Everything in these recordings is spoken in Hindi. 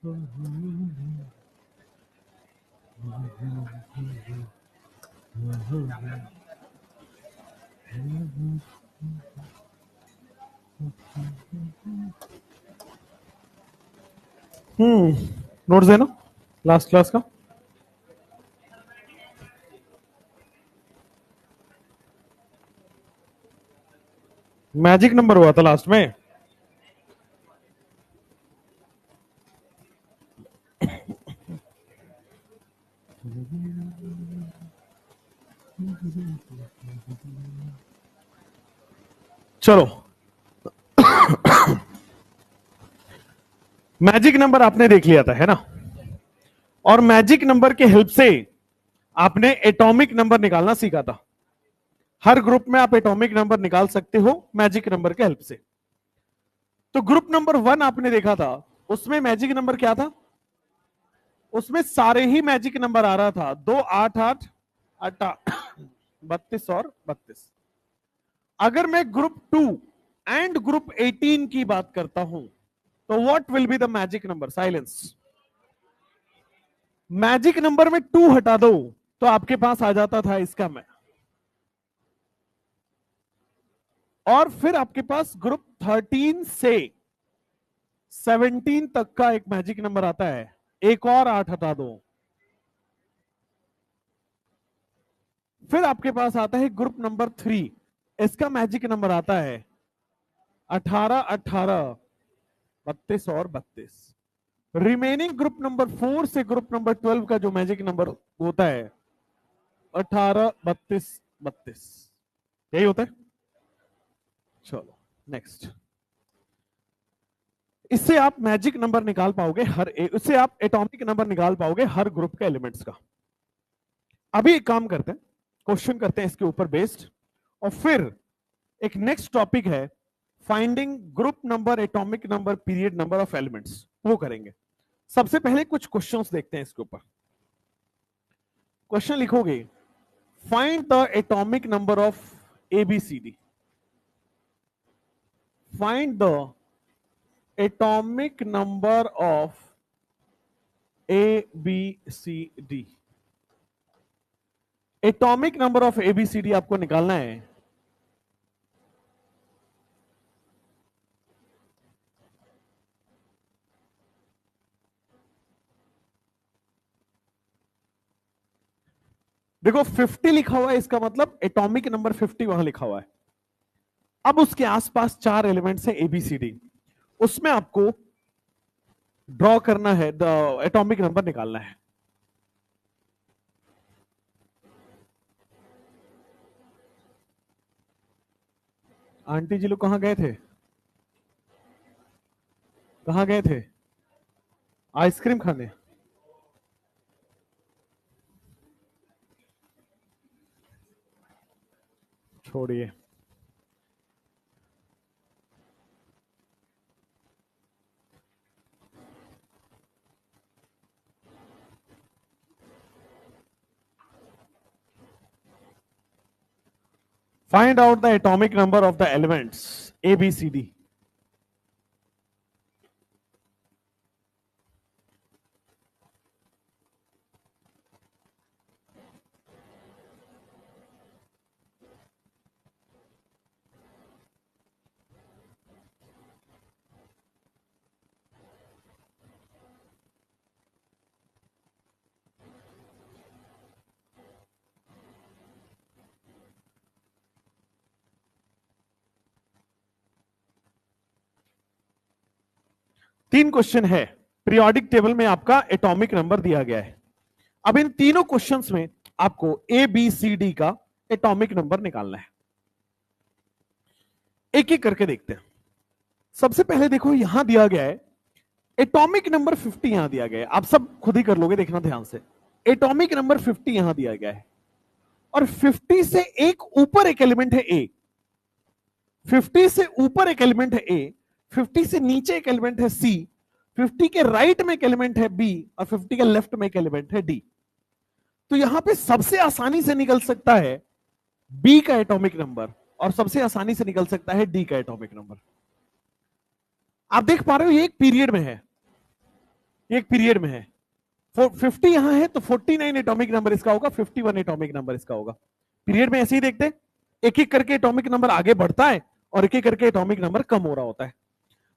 नोट्स देना लास्ट क्लास का। मैजिक नंबर हुआ था लास्ट में। चलो, मैजिक नंबर आपने देख लिया था, है ना? और मैजिक नंबर के हेल्प से आपने एटॉमिक नंबर निकालना सीखा था। हर ग्रुप में आप एटॉमिक नंबर निकाल सकते हो मैजिक नंबर के हेल्प से। तो ग्रुप नंबर 1 आपने देखा था, उसमें मैजिक नंबर क्या था? उसमें सारे ही मैजिक नंबर आ रहा था, 2 8 8 32 और 32। अगर मैं ग्रुप 2 एंड ग्रुप 18 की बात करता हूं, तो what will be the magic number? Silence. Magic number में 2 हटा दो तो आपके पास आ जाता था इसका मैं। और फिर आपके पास ग्रुप 13 से 17 तक का एक मैजिक नंबर आता है, एक और 8 हटा दो। फिर आपके पास आता है ग्रुप नंबर 3, इसका मैजिक नंबर आता है 18 18 32 और 32। रिमेनिंग ग्रुप नंबर 4 से ग्रुप नंबर 12 का जो मैजिक नंबर होता है 18 32 32, यही होता है। चलो नेक्स्ट। इससे आप मैजिक नंबर निकाल पाओगे इससे आप एटॉमिक नंबर निकाल पाओगे हर ग्रुप के एलिमेंट्स का। अभी एक काम करते हैं, क्वेश्चन करते हैं इसके ऊपर बेस्ड, और फिर एक नेक्स्ट टॉपिक है finding group number, atomic number, period number of elements, वो करेंगे। सबसे पहले कुछ क्वेश्चंस देखते हैं इसके ऊपर। क्वेश्चन लिखोगे, find the atomic number of ABCD। Find the atomic number of ABCD। Atomic number of ABCD आपको निकालना है। देखो 50 लिखा हुआ है, इसका मतलब एटॉमिक नंबर 50 वहां लिखा हुआ है। अब उसके आसपास 4 एलिमेंट्स है ABCD, उसमें आपको ड्रॉ करना है, द एटॉमिक नंबर निकालना है। आंटी जी लोग कहां गए थे? कहां गए थे? आइसक्रीम खाने? छोड़िए। Find out the atomic number of the elements ABCD. तीन क्वेश्चन है, पीरियोडिक टेबल में आपका एटॉमिक नंबर दिया गया है। अब इन तीनों क्वेश्चंस में आपको ABCD का एटॉमिक नंबर निकालना है। एक एक करके देखते हैं। सबसे पहले देखो यहां दिया गया है एटॉमिक नंबर 50, यहां दिया गया है, आप सब खुद ही कर लोगे, देखना ध्यान से। एटॉमिक नंबर 50 यहां दिया गया है, और 50 से एक ऊपर एक एलिमेंट है A। 50 से ऊपर एक एलिमेंट है A, 50 से नीचे एक एलिमेंट है C, 50 के राइट में एक एलिमेंट है B, और 50 के लेफ्ट में एक एलिमेंट है D। तो यहां पे सबसे आसानी से निकल सकता है B का एटॉमिक नंबर, और सबसे आसानी से निकल सकता है D का एटॉमिक नंबर। आप देख पा रहे हो ये एक पीरियड में है, ये एक पीरियड में है। 50 यहां है तो 49 एटॉमिक नंबर इसका होगा, 51 एटॉमिक नंबर इसका होगा। पीरियड में ऐसे ही देखते, एक एक करके एटॉमिक नंबर आगे बढ़ता है और एक एक करके एटॉमिक नंबर कम हो रहा होता है।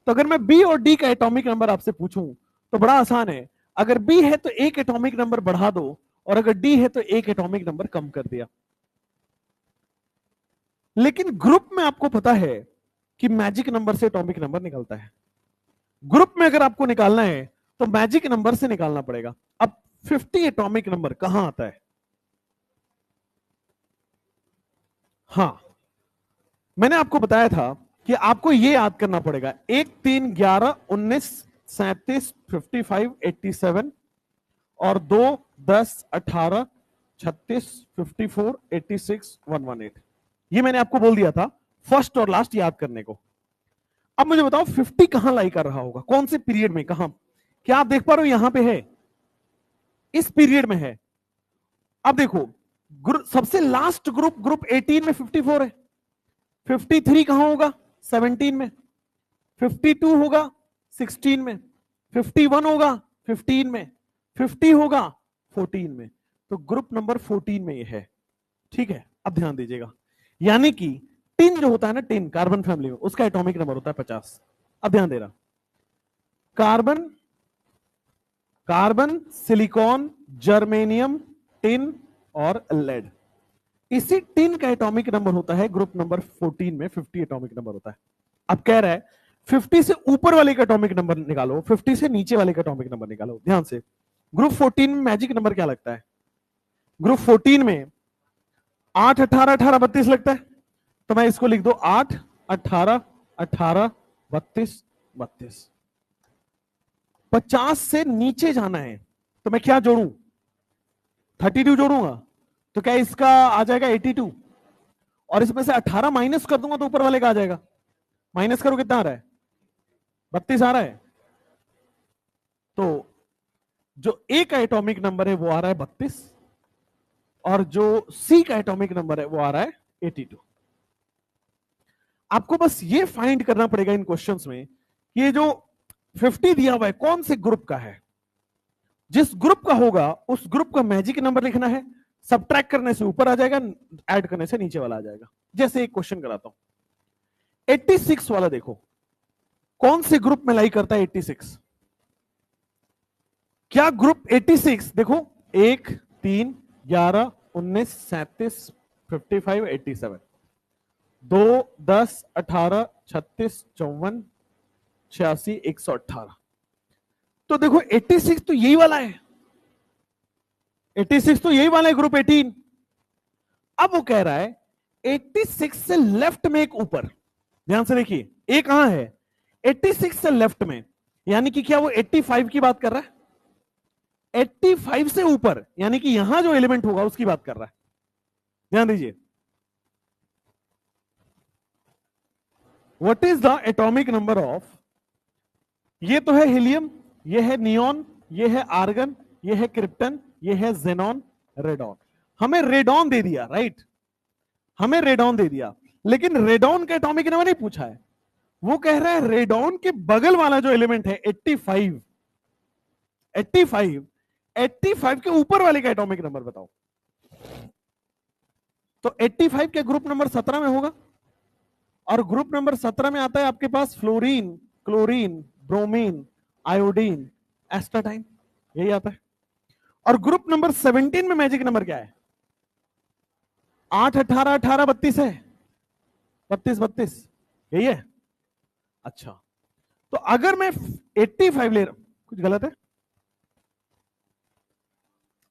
तो अगर मैं बी और डी का एटॉमिक नंबर आपसे पूछूं तो बड़ा आसान है, अगर बी है तो एक एटॉमिक नंबर बढ़ा दो और अगर डी है तो एक एटॉमिक नंबर कम कर दिया। लेकिन ग्रुप में आपको पता है कि मैजिक नंबर से एटॉमिक नंबर निकलता है। ग्रुप में अगर आपको निकालना है तो मैजिक नंबर से निकालना पड़ेगा। अब 50 एटॉमिक नंबर कहां आता है? हां, मैंने आपको बताया था कि आपको यह याद करना पड़ेगा, 1 3 11 19 37 55 87 और 2 10 18 36 54 86 118। ये मैंने आपको बोल दिया था फर्स्ट और लास्ट याद करने को। अब मुझे बताओ 50 कहां लाई कर रहा होगा, कौन से पीरियड में, कहां? क्या आप देख पा रहे हो? यहां पे है, इस पीरियड में है। अब देखो सबसे लास्ट ग्रुप 18 में 54 है। 53 कहां होगा? 17 में। 52 होगा 16 में। 51 होगा 15 में। 50 होगा 14 में। तो ग्रुप नंबर 14 में ये है। ठीक है, अब ध्यान दीजिएगा, यानी कि टिन जो होता है ना, टिन कार्बन फैमिली में, उसका एटॉमिक नंबर होता है 50। अब ध्यान देना, carbon, carbon, silicon, germanium, tin और लेड, इसी टिन का एटॉमिक नंबर होता है ग्रुप नंबर 14 में 50 एटॉमिक नंबर होता है। अब कह रहा है 50 से ऊपर वाले का एटॉमिक नंबर निकालो, 50 से नीचे वाले का एटॉमिक नंबर निकालो। ध्यान से, ग्रुप 14 में मैजिक नंबर क्या लगता है? ग्रुप 14 में 8 18 18 32 लगता है, तो मैं इसको लिख दो 8 18 18 32 32। 50 से नीचे जाना है तो मैं क्या जोड़ूं? 32 जोड़ूंगा, तो क्या इसका आ जाएगा 82, और इसमें से 18 माइनस कर दूंगा तो ऊपर वाले का आ जाएगा। माइनस करो, कितना आ रहा है? 32 आ रहा है। तो जो ए का एटॉमिक नंबर है वो आ रहा है 32 और जो सी का एटॉमिक नंबर है वो आ रहा है 82। आपको बस ये फाइंड करना पड़ेगा इन क्वेश्चंस में, ये जो 50 दिया हुआ है कौन से ग्रुप का है। जिस ग्रुप का होगा उस ग्रुप का मैजिक नंबर लिखना है, सबट्रैक्ट करने से ऊपर आ जाएगा, ऐड करने से नीचे वाला आ जाएगा। जैसे एक क्वेश्चन कराता हूं, 86 वाला देखो, कौन से ग्रुप में लाई करता है 86? क्या ग्रुप 86 देखो, 1 3 11 19 37 55 87, 2 10 18 36 54 86 118। तो देखो 86 तो यही वाला है, 86 तो यही वाला है ग्रुप 18। अब वो कह रहा है 86 से लेफ्ट में एक ऊपर, ध्यान से देखिए, ए कहां है? 86 से लेफ्ट में, यानी कि क्या वो 85 की बात कर रहा है? 85 से ऊपर यानी कि यहां जो एलिमेंट होगा उसकी बात कर रहा है। ध्यान दीजिए, what is the atomic number of, ये तो है हीलियम, ये है नियॉन, ये है आर्गन, ये है क्रिप्टन, ये है जेनॉन, रेडॉन। हमें रेडॉन दे दिया, राइट, हमें रेडॉन दे दिया, लेकिन रेडॉन का एटॉमिक नंबर नहीं पूछा है। वो कह रहा है रेडॉन के बगल वाला जो एलिमेंट है 85, 85, 85 के ऊपर वाले का एटॉमिक नंबर बताओ। तो 85 के ग्रुप नंबर 17 में होगा, और ग्रुप नंबर 17 में आता है आपके पास fluorine, chlorine, bromine, iodine, astatine, यही आता है। और ग्रुप नंबर 17 में मैजिक नंबर क्या है? 8 18 18 32 है, 32 32, यही है। अच्छा, तो अगर मैं 85 ले रहा हूं, कुछ गलत है?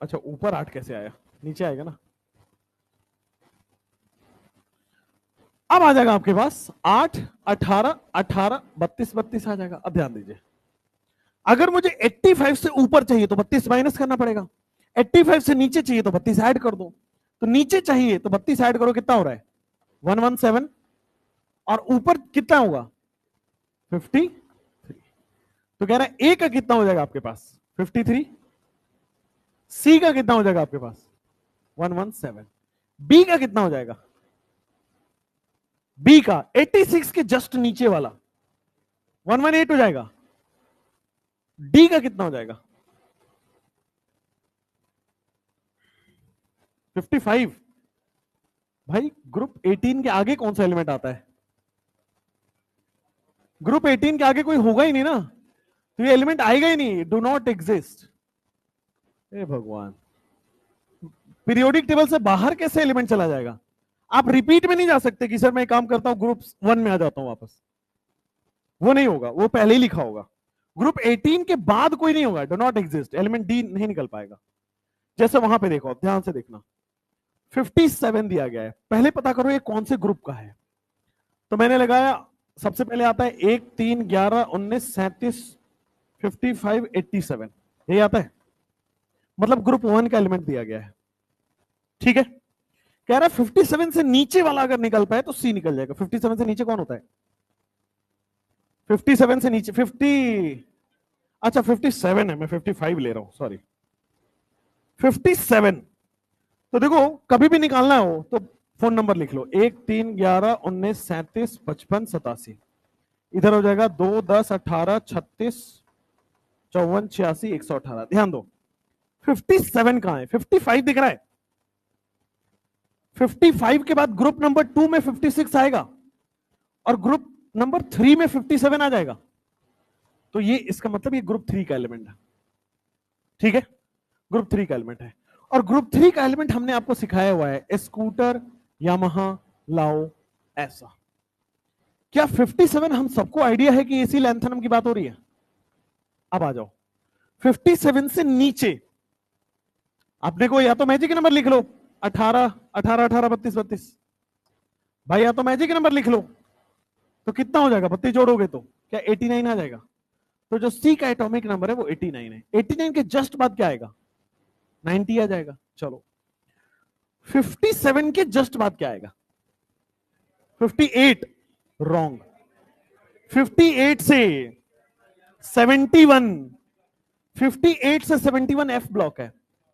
अच्छा, ऊपर 8 कैसे आया? नीचे आएगा ना। अब आ जाएगा आपके पास 8 18 18 32 32 आ जाएगा। अब ध्यान दीजिए, अगर मुझे 85 से ऊपर चाहिए तो 32 माइनस करना पड़ेगा, 85 से नीचे चाहिए तो 32 ऐड कर दो। तो नीचे चाहिए तो 32 ऐड करो, कितना हो रहा है? 117, और ऊपर कितना होगा? 53। तो कह रहा है ए का कितना हो जाएगा आपके पास? 53। सी का कितना हो जाएगा आपके पास? 117। बी का कितना हो जाएगा? बी का 86 के जस्ट नीचे वाला 118 हो जाएगा। डी का कितना हो जाएगा? 55। भाई ग्रुप 18 के आगे कौन सा एलिमेंट आता है? ग्रुप 18 के आगे कोई होगा ही नहीं ना, तो ये एलिमेंट आएगा ही नहीं, डू नॉट एग्जिस्ट। हे भगवान, पीरियोडिक टेबल से बाहर कैसे एलिमेंट चला जाएगा? आप रिपीट में नहीं जा सकते कि सर मैं काम करता हूं ग्रुप 1 में आ जाता हूं वापस, वो नहीं होगा, वो पहले ही लिखा होगा। ग्रुप 18 के बाद कोई नहीं होगा, do not exist, element D नहीं निकल पाएगा। जैसे वहां पे देखो, ध्यान से देखना, 57 दिया गया है, पहले पता करो ये कौन से ग्रुप का है। तो मैंने लगाया, सबसे पहले आता है 1 3 11 19 37 55 87, यही आता है, मतलब ग्रुप 1 का एलिमेंट दिया गया है। ठीक है, कह रहा है 57 से नीचे वाला अगर निकल पाए तो सी निकल जाएगा। 57 से नीचे कौन होता है? 57 से नीचे 50, अच्छा 57 है, मैं 55 ले रहा हूं, सॉरी 57। तो देखो कभी भी निकालना हो तो फोन नंबर लिख लो, 1 3 11 19 37 55 87, इधर हो जाएगा 2 10 18 36 54 86 118। ध्यान दो 57 कहां है? 55 दिख रहा है। 55 के बाद ग्रुप नंबर 2 में 56 आएगा और ग्रुप नंबर 3 में 57 आ जाएगा, तो ये इसका मतलब ये ग्रुप 3 का एलिमेंट है। ठीक है, ग्रुप 3 का एलिमेंट है। और ग्रुप 3 का एलिमेंट हमने आपको सिखाया हुआ है, स्कूटर, यामाहा, लाओ, ऐसा। क्या 57 हम सबको आइडिया है कि इसी लैंथनम की बात हो रही है? अब आ जाओ 57 से नीचे, आपने को या तो मैजिक नंबर लिख लो 18 18 18 32 32, भाई या तो मैजिक नंबर लिख लो, तो कितना हो जाएगा? 32 जोड़ोगे तो क्या 89 आ जाएगा? तो जो सी का एटॉमिक नंबर है वो 89 है। 89 के जस्ट बाद क्या आएगा? 90 आ जाएगा। चलो 57 के जस्ट बाद क्या आएगा? 58, रॉन्ग। 58 से 71, 58 से 71 एफ ब्लॉक है,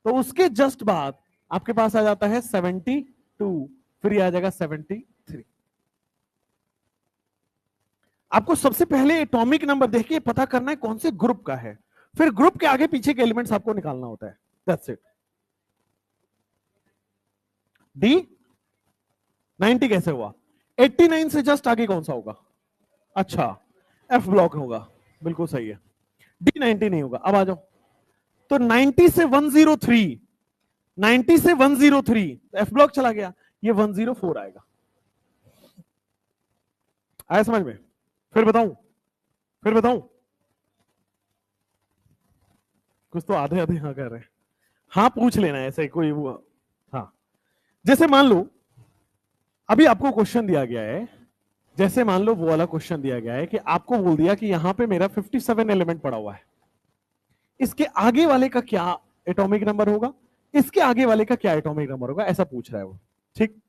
तो उसके जस्ट बाद आपके पास आ जाता है 72, फिर ये आ जाएगा 73। आपको सबसे पहले एटॉमिक नंबर देख के पता करना है कौन से ग्रुप का है, फिर ग्रुप के आगे पीछे के एलिमेंट्स आपको निकालना होता है। That's it. डी 90 कैसे हुआ? 89 से जस्ट आगे कौन सा होगा? अच्छा एफ ब्लॉक होगा, बिल्कुल सही है। डी 90 नहीं होगा। अब आ जाओ, तो 90 से 103, 90 से 103 एफ ब्लॉक चला गया, ये 104 आएगा। आया समझ में? फिर बताऊं, फिर बताऊं? कुछ तो आधे आधे हाँ कर रहे हैं, हाँ पूछ लेना ऐसे कोई वो। हाँ, जैसे मान लो अभी आपको क्वेश्चन दिया गया है, जैसे मान लो वो वाला क्वेश्चन दिया गया है कि आपको बोल दिया कि यहां पे मेरा 57 एलिमेंट पड़ा हुआ है, इसके आगे वाले का क्या एटॉमिक नंबर होगा, इसके आगे वाले का क्या एटॉमिक नंबर होगा, ऐसा पूछ रहा है वो। ठीक,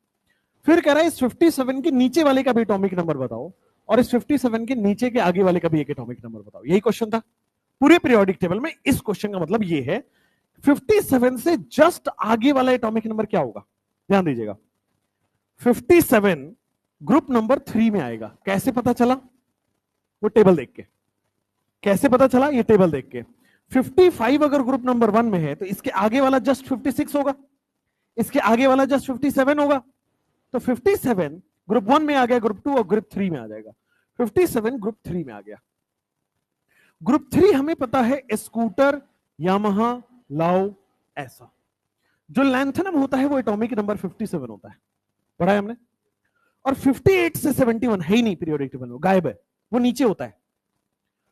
फिर कह रहा है इस 57 के नीचे वाले का भी एटॉमिक नंबर बताओ और इस 57 के नीचे के आगे वाले का भी एक एटॉमिक नंबर बताओ। यही क्वेश्चन था पूरे पीरियोडिक टेबल में। इस क्वेश्चन का मतलब ये है 57 से जस्ट आगे वाला एटॉमिक नंबर क्या होगा? ध्यान दीजिएगा, 57 ग्रुप नंबर 3 में आएगा। कैसे पता चला? वो टेबल देख के। कैसे पता चला? ये टेबल देख के। 55 अगर ग्रुप नंबर 1 में है तो इसके आगे वाला जस्ट 56 होगा, इसके आगे वाला जस्ट 57 होगा, तो 57 ग्रुप 1 में आ गया, ग्रुप 2 और ग्रुप 3 में आ जाएगा। 57 ग्रुप 3 में आ गया। ग्रुप 3 हमें पता है स्कूटर, यामाहा, लाओ, ऐसा। जो लैंथनम होता है वो एटॉमिक नंबर 57 होता है, पढ़ा है हमने। और 58 से 71 है ही नहीं पीरियोडिक टेबल में, गायब है, वो नीचे होता है।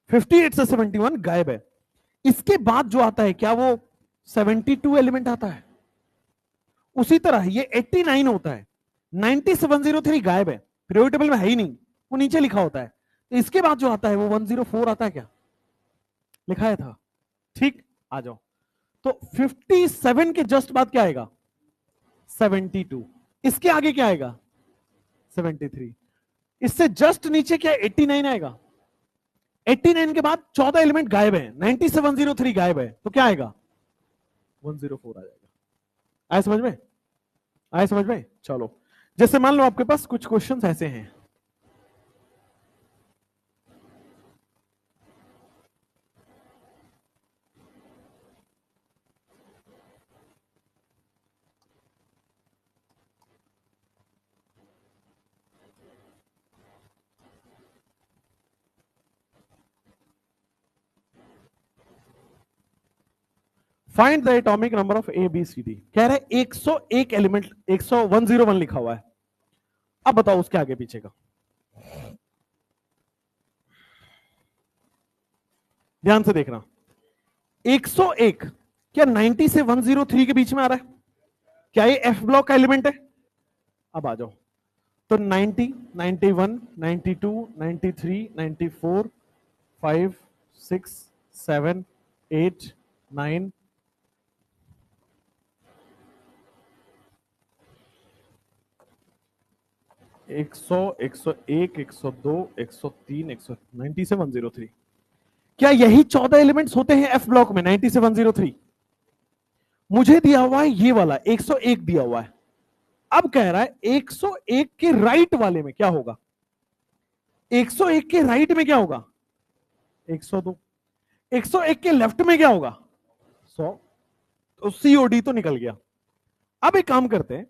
58 से 71 गायब है। इसके बाद जो आता है क्या वो 72 एलिमेंट आता है? उसी तरह ये 89 होता है। 90 से 103 गायब है, पीरियोडिक टेबल में है ही नहीं, वो नीचे लिखा होता है। तो इसके बाद जो आता है वो 104 आता है, क्या लिखा है था? ठीक, आ जाओ। तो 57 के जस्ट बाद क्या आएगा? 72। इसके आगे क्या आएगा? 73। इससे जस्ट नीचे क्या 89 आएगा? 89 के बाद 14 एलिमेंट गायब है, 90 से 103 गायब है, तो क्या आएगा? 104 आ जाएगा। आया समझ में? आया समझ में? चलो, जैसे मान लो आपके पास कुछ क्वेश्चंस ऐसे हैं, find the atomic number of A B C D. कह रहा है 101 एलिमेंट, 101 लिखा हुआ है। अब बताओ उसके आगे पीछे का, ध्यान से देखना। 101 क्या 90 से 103 के बीच में आ रहा है? क्या ये एफ ब्लॉक का एलिमेंट है? अब आ जाओ तो 90, 91, 92, 93, 94, 5, 6, 7, 8, 9, 100, 101, 102, 103, 190 से 103। क्या यही 14 एलिमेंट्स होते हैं एफ ब्लॉक में 90 से 103? मुझे दिया हुआ है ये वाला 101 दिया हुआ है। अब कह रहा है 101 के राइट वाले में क्या होगा? 101 के राइट में क्या होगा? 102। 101 के लेफ्ट में क्या होगा? 100। तो सीओडी तो निकल गया। अब एक काम करते हैं,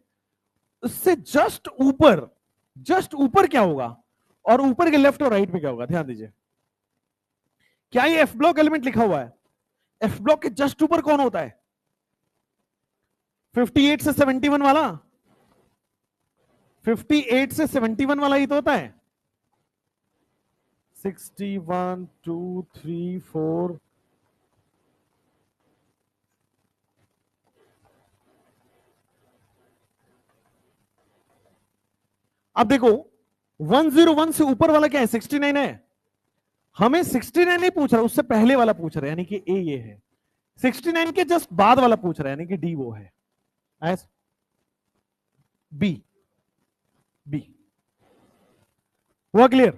उससे जस्ट ऊपर क्या होगा और ऊपर के लेफ्ट और राइट में क्या होगा? ध्यान दीजिए। क्या ये एफ ब्लॉक एलिमेंट लिखा हुआ है? एफ ब्लॉक के जस्ट ऊपर कौन होता है? 58 से 71 वाला। 58 से 71 वाला ही तो होता है। 61, 2, 3, 4। अब देखो 101 से ऊपर वाला क्या है? 69 है। हमें 69 नहीं पूछ रहा, उससे पहले वाला पूछ रहा है, यानी कि ए ये है। 69 के जस्ट बाद वाला पूछ रहा है, यानी कि डी वो है। एस बी बी हुआ क्लियर?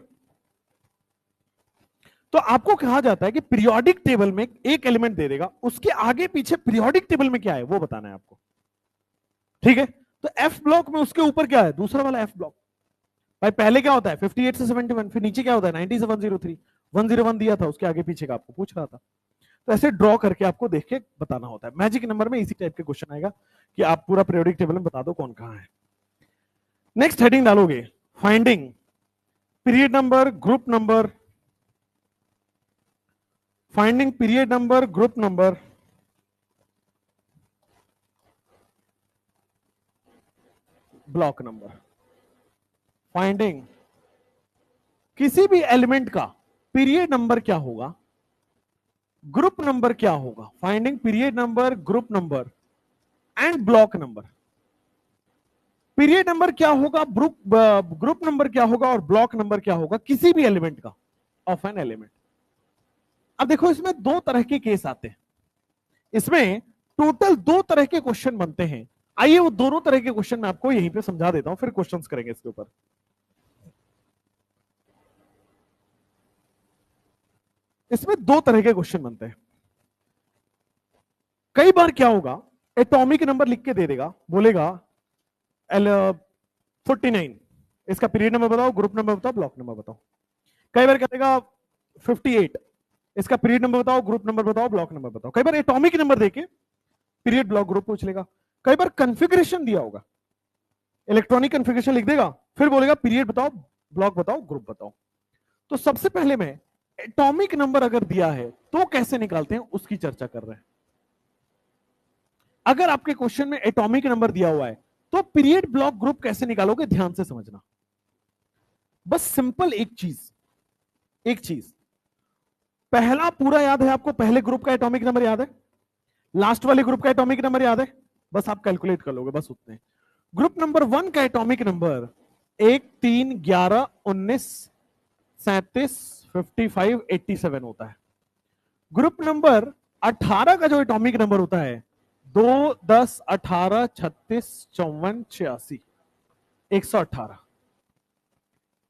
तो आपको कहा जाता है कि पीरियोडिक टेबल में एक एलिमेंट दे देगा, उसके आगे पीछे पीरियोडिक टेबल में क्या है वो बताना है आपको। ठीक है, तो एफ ब्लॉक में उसके ऊपर क्या है? दूसरा वाला एफ ब्लॉक। भाई पहले क्या होता है? 58 से 71, फिर नीचे क्या होता है? 90 से 103। 101 दिया था, उसके आगे पीछे का आपको पूछ रहा था। तो ऐसे ड्रॉ करके आपको देख के बताना होता है। मैजिक नंबर में इसी टाइप के क्वेश्चन आएगा कि आप पूरा पीरियोडिक टेबल में बता दो कौन कहां है। नेक्स्ट हेडिंग डालोगे, finding period number, group number, finding period number, group number, block number. Finding किसी भी एलिमेंट का पीरियड नंबर क्या होगा, ग्रुप नंबर क्या होगा। Finding period number, group number and block number. Period number क्या होगा, ग्रुप नंबर क्या होगा और ब्लॉक नंबर क्या होगा किसी भी एलिमेंट का, ऑफ एन एलिमेंट। अब देखो इसमें दो तरह के केस आते हैं, इसमें टोटल दो तरह के क्वेश्चन बनते हैं। आइए वो दोनों तरह के क्वेश्चन मैं आपको यहीं पे समझा देता हूं, फिर क्वेश्चंस करेंगे इसके ऊपर। इसमें दो तरह के क्वेश्चन बनते हैं। कई बार क्या होगा, एटॉमिक नंबर लिख के दे देगा, बोलेगा 49, इसका पीरियड नंबर बताओ, ग्रुप नंबर बताओ, ब्लॉक नंबर बताओ। कई बार कहेगा 58, इसका पीरियड नंबर बताओ, ग्रुप नंबर बताओ, ब्लॉक नंबर बताओ। कई बार एटॉमिक नंबर देके पीरियड, ब्लॉक, ग्रुप पूछ लेगा। कई बार कॉन्फ़िगरेशन दिया होगा, इलेक्ट्रॉनिक कॉन्फ़िगरेशन लिख देगा, फिर बोलेगा पीरियड बताओ, ब्लॉक बताओ, ग्रुप बताओ। तो सबसे पहले मैं एटॉमिक नंबर अगर दिया है तो कैसे निकालते हैं उसकी चर्चा कर रहे हैं। अगर आपके क्वेश्चन में एटॉमिक नंबर दिया हुआ है तो पीरियड, ब्लॉक, ग्रुप कैसे निकालोगे, ध्यान से समझना। बस सिंपल एक चीज पहला पूरा याद है आपको, पहले ग्रुप का एटॉमिक नंबर याद है, लास्ट वाले ग्रुप का एटॉमिक नंबर याद है, बस आप कैलकुलेट कर लोगे, बस उतने। ग्रुप नंबर 1 का एटॉमिक नंबर 1, 3, 11, 19, 37, 55, 87 होता है। ग्रुप नंबर 18 का जो एटॉमिक नंबर होता है 2, 10, 18, 36, 54, 86, 118।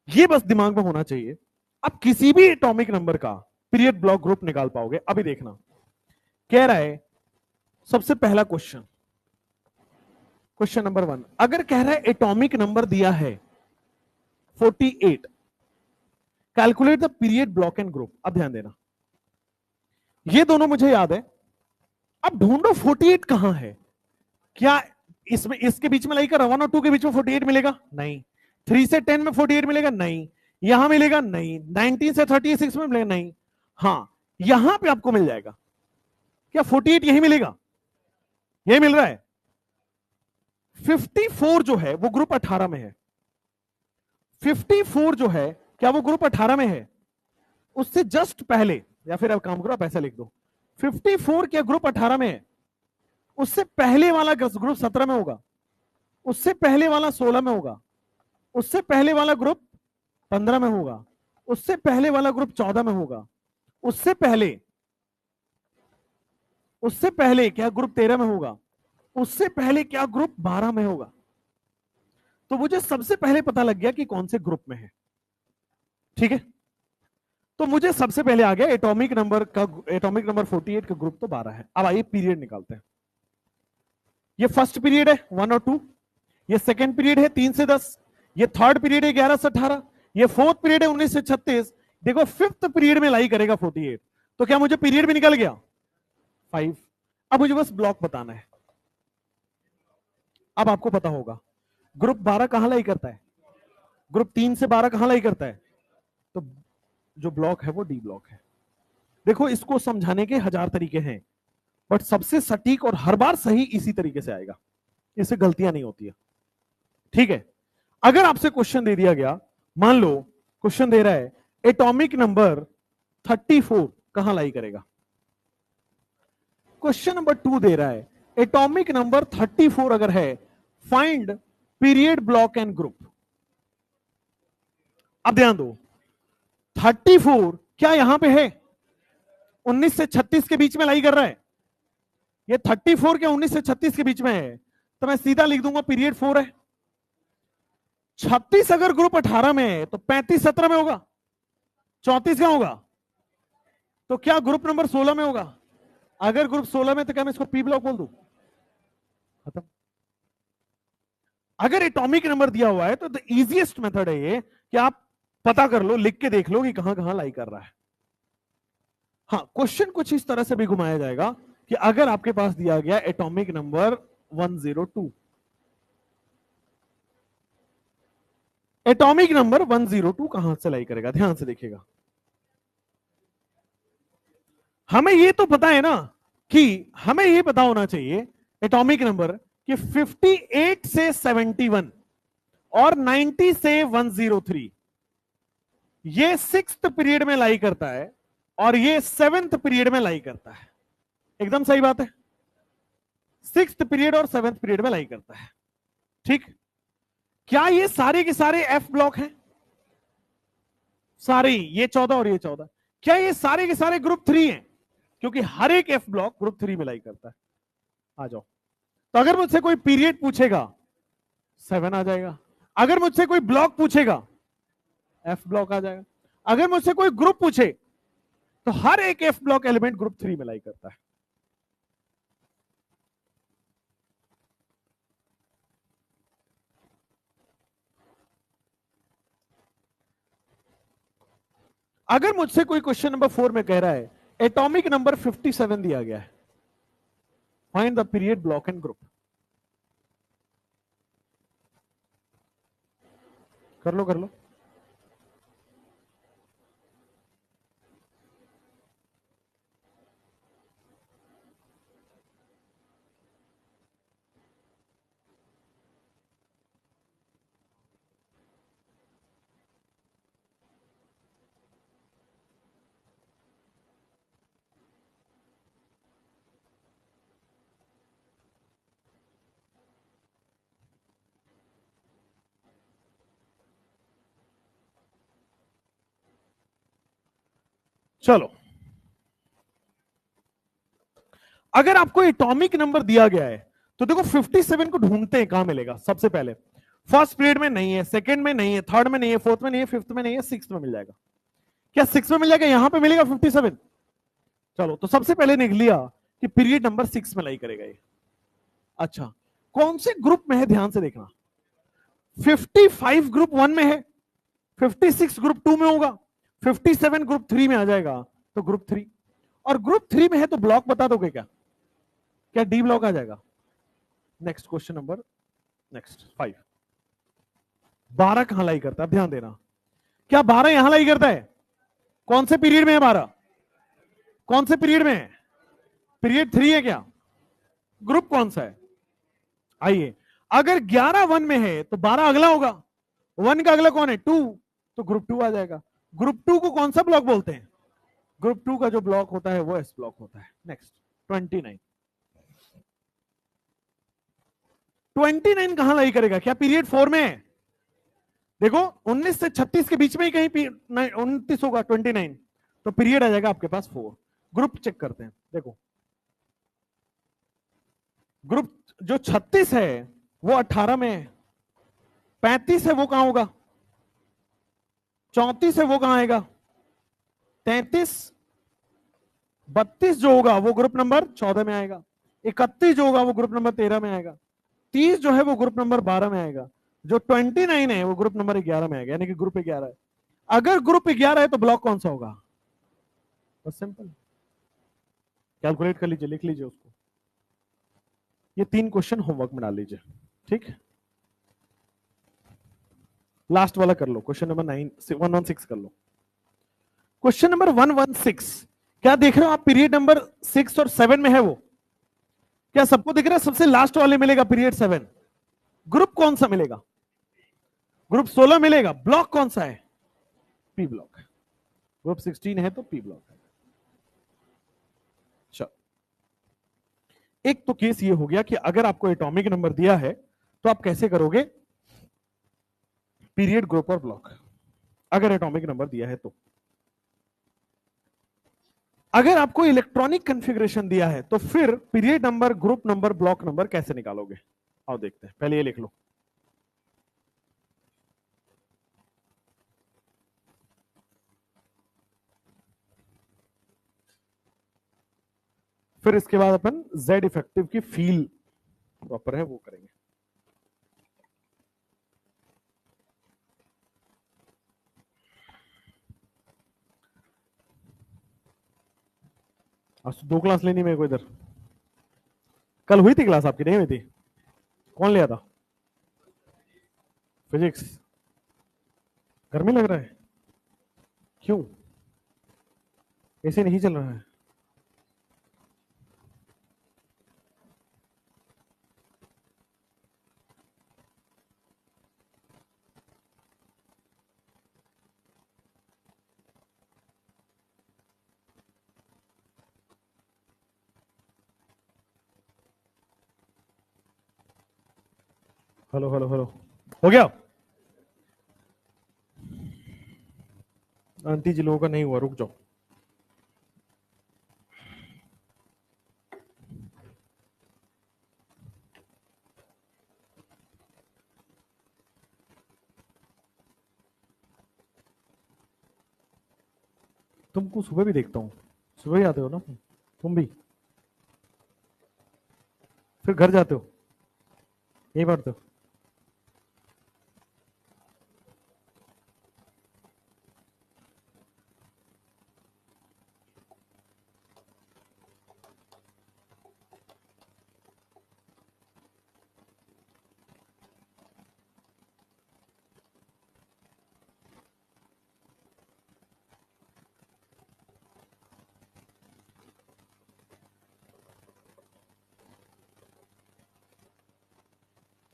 ये बस दिमाग में होना चाहिए। अब किसी भी एटॉमिक नंबर का पीरियड, ब्लॉक, ग्रुप निकाल पाओगे। अभी देखना, कह रहा है सबसे पहला क्वेश्चन, क्वेश्चन नंबर 1, अगर कह रहा है एटॉमिक नंबर दिया है 48, calculate the period, block and group. अब ध्यान देना, ये दोनों मुझे याद है। अब ढूंढो 48 कहां है। क्या इसमें, इसके बीच में लाइक 1 और 2 के बीच में 48 मिलेगा? नहीं। 3 से 10 में 48 मिलेगा? नहीं। यहां मिलेगा? नहीं। 19 से 36 में मिलेगा? नहीं। हां, यहां पे आपको मिल जाएगा। क्या 48 यही मिलेगा? ये मिल रहा है। 54 जो है वो ग्रुप 18 में है। 54 जो है क्या वो ग्रुप 18 में है? उससे जस्ट पहले, या फिर अब काम करो आप ऐसा लिख दो, 54 क्या ग्रुप 18 में है? उससे पहले वाला ग्रुप 17 में होगा, उससे पहले वाला 16 में होगा, उससे पहले वाला ग्रुप 15 में होगा, उससे पहले वाला ग्रुप 14 में होगा, उससे पहले क्या ग्रुप 13 में होगा, उससे पहले क्या ग्रुप 12 में होगा। तो मुझे सबसे पहले पता लग गया कि कौन से ग्रुप में है। ठीक है, तो मुझे सबसे पहले आ गया एटॉमिक नंबर 48 का ग्रुप तो 12 है। अब आइए पीरियड निकालते हैं। ये फर्स्ट पीरियड है 1 और 2, ये सेकंड पीरियड है 3 से 10, ये थर्ड पीरियड है 11 से 18, ये फोर्थ पीरियड है 19 से 36। देखो फिफ्थ पीरियड में लाई करेगा 48, तो क्या मुझे पीरियड भी निकल गया 5। अब मुझे बस ब्लॉक बताना है। अब आपको पता होगा ग्रुप 12 कहां लाई करता है, ग्रुप 3 से 12 कहां लाई करता है, तो जो ब्लॉक है वो डी ब्लॉक है। देखो इसको समझाने के 1000 तरीके हैं, बट सबसे सटीक और हर बार सही इसी तरीके से आएगा, इससे गलतियां नहीं होती है। ठीक है, अगर आपसे क्वेश्चन दे दिया गया, मान लो क्वेश्चन दे रहा है एटॉमिक नंबर 34 कहां लाई करेगा। क्वेश्चन नंबर 2 दे रहा है एटॉमिक नंबर 34 अगर है, find period block and group. अब ध्यान दो, 34 क्या यहां पे है 19 से 36 के बीच में लाई कर रहा है, ये 34 क्या 19 से 36 के बीच में है, तो मैं सीधा लिख दूंगा पीरियड 4 है। 36 अगर ग्रुप 18 में है तो 35 17 में होगा, 34 क्या होगा, तो क्या ग्रुप नंबर 16 में होगा। अगर ग्रुप 16 में तो क्या मैं इसको पी ब्लॉक बोल दूं, खत्म। अगर एटॉमिक नंबर दिया हुआ है तो द इजीएस्ट मेथड है ये कि आप पता कर लो, लिख के देख लो कि कहां कहां लाई कर रहा है। हाँ, क्वेश्चन कुछ इस तरह से भी घुमाया जाएगा कि अगर आपके पास दिया गया एटॉमिक नंबर 102, एटॉमिक नंबर 102 कहां से लाई करेगा, ध्यान से देखिएगा। हमें ये तो पता है ना कि हमें ये पता होना चाहिए एटॉमिक नंबर कि 58 से 71 और 90 से 103 ये 6th पीरियड में लाई करता है और ये 7th पीरियड में लाई करता है। एकदम सही बात है, 6th पीरियड और 7th पीरियड में लाई करता है। ठीक, क्या ये सारे के सारे एफ ब्लॉक हैं, सारे ये 14 और ये 14, क्या ये सारे के सारे ग्रुप 3 हैं, क्योंकि हर एक एफ ब्लॉक ग्रुप 3 में लाई करता है। आ जाओ, तो अगर मुझसे कोई पीरियड पूछेगा 7 आ जाएगा, अगर मुझसे कोई ब्लॉक पूछेगा एफ ब्लॉक आ जाएगा, अगर मुझसे कोई ग्रुप पूछे तो हर एक एफ ब्लॉक एलिमेंट ग्रुप 3 में लाई करता है। अगर मुझसे कोई क्वेश्चन नंबर 4 में कह रहा है एटॉमिक नंबर 57 दिया गया है, find the period block and group, कर लो कर लो। चलो, अगर आपको एटॉमिक नंबर दिया गया है तो देखो 57 को ढूंढते हैं, कहां मिलेगा सबसे पहले। फर्स्ट पीरियड में नहीं है, सेकंड में नहीं है, थर्ड में नहीं है, फोर्थ में नहीं है, फिफ्थ में नहीं है, सिक्स्थ में मिल जाएगा। क्या सिक्स में मिल जाएगा, यहां पे मिलेगा 57। चलो, तो सबसे पहले निकल लिया कि पीरियड नंबर 6 में लाई करेगा ये। अच्छा, कौन से ग्रुप में है, ध्यान से देखना। 55 ग्रुप 1 में है, 56 ग्रुप 2 में होगा, 57 ग्रुप 3 में आ जाएगा, तो ग्रुप 3। और ग्रुप 3 में है तो ब्लॉक बता दोगे क्या, क्या डी ब्लॉक आ जाएगा। नेक्स्ट क्वेश्चन नंबर, नेक्स्ट 5, 12 कहां लाई करता है, ध्यान देना। क्या 12 यहां लाई करता है, कौन से पीरियड में है 12, कौन से पीरियड में है, पीरियड 3 है क्या, ग्रुप कौन सा है? आइए, अगर 11 वन में है तो 12 अगला होगा, वन का अगला कौन है? 2, तो ग्रुप 2 आ जाएगा। ग्रुप 2 को कौन सा ब्लॉक बोलते हैं? ग्रुप 2 का जो ब्लॉक होता है वो एस ब्लॉक होता है। नेक्स्ट 29। 29 कहां लाई करेगा? क्या पीरियड 4 में है? देखो 19 से 36 के बीच में ही कहीं 29 होगा 29, तो पीरियड आ जाएगा आपके पास 4। ग्रुप चेक करते हैं, देखो ग्रुप जो 36 है वो 18 में है, 35 है वो कहां होगा? 34 है वो कहां आएगा? 33, 32 जो होगा वो ग्रुप नंबर 14 में आएगा, 31 जो होगा वो ग्रुप नंबर 13 में आएगा, 30 जो है वो ग्रुप नंबर 12 में आएगा, जो 29 है वो ग्रुप नंबर 11 में आएगा, यानी कि ग्रुप 11 है। अगर ग्रुप 11 है तो ब्लॉक कौन सा होगा? बस सिंपल, कैलकुलेट कर लीजिए, लिख लीजिए उसको। ये 3 क्वेश्चन होमवर्क में डाल लीजिए, ठीक। लास्ट वाला कर लो, क्वेश्चन नंबर 116 कर लो। क्वेश्चन नंबर 116, क्या देख रहे हो आप? पीरियड नंबर 6 और 7 में है वो, क्या सबको दिख रहा है? सबसे लास्ट वाले मिलेगा पीरियड 7। ग्रुप कौन सा मिलेगा? ग्रुप 16 मिलेगा। ब्लॉक कौन सा है? P block. ग्रुप 16 है तो पी ब्लॉक है। चलो, एक तो केस ये हो गया कि अगर आपको एटॉमिक नंबर दिया है तो आप कैसे करोगे पीरियड, ग्रुप और ब्लॉक, अगर एटॉमिक नंबर दिया है तो। अगर आपको इलेक्ट्रॉनिक कॉन्फ़िगरेशन दिया है तो फिर period number, group number, block number कैसे निकालोगे? आओ देखते हैं, पहले ये लिख लो। फिर इसके बाद अपन जेड इफेक्टिव की फील प्रॉपर है वो करेंगे। आज 2 क्लास लेनी मेरे को इधर। कल हुई थी क्लास आपकी? नहीं हुई थी? कौन लिया था? फिजिक्स। गर्मी लग रहा है? क्यों? ऐसे नहीं चल रहा है? हेलो हेलो हेलो, हो गया? आंटी जी लोगों का नहीं हुआ, रुक जाओ। तुमको सुबह भी देखता हूँ, सुबह ही आते हो ना तुम भी, फिर घर जाते हो, यही पढ़ते हो।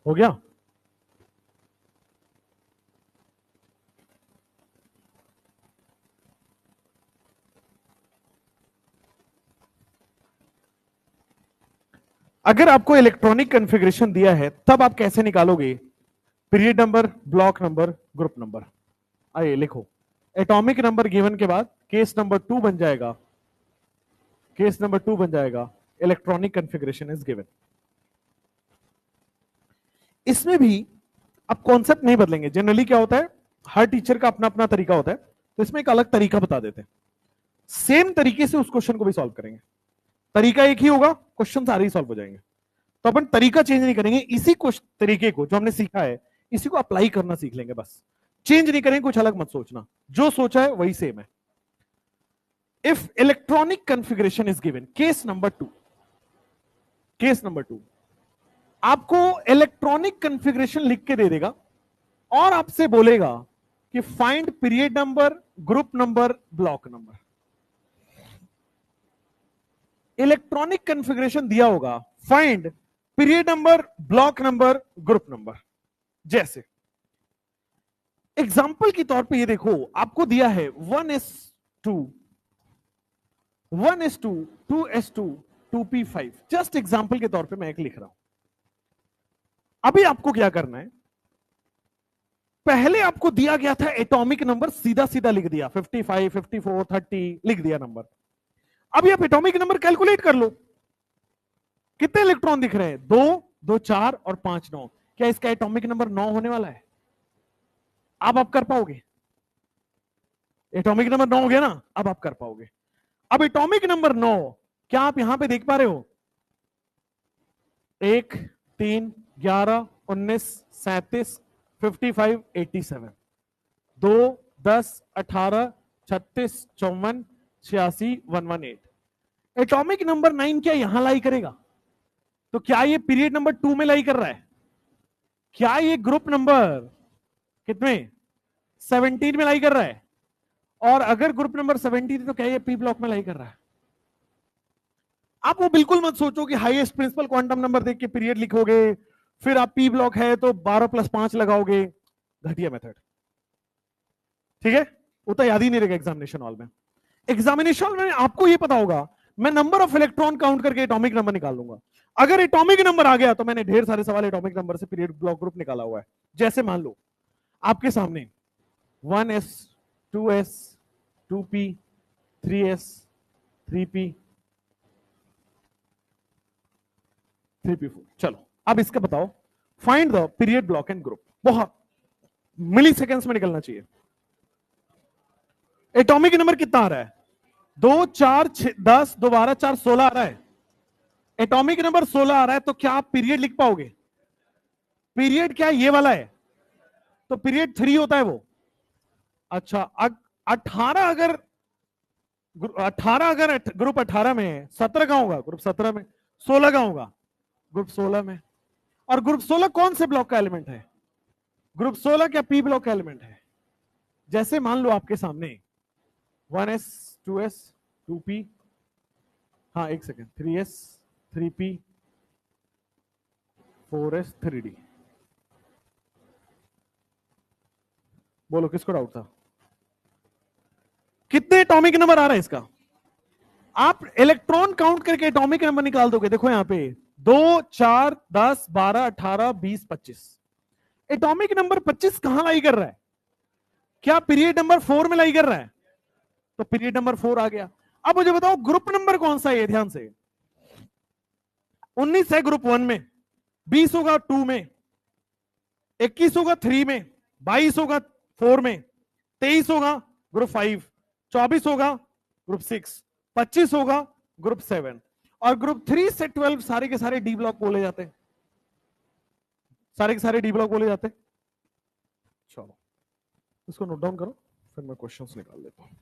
हो गया? अगर आपको इलेक्ट्रॉनिक कॉन्फ़िगरेशन दिया है तब आप कैसे निकालोगे period number, block number, group number? आइए लिखो, एटॉमिक नंबर गिवन के बाद केस नंबर 2 बन जाएगा, केस नंबर 2 बन जाएगा इलेक्ट्रॉनिक कॉन्फ़िगरेशन इज गिवन। इसमें भी अब कॉन्सेप्ट नहीं बदलेंगे। जनरली क्या होता है, हर टीचर का अपना अपना तरीका होता है, तो इसमें एक अलग तरीका बता देते हैं, सेम तरीके से उस क्वेश्चन को भी सॉल्व करेंगे। तरीका एक ही होगा, क्वेश्चन सारे ही सॉल्व हो जाएंगे। तो अपन तरीका चेंज नहीं करेंगे, इसी तरीके को जो हमने सीखा है इसी को अप्लाई करना सीख लेंगे, बस चेंज नहीं करेंगे, कुछ अलग मत सोचना, जो सोचा है वही सेम है। If electronic configuration is given, case number 2, case number 2 आपको इलेक्ट्रॉनिक कॉन्फ़िगरेशन लिख के दे देगा और आपसे बोलेगा कि find period number, group number, block number. Electronic configuration दिया होगा, find period number, block number, group number. जैसे एग्जाम्पल के तौर पे ये देखो, आपको दिया है 1s2, 1s2, 2s2, 2p5। Just example के तौर पे मैं एक लिख रहा हूं। अभी आपको क्या करना है, पहले आपको दिया गया था एटॉमिक नंबर, सीधा सीधा लिख दिया 55, 54, 30 लिख दिया नंबर। अभी आप एटॉमिक नंबर कैलकुलेट कर लो, कितने इलेक्ट्रॉन दिख रहे हैं? 2, 2 4 और 5 9। क्या इसका एटॉमिक नंबर 9 होने वाला है? अब आप कर पाओगे? एटॉमिक नंबर 9 हो गया ना, अब आप कर पाओगे। अब एटॉमिक नंबर 9 क्या आप यहां पे देख पा रहे हो? 1 3 11 19 37 55 87, 2 10 18 36 54 86 118। एटॉमिक नंबर 9 क्या यहां लाई करेगा? तो क्या ये पीरियड नंबर 2 में लाई कर रहा है? क्या ये ग्रुप नंबर कितने 17 में लाई कर रहा है? और अगर ग्रुप नंबर 17 है तो क्या ये पी ब्लॉक में लाई कर रहा है? आप वो बिल्कुल मत सोचो कि हाईएस्ट प्रिंसिपल क्वांटम नंबर देख के पीरियड लिखोगे, फिर आप पी ब्लॉक है तो 12 + 5 लगाओगे। घटिया मेथड, ठीक है? वो तो याद ही नहीं रहेगा एग्जामिनेशन हॉल में। एग्जामिनेशन में आपको ये पता होगा, मैं नंबर ऑफ इलेक्ट्रॉन काउंट करके एटॉमिक नंबर निकाल लूंगा। अगर एटॉमिक नंबर आ गया तो मैंने ढेर सारे सवाल एटॉमिक नंबर से पीरियड ब्लॉक ग्रुप निकाला हुआ है। जैसे मान लो आपके सामने 1s, 2s, 2p, 3s, 3p, 3p4। चलो अब इसका बताओ, find the period block and group. बहुत मिली सेकेंड्स में निकलना चाहिए। एटॉमिक नंबर कितना आ रहा है? 2 4 6 10, 2 12 4 16 आ रहा है। एटॉमिक नंबर 16 आ रहा है, तो क्या आप पीरियड लिख पाओगे? पीरियड क्या ये वाला है? तो पीरियड 3 होता है वो। अच्छा 18 अगर 18 अगर ग्रुप 18 में है, 17 का होगा ग्रुप 17 में, 16 का होगा ग्रुप 16 में। और ग्रुप 16 कौन से ब्लॉक का एलिमेंट है? ग्रुप 16 क्या पी ब्लॉक का एलिमेंट है? जैसे मान लो आपके सामने 1s, 2s, 2p, हाँ एक second, 3s, 3p, 4s, 3d। बोलो किसको डाउट था? कितने एटॉमिक नंबर आ रहा है इसका? आप इलेक्ट्रॉन काउंट करके एटॉमिक नंबर निकाल दोगे। देखो यहां पे 2 4 10 12 18 20 25। एटॉमिक नंबर 25 कहां लाई कर रहा है? क्या पीरियड नंबर 4 में लाई कर रहा है? तो पीरियड नंबर 4 आ गया। अब मुझे बताओ ग्रुप नंबर कौन सा है? ध्यान से, 19 है ग्रुप 1 में, 20 होगा 2 में, 21 होगा 3 में, 22 होगा 4 में, 23 होगा ग्रुप 5, 24 होगा ग्रुप 6, 25 होगा ग्रुप 7, और ग्रुप 3 से 12 सारे के सारे डी ब्लॉक बोले जाते हैं। सारे के सारे डी ब्लॉक बोले जाते हैं। चलो इसको नोट डाउन करो, फिर मैं क्वेश्चंस निकाल लेता हूं।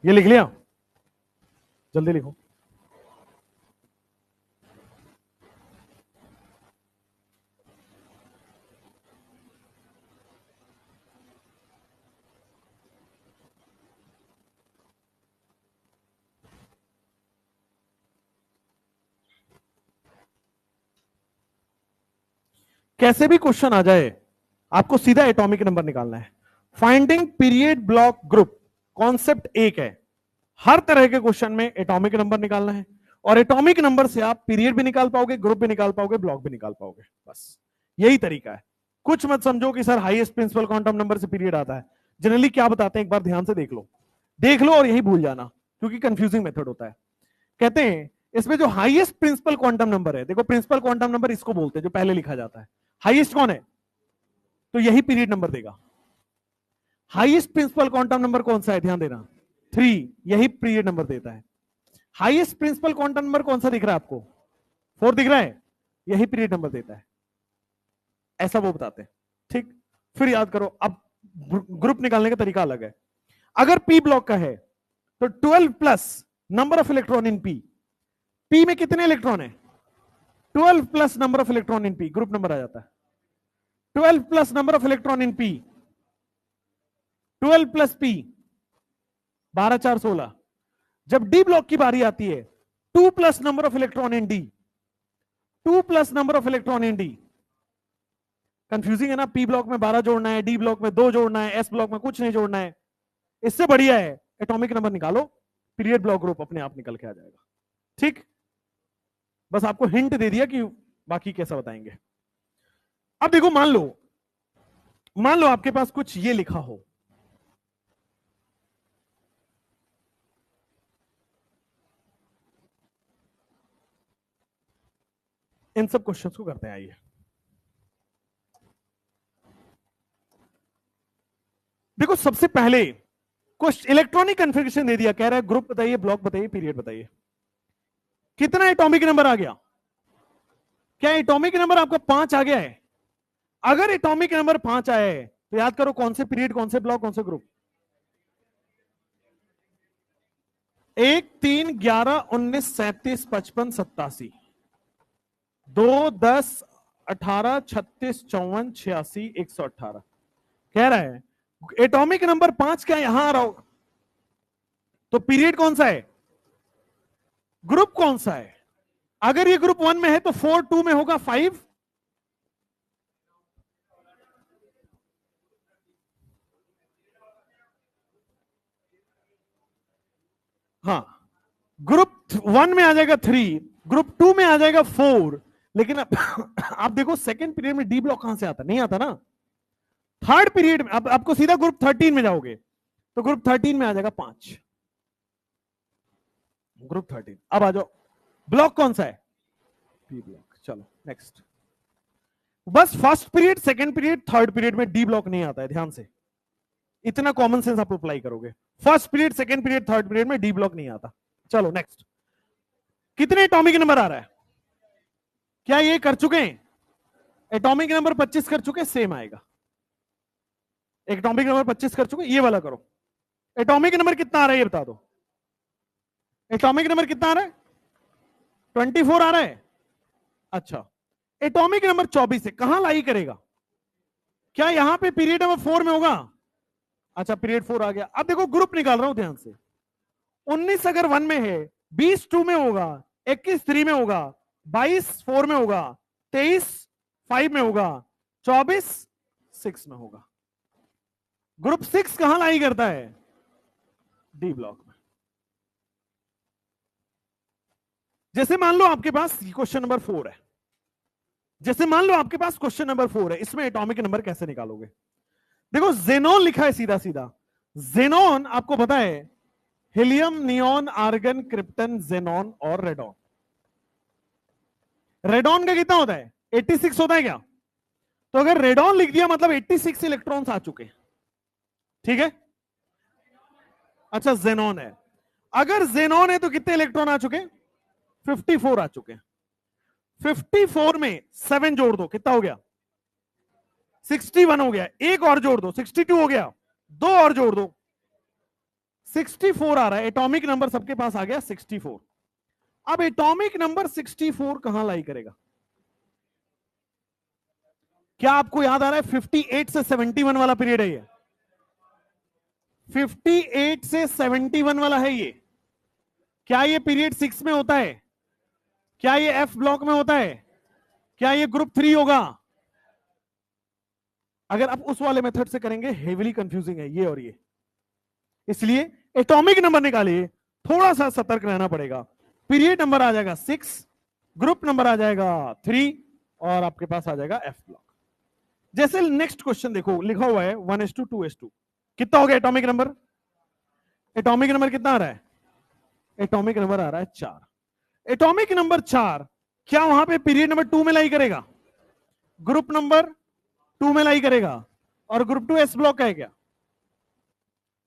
ये लिख लिया? जल्दी लिखो। कैसे भी क्वेश्चन आ जाए, आपको सीधा एटॉमिक नंबर निकालना है। Finding period block group concept एक है। हर तरह के क्वेश्चन में एटॉमिक नंबर निकालना है, और एटॉमिक नंबर से आप पीरियड भी निकाल पाओगे, ग्रुप भी निकाल पाओगे, ब्लॉक भी निकाल पाओगे। बस यही तरीका है। कुछ मत समझो कि sir highest principal quantum number से पीरियड आता है। जनरली क्या बताते हैं, एक बार ध्यान से देख लो और यही भूल जाना, क्योंकि कंफ्यूजिंग मेथड होता है। कहते हैं इसमें जो हाईएस्ट प्रिंसिपल क्वांटम नंबर है, देखो प्रिंसिपल क्वांटम नंबर इसको बोलते हैं जो पहले लिखा जाता है। हाईएस्ट कौन है? तो यही पीरियड नंबर देगा। हाईएस्ट प्रिंसिपल क्वांटम नंबर कौन सा है, ध्यान देना, 3, यही पीरियड नंबर देता है। हाईएस्ट प्रिंसिपल क्वांटम नंबर कौन सा दिख रहा है आपको, 4 दिख रहा है, यही पीरियड नंबर देता है, ऐसा वो बताते हैं। ठीक, फिर याद करो, अब ग्रुप निकालने का तरीका अलग है। अगर पी ब्लॉक का है तो 12 plus number of electron in p, p में कितने इलेक्ट्रॉन है, 12 plus number of electron in p, group number आ जाता है। 12 plus number of electron in p, 12 plus p, 12 4 16। जब डी ब्लॉक की बारी आती है, 2 plus number of electron in D, 2 plus number of electron in D. Confusing है ना, पी ब्लॉक में 12 जोड़ना है, डी ब्लॉक में 2 जोड़ना है, एस ब्लॉक में कुछ नहीं जोड़ना है। इससे बढ़िया है एटॉमिक नंबर निकालो, पीरियड ब्लॉक ग्रुप अपने आप निकल के आ जाएगा। ठीक, बस आपको हिंट दे दिया कि बाकी कैसा बताएंगे। अब देखो, मान लो आपके पास कुछ ये लिखा हो, इन सब क्वेश्चंस को करते हैं। आइए देखो, सबसे पहले कुछ इलेक्ट्रॉनिक कन्फिगरेशन दे दिया, कह रहा है ग्रुप बताइए, ब्लॉक बताइए, पीरियड बताइए। कितना एटॉमिक नंबर आ गया, क्या एटॉमिक नंबर आपका 5 आ गया है? अगर एटॉमिक नंबर 5 आया है तो याद करो कौन से पीरियड, कौन से ब्लॉक, कौन से ग्रुप। 1 3 11 19 37 55 87, 2 10 18 36 54 86 118। कह रहा है एटॉमिक नंबर 5 क्या यहां आ रहा होगा, तो पीरियड कौन सा है, ग्रुप कौन सा है? अगर ये ग्रुप 1 में है तो 4 2 में होगा 5, हाँ, ग्रुप 1 में आ जाएगा 3, ग्रुप 2 में आ जाएगा 4। लेकिन आप देखो सेकंड पीरियड में डी ब्लॉक कहां से आता, नहीं आता ना। थर्ड पीरियड में अब आपको सीधा ग्रुप 13 में जाओगे तो ग्रुप 13 में आ जाएगा 5, ग्रुप 13। अब आ जाओ, ब्लॉक कौन सा है, पी ब्लॉक। चलो नेक्स्ट, बस first period, second period, third period में डी ब्लॉक नहीं आता है, ध्यान से, इतना कॉमन सेंस आप अप्लाई करोगे। First period, second period, third period में डी ब्लॉक नहीं आता। चलो नेक्स्ट, कितने एटॉमिक नंबर आ रहा है, क्या ये कर चुके हैं, एटॉमिक नंबर 25 कर चुके, सेम आएगा। एटॉमिक नंबर 25 कर चुके, ये वाला करो। एटॉमिक नंबर कितना आ रहा है ये बता दो, एटॉमिक नंबर कितना आ रहा है, 24 आ रहा है। अच्छा, एटॉमिक नंबर 24 है, कहां लाई करेगा, क्या यहां पे पीरियड नंबर 4 में होगा? अच्छा, पीरियड 4 आ गया। अब देखो ग्रुप निकाल रहा हूं ध्यान से, 19 अगर 1 में है, 20 2 में होगा, 21 3 में होगा, 22 4 में होगा, 23 5 में होगा, 24 6 में होगा। ग्रुप 6 कहां लाई करता है, डी ब्लॉक में। जैसे मान लो आपके पास क्वेश्चन नंबर 4 है, जैसे मान लो आपके पास क्वेश्चन नंबर 4 है, इसमें एटॉमिक नंबर कैसे निकालोगे? देखो जेनॉन लिखा है सीधा सीधा, जेनॉन आपको पता है helium, neon, argon, krypton, xenon और रेडॉन। रेडॉन का कितना होता है, 86 होता है क्या? तो अगर रेडॉन लिख दिया मतलब 86 इलेक्ट्रॉन्स आ चुके, ठीक है। अच्छा, जेनॉन है, अगर जेनॉन है तो कितने इलेक्ट्रॉन आ चुके, 54 आ चुके। 54 में 7 जोड़ दो, कितना हो गया, 61 हो गया। एक और जोड़ दो, 62 हो गया। 2 और जोड़ दो, 64 आ रहा है। एटॉमिक नंबर सबके पास आ गया 64। अब एटॉमिक नंबर 64 कहां लाई करेगा? क्या आपको याद आ रहा है 58 से 71 वाला पीरियड है ये, 58 से 71 वाला है ये। क्या ये पीरियड 6 में होता है? क्या ये एफ ब्लॉक में होता है? क्या ये ग्रुप 3 होगा? अगर आप उस वाले मेथड से करेंगे हेवीली कंफ्यूजिंग है ये और ये, इसलिए एटॉमिक नंबर निकालिए थोड़ा सा सतर्क रहना पड़ेगा। पीरियड नंबर आ जाएगा 6, ग्रुप नंबर आ जाएगा 3 और आपके पास आ जाएगा एफ ब्लॉक। जैसे नेक्स्ट क्वेश्चन देखो, लिखा हुआ है 1:2 2:2, कितना हो गया एटॉमिक नंबर? एटॉमिक नंबर कितना आ रहा है? एटॉमिक नंबर आ रहा है 4। एटॉमिक नंबर 4 क्या वहां पे पीरियड नंबर 2 में लाई करेगा, ग्रुप नंबर 2 में लाई करेगा, और ग्रुप 2 एस ब्लॉक का है क्या?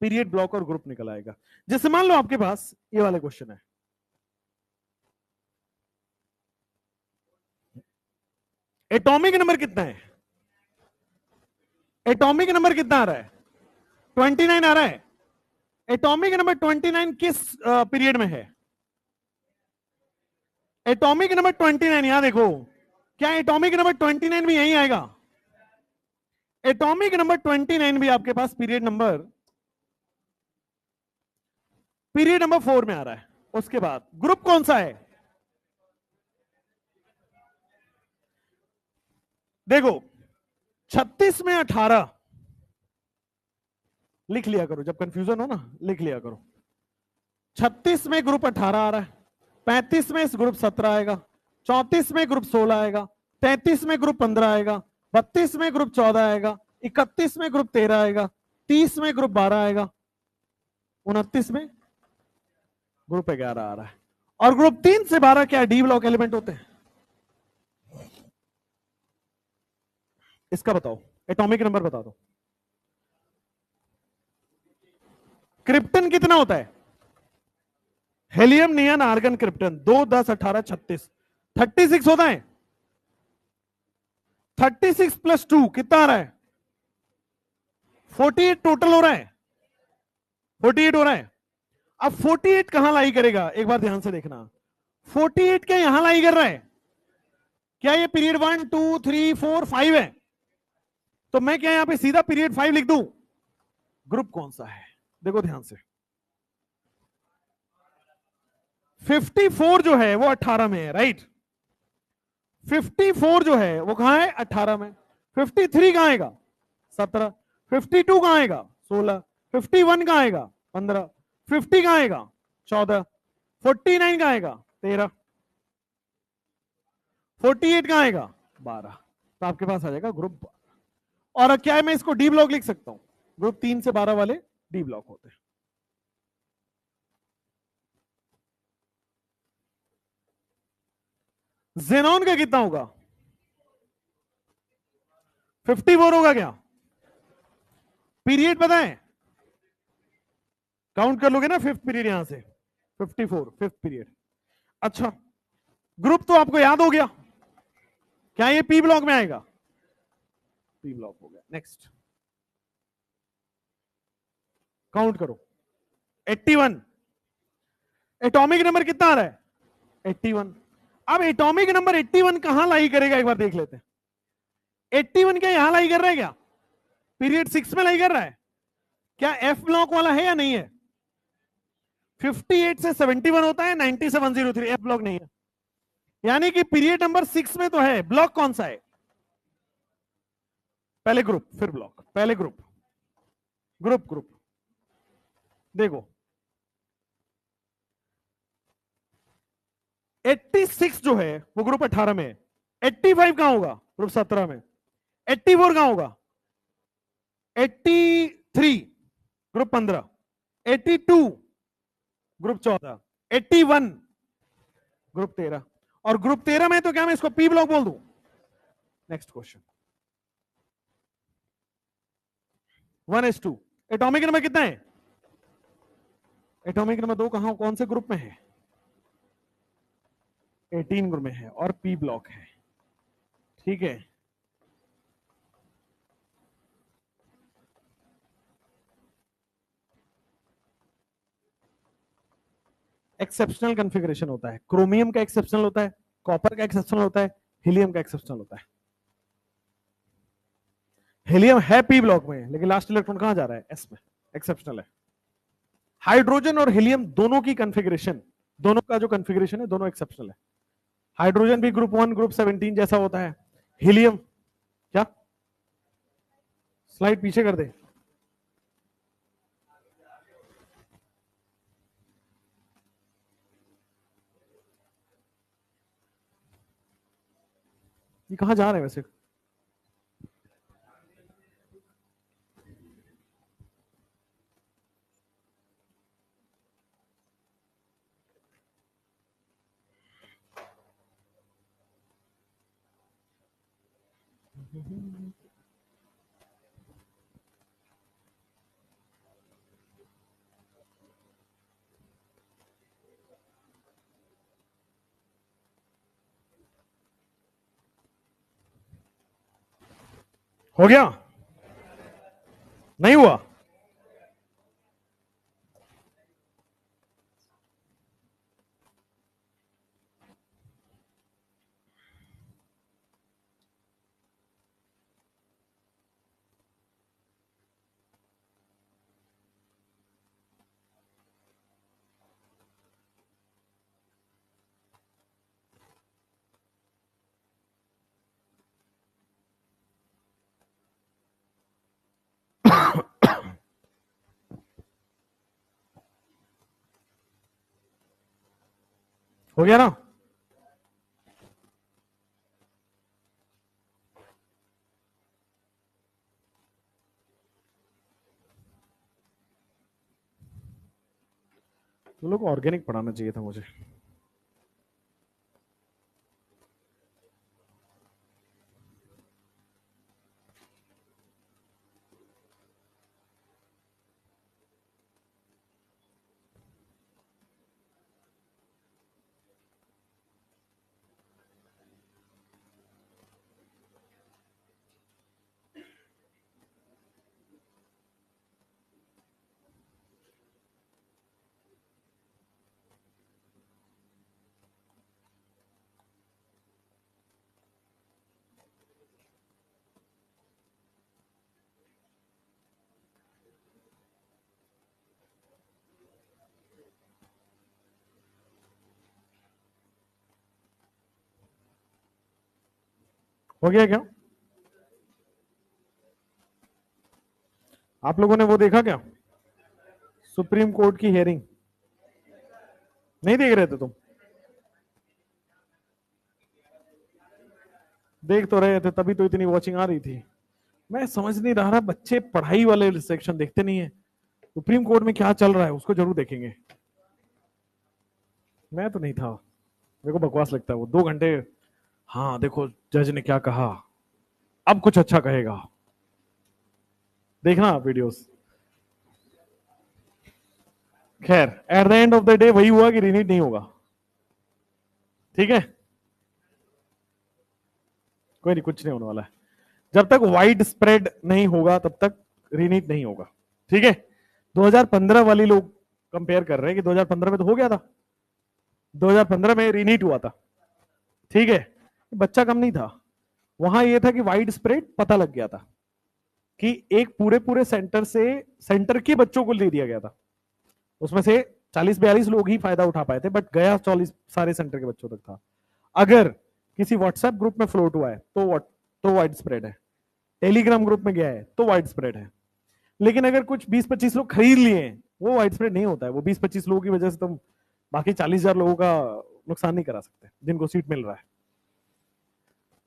पीरियड, ब्लॉक और ग्रुप निकल आएगा। जैसे मान लो आपके पास ये वाले क्वेश्चन है, एटॉमिक नंबर कितना है, एटॉमिक नंबर कितना आ रहा है, 29 आ रहा है। एटॉमिक नंबर 29 किस पीरियड में है, एटॉमिक नंबर 29, यहां देखो, क्या एटॉमिक नंबर 29 भी यही आएगा, एटॉमिक नंबर 29 भी आपके पास पीरियड नंबर 4 में आ रहा है। उसके बाद ग्रुप कौन सा है, देखो 36 में 18, लिख लिया करो जब कंफ्यूजन हो ना, लिख लिया करो। 36 में ग्रुप 18 आ रहा है, 35 में इस ग्रुप 17 आएगा, 34 में ग्रुप 16 आएगा, 33 में ग्रुप 15 आएगा, 32 में ग्रुप 14 आएगा, 31 में ग्रुप 13 आएगा, 30 में ग्रुप 12 आएगा, 29 में ग्रुप 11 आ रहा है। और ग्रुप 3 से 12 क्या डी ब्लॉक एलिमेंट होते हैं, इसका बताओ, एटॉमिक नंबर बता दो। क्रिप्टन कितना होता है, हेलियम, नियन, आर्गन, क्रिप्टन 2, 10, 18, 36, 36 होता है। 36 प्लस 2 कितना आ रहा है, 48 टोटल हो रहा है, 48 हो रहा है। अब 48 कहां लाई करेगा, एक बार ध्यान से देखना, 48 क्या यहां लाई कर रहा है, क्या ये पीरियड 1 2 3 4 5 है, तो मैं क्या यहां पे सीधा पीरियड 5 लिख दूं। ग्रुप कौन सा है, देखो ध्यान से, 54 जो है वो 18 में है, राइट, 54 जो है वो कहां है, 18 में। 53 कहां आएगा, 17, 52 कहां आएगा, 16, 51 कहां आएगा, 15, 50 कहां आएगा, 14, 49 कहां आएगा, 13, 48 कहां आएगा, 12। तो आपके पास आ जाएगा ग्रुप। और क्या है, मैं इसको डी ब्लॉक लिख सकता हूं, ग्रुप 3 से 12 वाले डी ब्लॉक होते हैं। जेनॉन का कितना होगा, 54 होगा क्या, पीरियड पता है, काउंट कर लोगे ना फिफ्थ पीरियड यहां से, 54 फिफ्थ पीरियड। अच्छा, ग्रुप तो आपको याद हो गया, क्या ये पी ब्लॉक में आएगा, पी ब्लॉक हो गया। नेक्स्ट काउंट करो, 81, एटॉमिक नंबर कितना आ रहा है, 81। अब एटॉमिक नंबर 81 कहां लाई करेगा, एक बार देख लेते हैं। 81 क्या यहां लाई कर रहा है क्या, पीरियड 6 में लाई कर रहा है, क्या एफ ब्लॉक वाला है या नहीं है। 58 से 71 होता है, 90 से 103, एफ ब्लॉक नहीं है, यानी कि पीरियड नंबर 6 में तो है। ब्लॉक कौन सा है, पहले ग्रुप फिर ब्लॉक, पहले ग्रुप, ग्रुप ग्रुप देखो, 86 जो है वो ग्रुप 18 में है, 85 कहां होगा, ग्रुप 17 में, 84 कहां होगा, 83 ग्रुप 15, 82 ग्रुप 14, 81 ग्रुप 13, और ग्रुप 13 में तो क्या मैं इसको पी ब्लॉक बोल दूं। Next question, 1s2, atomic number कितना है, एटॉमिक नंबर 2 कहां, कौन से ग्रुप में है, 18 ग्रुप में है और पी ब्लॉक है, ठीक है। एक्सेप्शनल कॉन्फ़िगरेशन होता है, क्रोमियम का एक्सेप्शनल होता है, कॉपर का एक्सेप्शनल होता है, हीलियम का एक्सेप्शनल होता है। हीलियम है पी ब्लॉक में, लेकिन लास्ट इलेक्ट्रॉन कहां जा रहा है, एस में, एक्सेप्शनल है। हाइड्रोजन और हीलियम दोनों की कॉन्फ़िगरेशन, दोनों का जो कॉन्फ़िगरेशन है दोनों एक्सेप्शनल है। हाइड्रोजन भी ग्रुप 1 ग्रुप 17 जैसा होता है, हीलियम, क्या स्लाइड पीछे कर दे, ये कहां जा रहे हैं वैसे, हो गया? नहीं हुआ? हो गया ना? तुम लोग को ऑर्गेनिक पढ़ाना चाहिए था मुझे। हो गया क्या? आप लोगों ने वो देखा क्या, सुप्रीम कोर्ट की हियरिंग? नहीं देख रहे थे तुम? देख तो रहे थे, तभी तो इतनी वॉचिंग आ रही थी। मैं समझ नहीं रहा, बच्चे पढ़ाई वाले सेक्शन देखते नहीं है, सुप्रीम कोर्ट में क्या चल रहा है उसको जरूर देखेंगे। मैं तो नहीं था, मेरे को बकवास लगता है वो 2 घंटे। हाँ देखो जज ने क्या कहा, अब कुछ अच्छा कहेगा, देखना वीडियोस। खैर at the end of the day वही हुआ कि रीनीट नहीं होगा। ठीक है, कोई नहीं, कुछ नहीं होने वाला है। जब तक वाइड स्प्रेड नहीं होगा तब तक रीनीट नहीं होगा। ठीक है, 2015 वाली लोग कंपेयर कर रहे हैं कि 2015 में तो हो गया था, 2015 में रीनीट हुआ था। ठीक है, बच्चा कम नहीं था, वहां यह था कि वाइड स्प्रेड पता लग गया था कि एक पूरे पूरे सेंटर से, सेंटर के बच्चों को ले दिया गया था, उसमें से 40-42 लोग ही फायदा उठा पाए थे, बट गया 40 सारे सेंटर के बच्चों तक था। अगर किसी व्हाट्सएप ग्रुप में फ्लोट हुआ है तो वाइड स्प्रेड है, टेलीग्राम ग्रुप में गया है तो वाइड स्प्रेड है। लेकिन अगर कुछ 20-25 लोग खरीद लिए हैं, वो वाइड स्प्रेड नहीं होता है। वो 20-25 लोगों की वजह से तुम बाकी 40,000 लोगों का नुकसान नहीं करा सकते जिनको सीट मिल रहा है।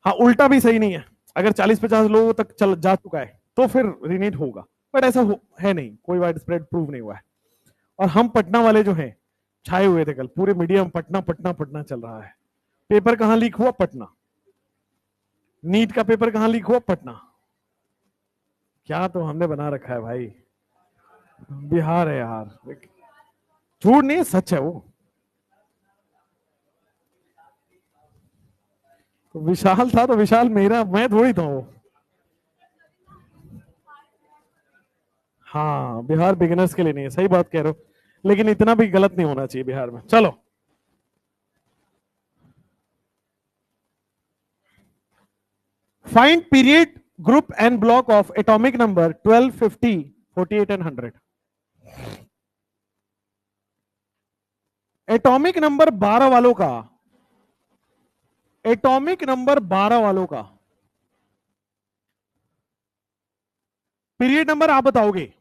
हाँ उल्टा भी सही नहीं है, अगर 40-50 लोगों तक चल जा चुका है तो फिर रीनीट होगा, बट ऐसा है नहीं, कोई वाइड स्प्रेड प्रूव नहीं हुआ है। और हम पटना वाले जो हैं छाए हुए थे कल, पूरे मीडिया में पटना पटना पटना चल रहा है। पेपर कहां लीक हुआ? पटना। नीट का पेपर कहां लीक हुआ? पटना। क्या तो हमने बना रखा है भाई, बिहार है यार, झूठ नहीं सच है वो। तो विशाल था तो विशाल मेरा, मैं थोड़ी था वो। हाँ बिहार बिगिनर्स के लिए नहीं है, सही बात कह रहे हो, लेकिन इतना भी गलत नहीं होना चाहिए बिहार में। चलो, find period group and block of atomic number 12, 50, 48 and 100। Atomic number 12 वालों का, एटॉमिक नंबर 12 वालों का पीरियड नंबर आप बताओगे,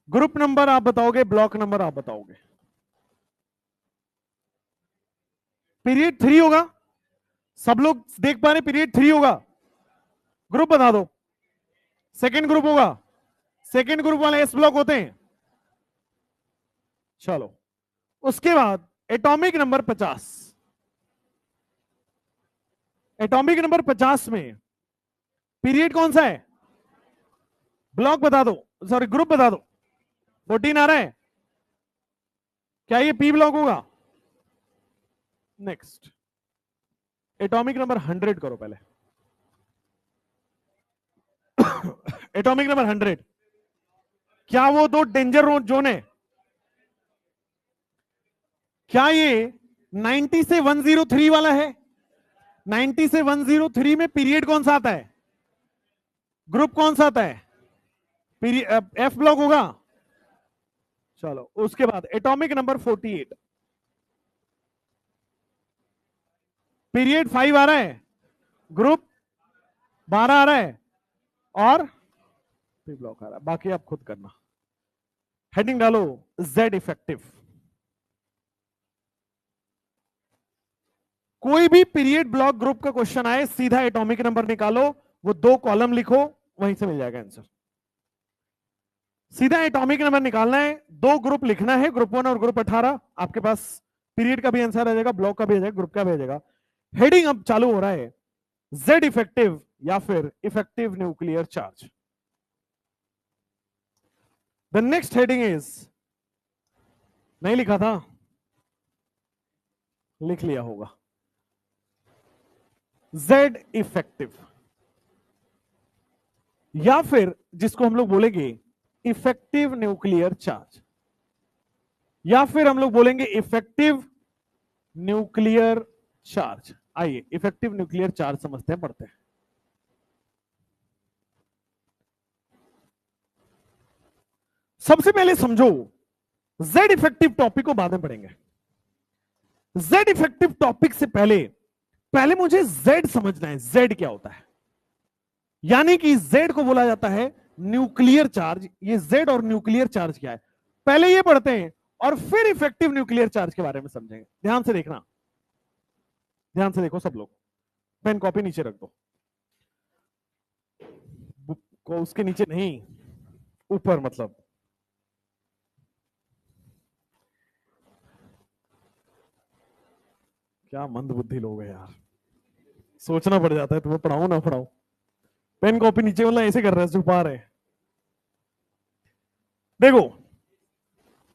ग्रुप नंबर आप बताओगे, ब्लॉक नंबर आप बताओगे। पीरियड 3 होगा, सब लोग देख पा रहे, पीरियड 3 होगा, ग्रुप बता दो। सेकंड ग्रुप होगा, सेकंड ग्रुप वाले एस ब्लॉक होते हैं। चलो, उसके बाद एटॉमिक नंबर 50, एटॉमिक नंबर 50 में पीरियड कौन सा है? ब्लॉक बता दो, सॉरी ग्रुप बता दो। 14 आ रहा है, क्या ये पी ब्लॉक होगा? नेक्स्ट, एटॉमिक नंबर 100 करो पहले। एटॉमिक नंबर 100, क्या वो दो डेंजर जोन है? क्या ये 90 से 103 वाला है? 90 से 103 में पीरियड कौन सा आता है? ग्रुप कौन सा आता है? एफ ब्लॉक होगा। चलो उसके बाद एटॉमिक नंबर 48, पीरियड 5 आ रहा है, ग्रुप 12 आ रहा है और पी ब्लॉक आ रहा है। बाकी आप खुद करना। हेडिंग डालो जेड इफेक्टिव। कोई भी पीरियड ब्लॉक ग्रुप का क्वेश्चन आए, सीधा एटॉमिक नंबर निकालो, वो 2 कॉलम लिखो, वहीं से मिल जाएगा आंसर। सीधा एटॉमिक नंबर निकालना है, 2 ग्रुप लिखना है, ग्रुप 1 और ग्रुप 18। आपके पास पीरियड का भी आंसर आ जाएगा, ब्लॉक का भी आ जाएगा, ग्रुप का भी आ जाएगा। हेडिंग अब चालू हो रहा है जेड इफेक्टिव या फिर effective nuclear charge. The next heading is, नहीं लिखा था, लिख लिया होगा, जेड इफेक्टिव या फिर जिसको हम लोग बोलेंगे इफेक्टिव न्यूक्लियर चार्ज, या फिर हम लोग बोलेंगे इफेक्टिव न्यूक्लियर चार्ज। आइए इफेक्टिव न्यूक्लियर चार्ज समझते हैं, पढ़ते हैं। सबसे पहले समझो, जेड इफेक्टिव टॉपिक को बाद में पढ़ेंगे। जेड इफेक्टिव टॉपिक से पहले मुझे जेड समझना है, जेड क्या होता है। यानी कि जेड को बोला जाता है न्यूक्लियर चार्ज। ये जेड और न्यूक्लियर चार्ज क्या है, पहले ये पढ़ते हैं और फिर इफेक्टिव न्यूक्लियर चार्ज के बारे में समझेंगे। ध्यान से देखना, ध्यान से देखो सब लोग, पेन कॉपी नीचे रख दो, बुक को उसके नीचे नहीं, ऊपर, मतलब क्या मंद बुद्धि लोग हैं यार, सोचना पड़ जाता है तुम्हें पढ़ाऊं ना पढ़ाऊं। पेन कॉपी नीचे वाला ऐसे कर रहे हैं, छुपा रहे। देखो,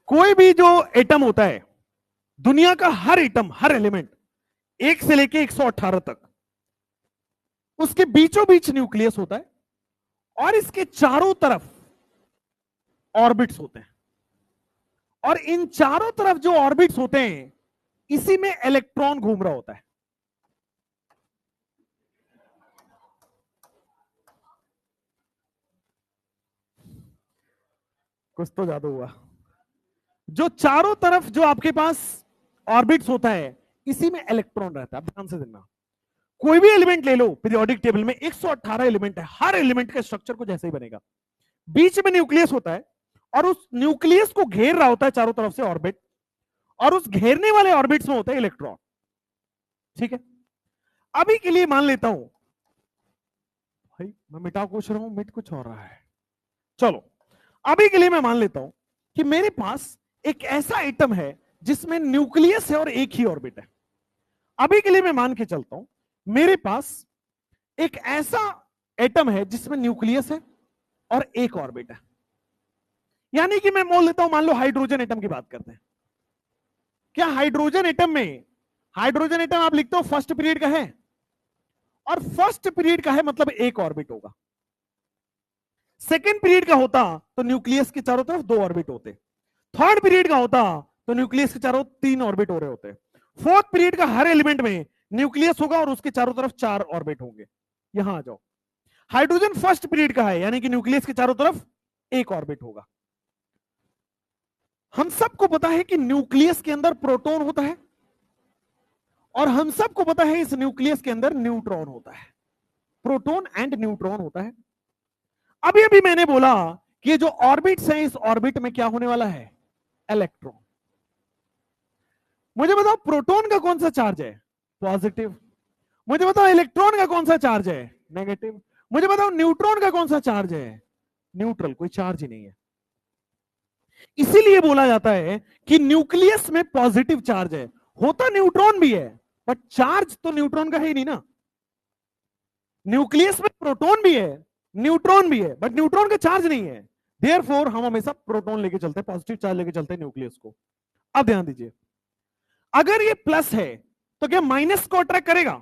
कोई भी जो एटम होता है, दुनिया का हर एटम, हर एलिमेंट, 1 से लेके 118 तक, उसके बीचों बीच न्यूक्लियस होता है और इसके चारों तरफ ऑर्बिट्स होते हैं। और इन चारों तरफ जो ऑर्बिट्स होते हैं, इसी में इलेक्ट्रॉन घूम रहा होता है। कुछ तो जादू हुआ। जो चारों तरफ जो आपके पास ऑर्बिट्स होता है, इसी में इलेक्ट्रॉन रहता है। ध्यान से देखना, कोई भी एलिमेंट ले लो पीरियोडिक टेबल में, 118 एलिमेंट है, हर एलिमेंट का स्ट्रक्चर को जैसे ही बनेगा, बीच में न्यूक्लियस होता है और उस न्यूक्लियस को घेर रहा होता है चारों तरफ से ऑर्बिट, और उस घेरने वाले ऑर्बिट्स में होता है इलेक्ट्रॉन। ठीक है, अभी के लिए मान लेता हूं, भाई मैं मिटा कुछ रहा हूं, मिट कुछ हो रहा है। चलो अभी के लिए मैं मान लेता हूं कि मेरे पास एक ऐसा एटम है जिसमें न्यूक्लियस है और एक ही ऑर्बिट है। अभी के लिए मैं मान के चलता हूं मेरे पास एक ऐसा एटम है जिसमें न्यूक्लियस है और एक ऑर्बिट है। यानी कि मैं बोल लेता हूं, मान लो हाइड्रोजन एटम की बात करते हैं। क्या हाइड्रोजन एटम में, हाइड्रोजन एटम आप लिखते हो फर्स्ट पीरियड का है, और फर्स्ट पीरियड का है मतलब एक ऑर्बिट होगा। सेकेंड पीरियड का होता तो न्यूक्लियस के चारों तरफ 2 ऑर्बिट होते। थर्ड पीरियड का होता तो न्यूक्लियस के चारों 3 ऑर्बिट हो रहे होते। फोर्थ पीरियड का हर एलिमेंट में न्यूक्लियस होगा और उसके चारों तरफ 4 ऑर्बिट होंगे। यहां आ जाओ, हाइड्रोजन फर्स्ट पीरियड का है, यानी कि न्यूक्लियस के चारों तरफ एक ऑर्बिट होगा। हम सबको पता है कि न्यूक्लियस के अंदर प्रोटॉन होता है, और हम सबको पता है इस न्यूक्लियस के अंदर न्यूट्रॉन होता है। प्रोटॉन एंड न्यूट्रॉन होता है। अभी अभी मैंने बोला कि ये जो ऑर्बिट्स हैं, इस ऑर्बिट में क्या होने वाला है, इलेक्ट्रॉन। मुझे बताओ प्रोटॉन का कौन सा चार्ज है, पॉजिटिव। मुझे बताओ इलेक्ट्रॉन का कौन सा चार्ज है, नेगेटिव। मुझे बताओ न्यूट्रॉन का कौन सा चार्ज है, न्यूट्रल, कोई चार्ज ही नहीं है। इसीलिए बोला जाता है कि न्यूक्लियस में पॉजिटिव चार्ज है। होता न्यूट्रॉन भी है, बट चार्ज तो न्यूट्रॉन का है ही नहीं ना। न्यूक्लियस में प्रोटॉन भी है, न्यूट्रॉन भी है, बट न्यूट्रॉन का चार्ज नहीं है। देयरफॉर हम हमेशा प्रोटॉन लेके चलते हैं, पॉजिटिव चार्ज लेके चलते हैं न्यूक्लियस को। अब ध्यान दीजिए, अगर ये प्लस है तो क्या माइनस को अट्रैक्ट करेगा,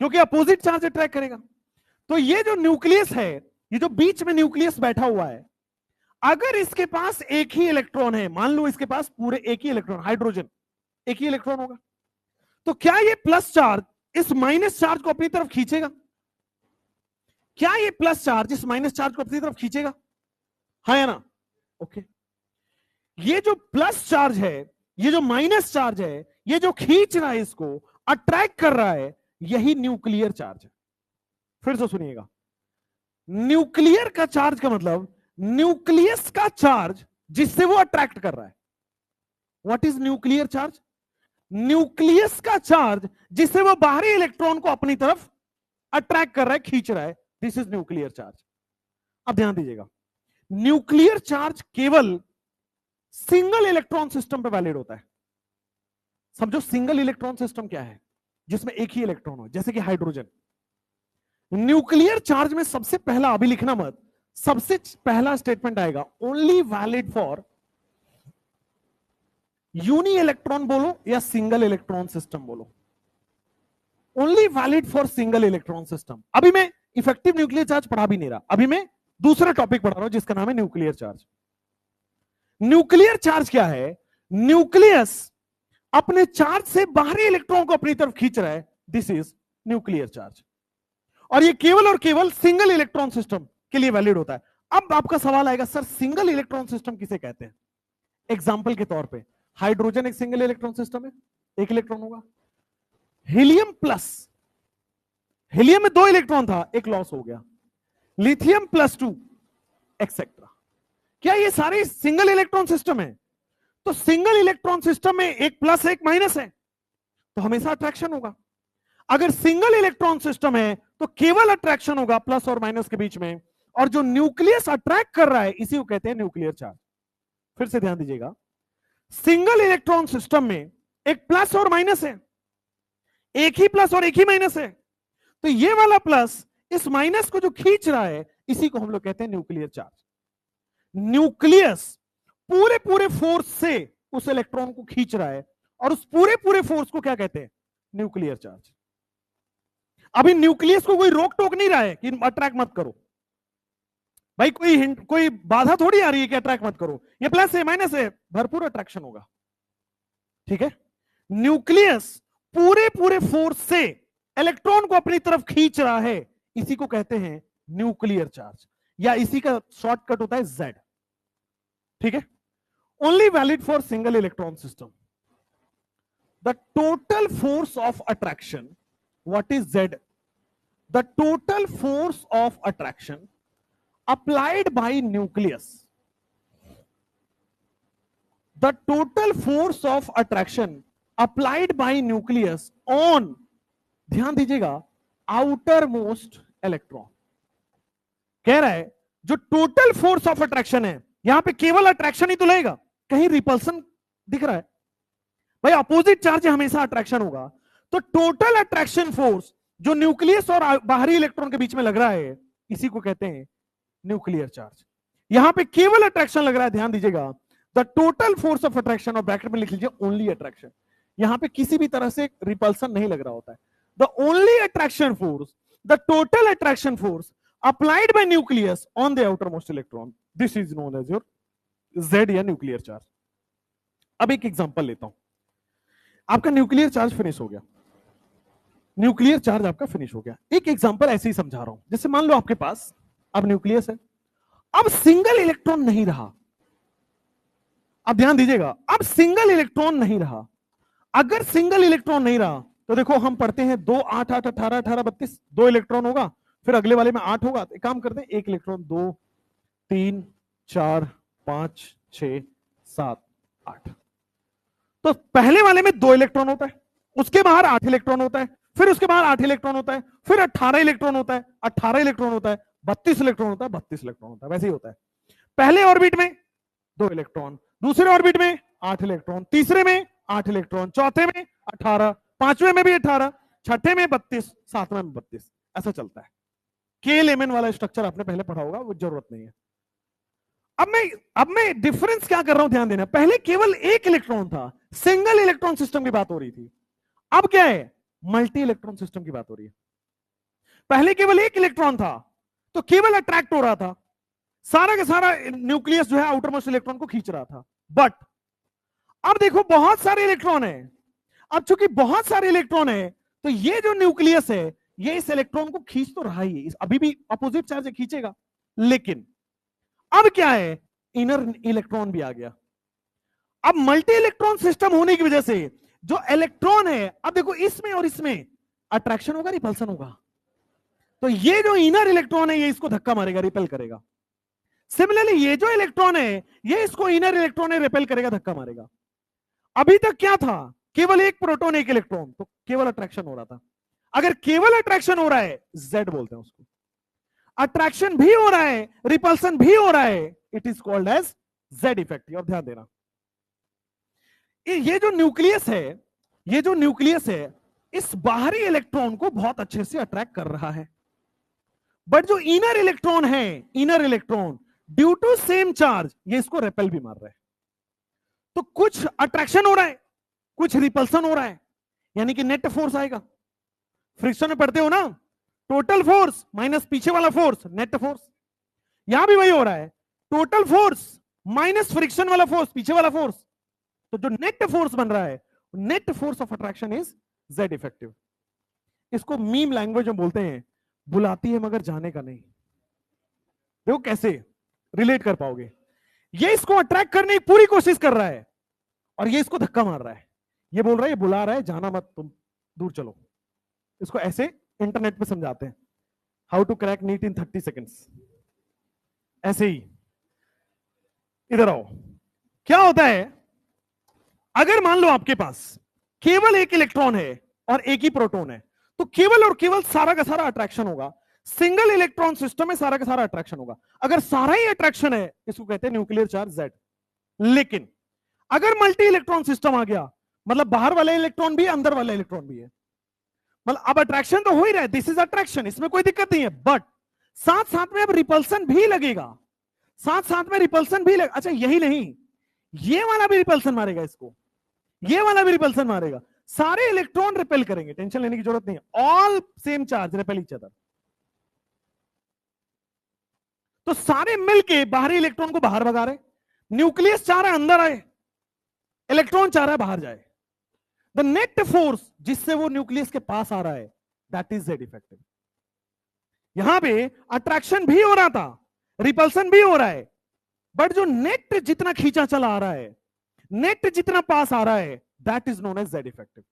क्योंकि अपोजिट चार्ज अट्रैक्ट करेगा। तो ये जो न्यूक्लियस है, ये जो बीच में न्यूक्लियस बैठा हुआ है, अगर इसके पास एक ही इलेक्ट्रॉन है, मान लो इसके पास पूरे एक ही इलेक्ट्रॉन, हाइड्रोजन एक ही इलेक्ट्रॉन होगा, तो क्या ये प्लस चार्ज इस माइनस चार्ज को अपनी तरफ खींचेगा? क्या ये प्लस चार्ज इस माइनस चार्ज को अपनी तरफ खींचेगा? हाँ या ना? ओके। ये जो प्लस चार्ज है, ये जो माइनस चार्ज है, ये जो खींच रहा है, इसको अट्रैक्ट कर रहा है, यही न्यूक्लियर चार्ज है। फिर से सुनिएगा, न्यूक्लियर का चार्ज का मतलब न्यूक्लियस का चार्ज जिससे वो अट्रैक्ट कर रहा है। What is nuclear charge? Nucleus का चार्ज जिससे वो बाहरी इलेक्ट्रॉन को अपनी तरफ अट्रैक्ट कर रहा है, खींच रहा है, दिस इज न्यूक्लियर चार्ज। अब ध्यान दीजिएगा, न्यूक्लियर चार्ज केवल सिंगल इलेक्ट्रॉन सिस्टम पे वैलिड होता है। समझो सिंगल इलेक्ट्रॉन सिस्टम क्या है, जिसमें एक ही इलेक्ट्रॉन हो, जैसे कि हाइड्रोजन। न्यूक्लियर चार्ज में सबसे पहला, अभी लिखना मत, सबसे पहला स्टेटमेंट आएगा only valid for uni electron बोलो या सिंगल इलेक्ट्रॉन सिस्टम बोलो, only valid for single electron system. अभी मैं इफेक्टिव न्यूक्लियर चार्ज पढ़ा भी नहीं रहा, अभी मैं दूसरा टॉपिक पढ़ा रहा हूं जिसका नाम है न्यूक्लियर चार्ज। न्यूक्लियर चार्ज क्या है? न्यूक्लियस अपने चार्ज से बाहरी इलेक्ट्रॉन को अपनी तरफ खींच रहा है, दिस इज न्यूक्लियर चार्ज। और ये केवल और केवल सिंगल इलेक्ट्रॉन सिस्टम के लिए वैलिड होता है। अब आपका सवाल आएगा, सर सिंगल इलेक्ट्रॉन सिस्टम किसे कहते हैं? एग्जाम्पल के तौर पे हाइड्रोजन एक सिंगल इलेक्ट्रॉन सिस्टम है, एक इलेक्ट्रॉन होगा। हीलियम प्लस, हीलियम में 2 इलेक्ट्रॉन था, एक लॉस हो गया। Lithium +2 etcetera. क्या ये सारे सिंगल इलेक्ट्रॉन सिस्टम है? तो सिंगल इलेक्ट्रॉन सिस्टम में एक प्लस एक माइनस है, तो हमेशा अट्रैक्शन होगा। अगर सिंगल इलेक्ट्रॉन सिस्टम है तो केवल अट्रैक्शन होगा प्लस और माइनस के बीच में, और जो न्यूक्लियस अट्रैक्ट कर रहा है इसी को कहते हैं न्यूक्लियर चार्ज। फिर से ध्यान दीजिएगा, सिंगल इलेक्ट्रॉन सिस्टम में एक प्लस और माइनस है, एक ही प्लस और एक ही माइनस है, तो ये वाला प्लस इस माइनस को जो खींच रहा है इसी को हम लोग कहते हैं न्यूक्लियर चार्ज। न्यूक्लियस पूरे पूरे फोर्स से उस इलेक्ट्रॉन को खींच रहा है, और उस पूरे पूरे फोर्स को क्या कहते हैं? Nuclear charge. अभी न्यूक्लियस को कोई रोक टोक नहीं रहा है कि अट्रैक्ट मत करो भाई, कोई बाधा थोड़ी आ रही है कि अट्रैक्ट मत करो, ये प्लस है माइनस है, भरपूर अट्रैक्शन होगा। ठीक है, न्यूक्लियस पूरे पूरे फोर्स से इलेक्ट्रॉन को अपनी तरफ खींच रहा है, इसी को कहते हैं न्यूक्लियर चार्ज, या इसी का शॉर्टकट होता है Z। ठीक है, only valid for single electron system. The total force of attraction, what is Z? The total force of attraction applied by nucleus, the total force of attraction applied by nucleus on, ध्यान दीजिएगा, आउटर मोस्ट इलेक्ट्रॉन। कह रहा है जो टोटल फोर्स ऑफ अट्रैक्शन है, यहां पे केवल अट्रैक्शन ही तो लगेगा, कहीं रिपल्सन दिख रहा है भाई? अपोजिट चार्ज हमेशा अट्रैक्शन होगा, तो टोटल अट्रैक्शन फोर्स जो न्यूक्लियस और बाहरी इलेक्ट्रॉन के बीच में लग रहा है इसी को कहते हैं न्यूक्लियर चार्ज। यहां पे केवल अट्रैक्शन लग रहा है, ध्यान दीजिएगा, the total force of attraction, और ब्रैकेट में लिख लीजिए ओनली अट्रैक्शन। यहां पे किसी भी तरह से रिपल्सन नहीं लग रहा होता है। The only attraction force, the total attraction force applied by nucleus on the outer most electron, this is known as your Z या न्यूक्लियर चार्ज। अब एक एग्जांपल लेता हूं, आपका न्यूक्लियर चार्ज फिनिश हो गया, न्यूक्लियर चार्ज आपका फिनिश हो गया। एक एग्जांपल ऐसे ही समझा रहा हूं, जैसे मान लो आपके पास अब न्यूक्लियस है, अब सिंगल इलेक्ट्रॉन नहीं रहा। अब ध्यान दीजिएगा, अब सिंगल इलेक्ट्रॉन नहीं रहा। अगर सिंगल इलेक्ट्रॉन नहीं रहा तो देखो हम पढ़ते हैं 2 8 8 18 18 32, 2 इलेक्ट्रॉन होगा, फिर अगले वाले में 8 होगा। एक काम करते हैं, 1 इलेक्ट्रॉन, 2 3 4 5 6 7 8, तो पहले वाले में 2 इलेक्ट्रॉन होता है, उसके बाहर 8 इलेक्ट्रॉन होता है, फिर उसके बाहर 8 इलेक्ट्रॉन होता है, फिर 18 इलेक्ट्रॉन होता है, 18 इलेक्ट्रॉन होता है, 32 इलेक्ट्रॉन होता है, 32 इलेक्ट्रॉन होता है। वैसे ही होता है, पहले ऑर्बिट में 2 इलेक्ट्रॉन, दूसरे ऑर्बिट में 8 इलेक्ट्रॉन, तीसरे में 8 इलेक्ट्रॉन, चौथे में 18, पांचवें में भी 18, छठे में 32, सातवें में 32, ऐसा चलता है। के लेमन वाला स्ट्रक्चर आपने पहले पढ़ा होगा, वो जरूरत नहीं है। अब मैं डिफरेंस क्या कर रहा हूं, ध्यान देना। पहले केवल 1 इलेक्ट्रॉन था, सिंगल इलेक्ट्रॉन सिस्टम की बात हो रही थी। अब क्या है? मल्टी इलेक्ट्रॉन सिस्टम की बात हो रही है। पहले केवल 1 इलेक्ट्रॉन था, तो केवल अट्रैक्ट हो रहा था, सारा का सारा न्यूक्लियस जो है आउटर मोस्ट इलेक्ट्रॉन को खींच रहा था। बट अब देखो बहुत सारे इलेक्ट्रॉन है, अब चूंकि बहुत सारे इलेक्ट्रॉन है तो ये जो न्यूक्लियस है ये इस इलेक्ट्रॉन को खींच तो रहा ही है, अभी भी अपोजिट चार्ज खींचेगा, लेकिन अब क्या है, इनर इलेक्ट्रॉन भी आ गया। अब मल्टी इलेक्ट्रॉन सिस्टम होने की वजह से जो इलेक्ट्रॉन है, अब देखो इसमें और इसमें अट्रैक्शन होगा, रिपल्सन होगा, तो ये जो इनर इलेक्ट्रॉन है ये इसको धक्का मारेगा, रिपेल करेगा। सिमिलरली ये जो इलेक्ट्रॉन है ये इसको इनर इलेक्ट्रॉन है रिपेल करेगा, धक्का मारेगा। अभी तक क्या था, केवल एक प्रोटॉन एक इलेक्ट्रॉन, तो केवल अट्रैक्शन हो रहा था। अगर केवल अट्रैक्शन हो रहा है, जेड बोलते हैं उसको, अट्रैक्शन भी हो रहा है रिपल्सन भी हो रहा है, it is called as Z effect. और ध्यान देना, ये जो न्यूक्लियस है, ये जो न्यूक्लियस है इस बाहरी इलेक्ट्रॉन को बहुत अच्छे से अट्रैक्ट कर रहा है, बट जो इनर इलेक्ट्रॉन है, inner electron due to same charge ये इसको रेपेल भी मार रहा है। तो कुछ अट्रैक्शन हो रहा है, कुछ रिपल्सन हो रहा है, यानी कि नेट फोर्स आएगा। फ्रिक्शन में पढ़ते हो ना, टोटल फोर्स माइनस पीछे वाला फोर्स, नेट फोर्स। यहां भी वही हो रहा है, टोटल फोर्स माइनस फ्रिक्शन वाला फोर्स, पीछे वाला फोर्स। तो जो नेट फोर्स बन रहा है, net force of attraction is Z effective. इसको मीम लैंग्वेज में बोलते हैं, बुलाती है मगर जाने का नहीं। देखो कैसे रिलेट कर पाओगे, ये इसको अट्रैक्ट करने की पूरी कोशिश कर रहा है और ये इसको धक्का मार रहा है, ये बोल रहा है, ये बुला रहा है, जाना मत, तुम दूर चलो। इसको ऐसे इंटरनेट पे समझाते हैं, how to crack NEET in 30 seconds. ऐसे ही इधर आओ, क्या होता है, अगर मान लो आपके पास केवल एक इलेक्ट्रॉन है और एक ही प्रोटॉन है, तो केवल और केवल सारा का सारा अट्रैक्शन होगा। सिंगल इलेक्ट्रॉन सिस्टम में सारा का सारा अट्रैक्शन होगा। अगर सारा ही अट्रैक्शन है, इसको कहते हैं न्यूक्लियर चार्ज जेड। लेकिन अगर मल्टी इलेक्ट्रॉन सिस्टम आ गया, मतलब बाहर वाले इलेक्ट्रॉन भी अंदर वाले इलेक्ट्रॉन भी है, मतलब अब अट्रैक्शन तो हो ही रहा है, दिस इज अट्रैक्शन, इसमें कोई दिक्कत नहीं है, बट साथ साथ में अब रिपल्सन भी लगेगा, साथ साथ में रिपल्सन भी लगेगा। अच्छा यही नहीं, ये वाला भी रिपल्सन मारेगा इसको, ये वाला भी रिपल्सन मारेगा, सारे इलेक्ट्रॉन रिपेल करेंगे, टेंशन लेने की जरूरत नहीं है, all same charge repel each other. तो सारे मिलके बाहरी इलेक्ट्रॉन को बाहर भगा रहे, न्यूक्लियस चाह रहा है अंदर आए, इलेक्ट्रॉन चाह रहा है बाहर जाए। द नेट फोर्स जिससे वो न्यूक्लियस के पास आ रहा है, दैट इज जेड इफेक्टिव। यहां पे अट्रैक्शन भी हो रहा था, रिपल्सन भी हो रहा है, बट जो नेट जितना खींचा चला आ रहा है, नेट जितना पास आ रहा है, that is known as Z effective.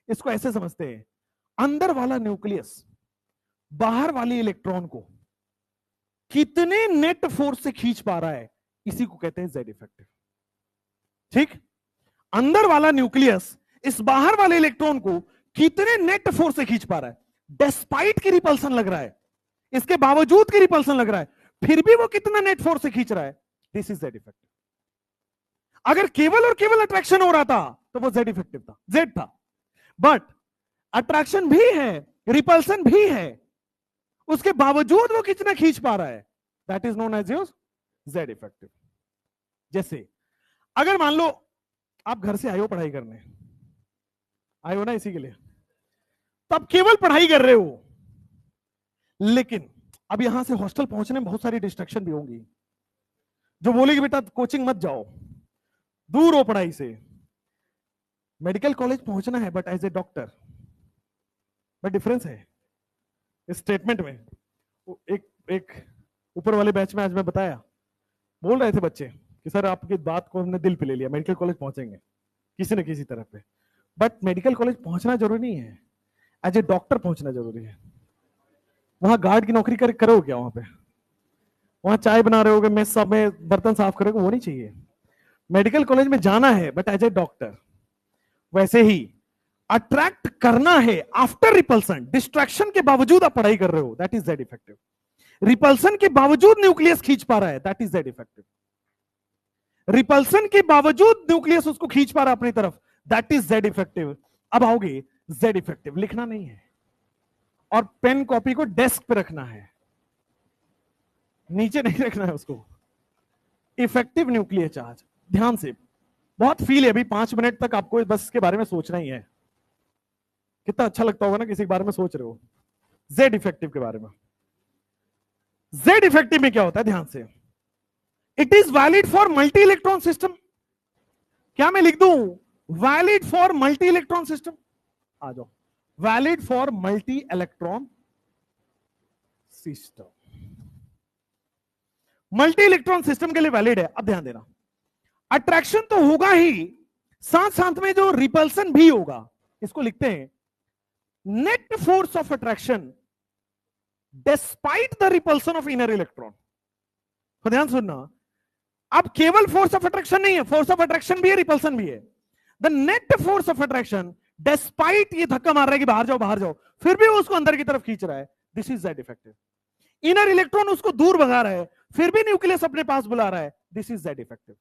इसको ऐसे समझते हैं, अंदर वाला न्यूक्लियस बाहर वाले इलेक्ट्रॉन को कितने नेट फोर्स से खींच पा रहा है, इसी को कहते हैं जेड इफेक्टिव। ठीक, अंदर वाला न्यूक्लियस इस बाहर वाले इलेक्ट्रॉन को कितने नेट फोर्स से खींच पा रहा है, डिस्पाइट की रिपल्सन लग रहा है, इसके बावजूद की रिपल्सन लग रहा है, फिर भी वो कितना नेट फोर्स से खींच रहा है, दिस इज जेड इफेक्टिव। अगर केवल और केवल अट्रैक्शन हो रहा था तो वो जेड इफेक्टिव था, जेड था, बट अट्रैक्शन भी है, रिपल्सन भी है, उसके बावजूद वो कितना खींच पा रहा है, that is known as Z effective. जैसे अगर मान लो आप घर से आए हो पढ़ाई करने, आए हो ना इसी के लिए, तब केवल पढ़ाई कर रहे हो, लेकिन अब यहां से हॉस्टल पहुंचने में बहुत सारी डिस्ट्रैक्शन भी होंगी, जो बोलेगी बेटा कोचिंग मत जाओ, दूर हो पढ़ाई से। मेडिकल कॉलेज पहुंचना है but as a doctor, but difference है इस स्टेटमेंट में। एक ऊपर वाले बैच में आज मैं बताया, बोल रहे थे बच्चे कि सर आपकी बात को हमने दिल पे ले लिया, मेडिकल कॉलेज पहुंचेंगे किसी न किसी तरह पे, बट मेडिकल कॉलेज पहुंचना जरूरी नहीं है, एज ए डॉक्टर पहुंचना जरूरी है। वहां गार्ड की नौकरी करोगे क्या, वहां पे वहां चाय बना रहे होगे, मेस में बर्तन साफ करोगे, वो नहीं चाहिए। मेडिकल कॉलेज में जाना है बट एज ए डॉक्टर। वैसे ही अट्रैक्ट करना है आफ्टर रिपल्सन, डिस्ट्रैक्शन के बावजूद आप पढ़ाई कर रहे हो, that is Z effective. Repulsion के बावजूद न्यूक्लियस खींच पा रहा है, that is Z effective. Repulsion के बावजूद न्यूक्लियस उसको खींच पा रहा है अपनी तरफ, दैट इज जेड इफेक्टिव। अब आओगे जेड इफेक्टिव, लिखना नहीं है और पेन कॉपी को डेस्क पे रखना है, नीचे नहीं रखना है उसको। इफेक्टिव न्यूक्लियर चार्ज, ध्यान से, बहुत फील है, अभी 5 मिनट तक आपको बस इसके बारे में सोचना ही है। कितना अच्छा लगता होगा ना किसी के बारे में सोच रहे हो, जेड इफेक्टिव के बारे में। जेड इफेक्टिव में क्या होता है, ध्यान से, it is valid for multi electron system. क्या मैं लिख दूं, valid for multi electron system, आ जाओ, valid for multi electron system, multi electron system के लिए वैलिड है। अब ध्यान देना, अट्रैक्शन तो होगा ही, साथ साथ में जो रिपल्सन भी होगा, इसको लिखते हैं net force of attraction despite the repulsion of inner electron. तो ध्यान सुनना, अब केवल फोर्स ऑफ अट्रैक्शन नहीं है, फोर्स ऑफ अट्रैक्शन भी है, रिपल्सन भी है। The net force of attraction despite, ये धक्का मार रहा है कि बाहर जाओ बाहर जाओ, फिर भी वो उसको अंदर की तरफ खींच रहा है, this is Z effective. Inner electron उसको दूर भगा रहा है, फिर भी न्यूक्लियस अपने पास बुला रहा है, this is Z effective.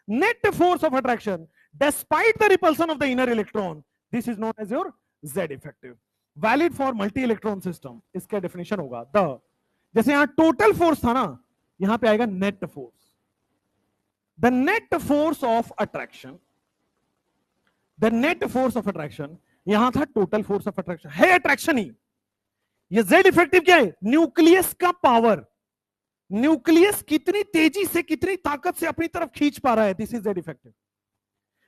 Net force of attraction despite the repulsion of the inner electron, this is known as your Z effective, valid for multi electron system. इसका डेफिनेशन होगा द, जैसे यहां टोटल फोर्स था ना, यहां पे आएगा net force, the net force of attraction, the net force of attraction, यहां था टोटल फोर्स ऑफ अट्रैक्शन, है अट्रैक्शन ही। ये जेड इफेक्टिव क्या है, न्यूक्लियस का पावर, न्यूक्लियस कितनी तेजी से कितनी ताकत से अपनी तरफ खींच पा रहा है, this is Z effective.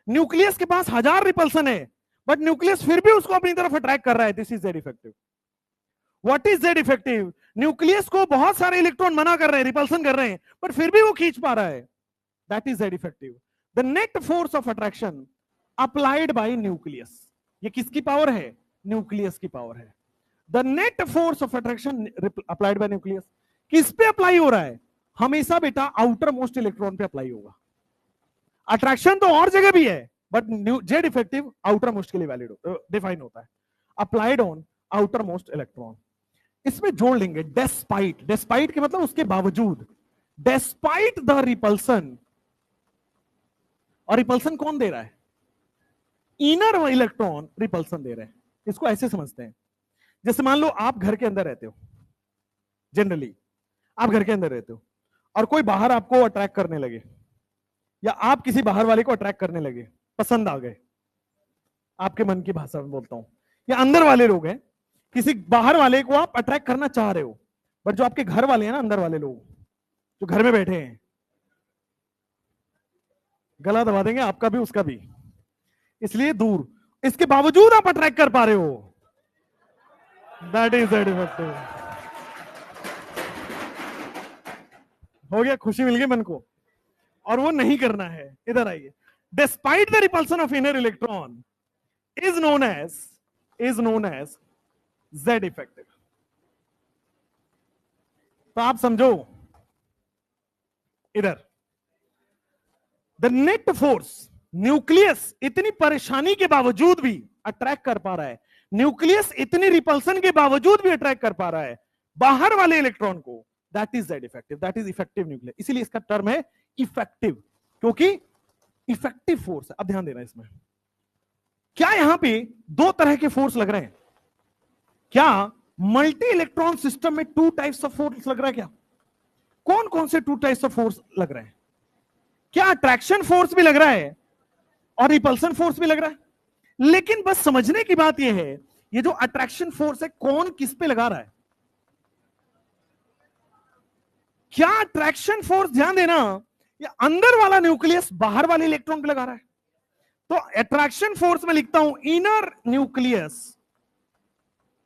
Nucleus के पास 1000 रिपल्सन है, बट न्यूक्लियस फिर भी उसको अपनी तरफ अट्रैक्ट कर रहा है, this is Z effective. What is Z effective, nucleus को बहुत सारे इलेक्ट्रॉन मना कर रहे हैं, रिपल्सन कर रहे हैं, पर फिर भी वो खींच पा रहा है, that is Z effective. The net force of attraction applied by nucleus, ये किसकी पावर है, न्यूक्लियस की पावर है। The net force of attraction applied by nucleus, किस पे अप्लाई हो रहा है, हमेशा बेटा आउटर मोस्ट इलेक्ट्रॉन पे अप्लाई होगा। अट्रैक्शन तो और जगह भी है, but Z effective outer most के लिए वैलिड डिफाइन होता है, applied on outer most electron. इसमें जोड़ लेंगे डेस्पाइट, डेस्पाइट के मतलब उसके बावजूद, डेस्पाइट द रिपल्सन, और रिपल्सन कौन दे रहा है, इनर इलेक्ट्रॉन रिपल्सन दे रहे हैं। इसको ऐसे समझते हैं, जैसे मान लो आप घर के अंदर रहते हो, जनरली आप घर के अंदर रहते हो और कोई बाहर आपको अट्रैक्ट करने लगे, या आप किसी बाहर वाले को अट्रैक्ट करने लगे, पसंद आ गए, आपके मन की भाषा में बोलता हूं, या अंदर वाले लोग हैं, किसी बाहर वाले को आप अट्रैक्ट करना चाह रहे हो, बट जो आपके घर वाले हैं ना, अंदर वाले लोग जो घर में बैठे हैं, गला दबा देंगे आपका भी उसका भी, इसलिए दूर, इसके बावजूद आप अट्रैक्ट कर पा रहे हो, दैट इज जेड इफेक्टिव। हो गया, खुशी मिल गई मन को, और वो नहीं करना है, इधर आइए। Despite the repulsion of inner electron is known as Z effective. तो आप समझो इधर, द नेट फोर्स, न्यूक्लियस इतनी परेशानी के बावजूद भी अट्रैक्ट कर पा रहा है, न्यूक्लियस इतनी रिपल्सन के बावजूद भी अट्रैक्ट कर पा रहा है बाहर वाले इलेक्ट्रॉन को, that is Z effective, that is effective nucleus. इसीलिए इसका टर्म है इफेक्टिव, क्योंकि इफेक्टिव फोर्स है। अब ध्यान देना इसमें, क्या यहां पे दो तरह के फोर्स लग रहे हैं, क्या मल्टी इलेक्ट्रॉन सिस्टम में 2 टाइप्स ऑफ फोर्स लग रहा है, क्या कौन कौन से 2 टाइप्स ऑफ फोर्स लग रहे हैं, क्या अट्रैक्शन फोर्स भी लग रहा है और रिपल्सन फोर्स भी लग रहा है। लेकिन बस समझने की बात यह है, ये जो अट्रैक्शन फोर्स है कौन किस पे लगा रहा है, क्या अट्रैक्शन फोर्स, ध्यान देना, ये अंदर वाला न्यूक्लियस बाहर वाले इलेक्ट्रॉन पे लगा रहा है। तो अट्रैक्शन फोर्स में लिखता हूं इनर न्यूक्लियस,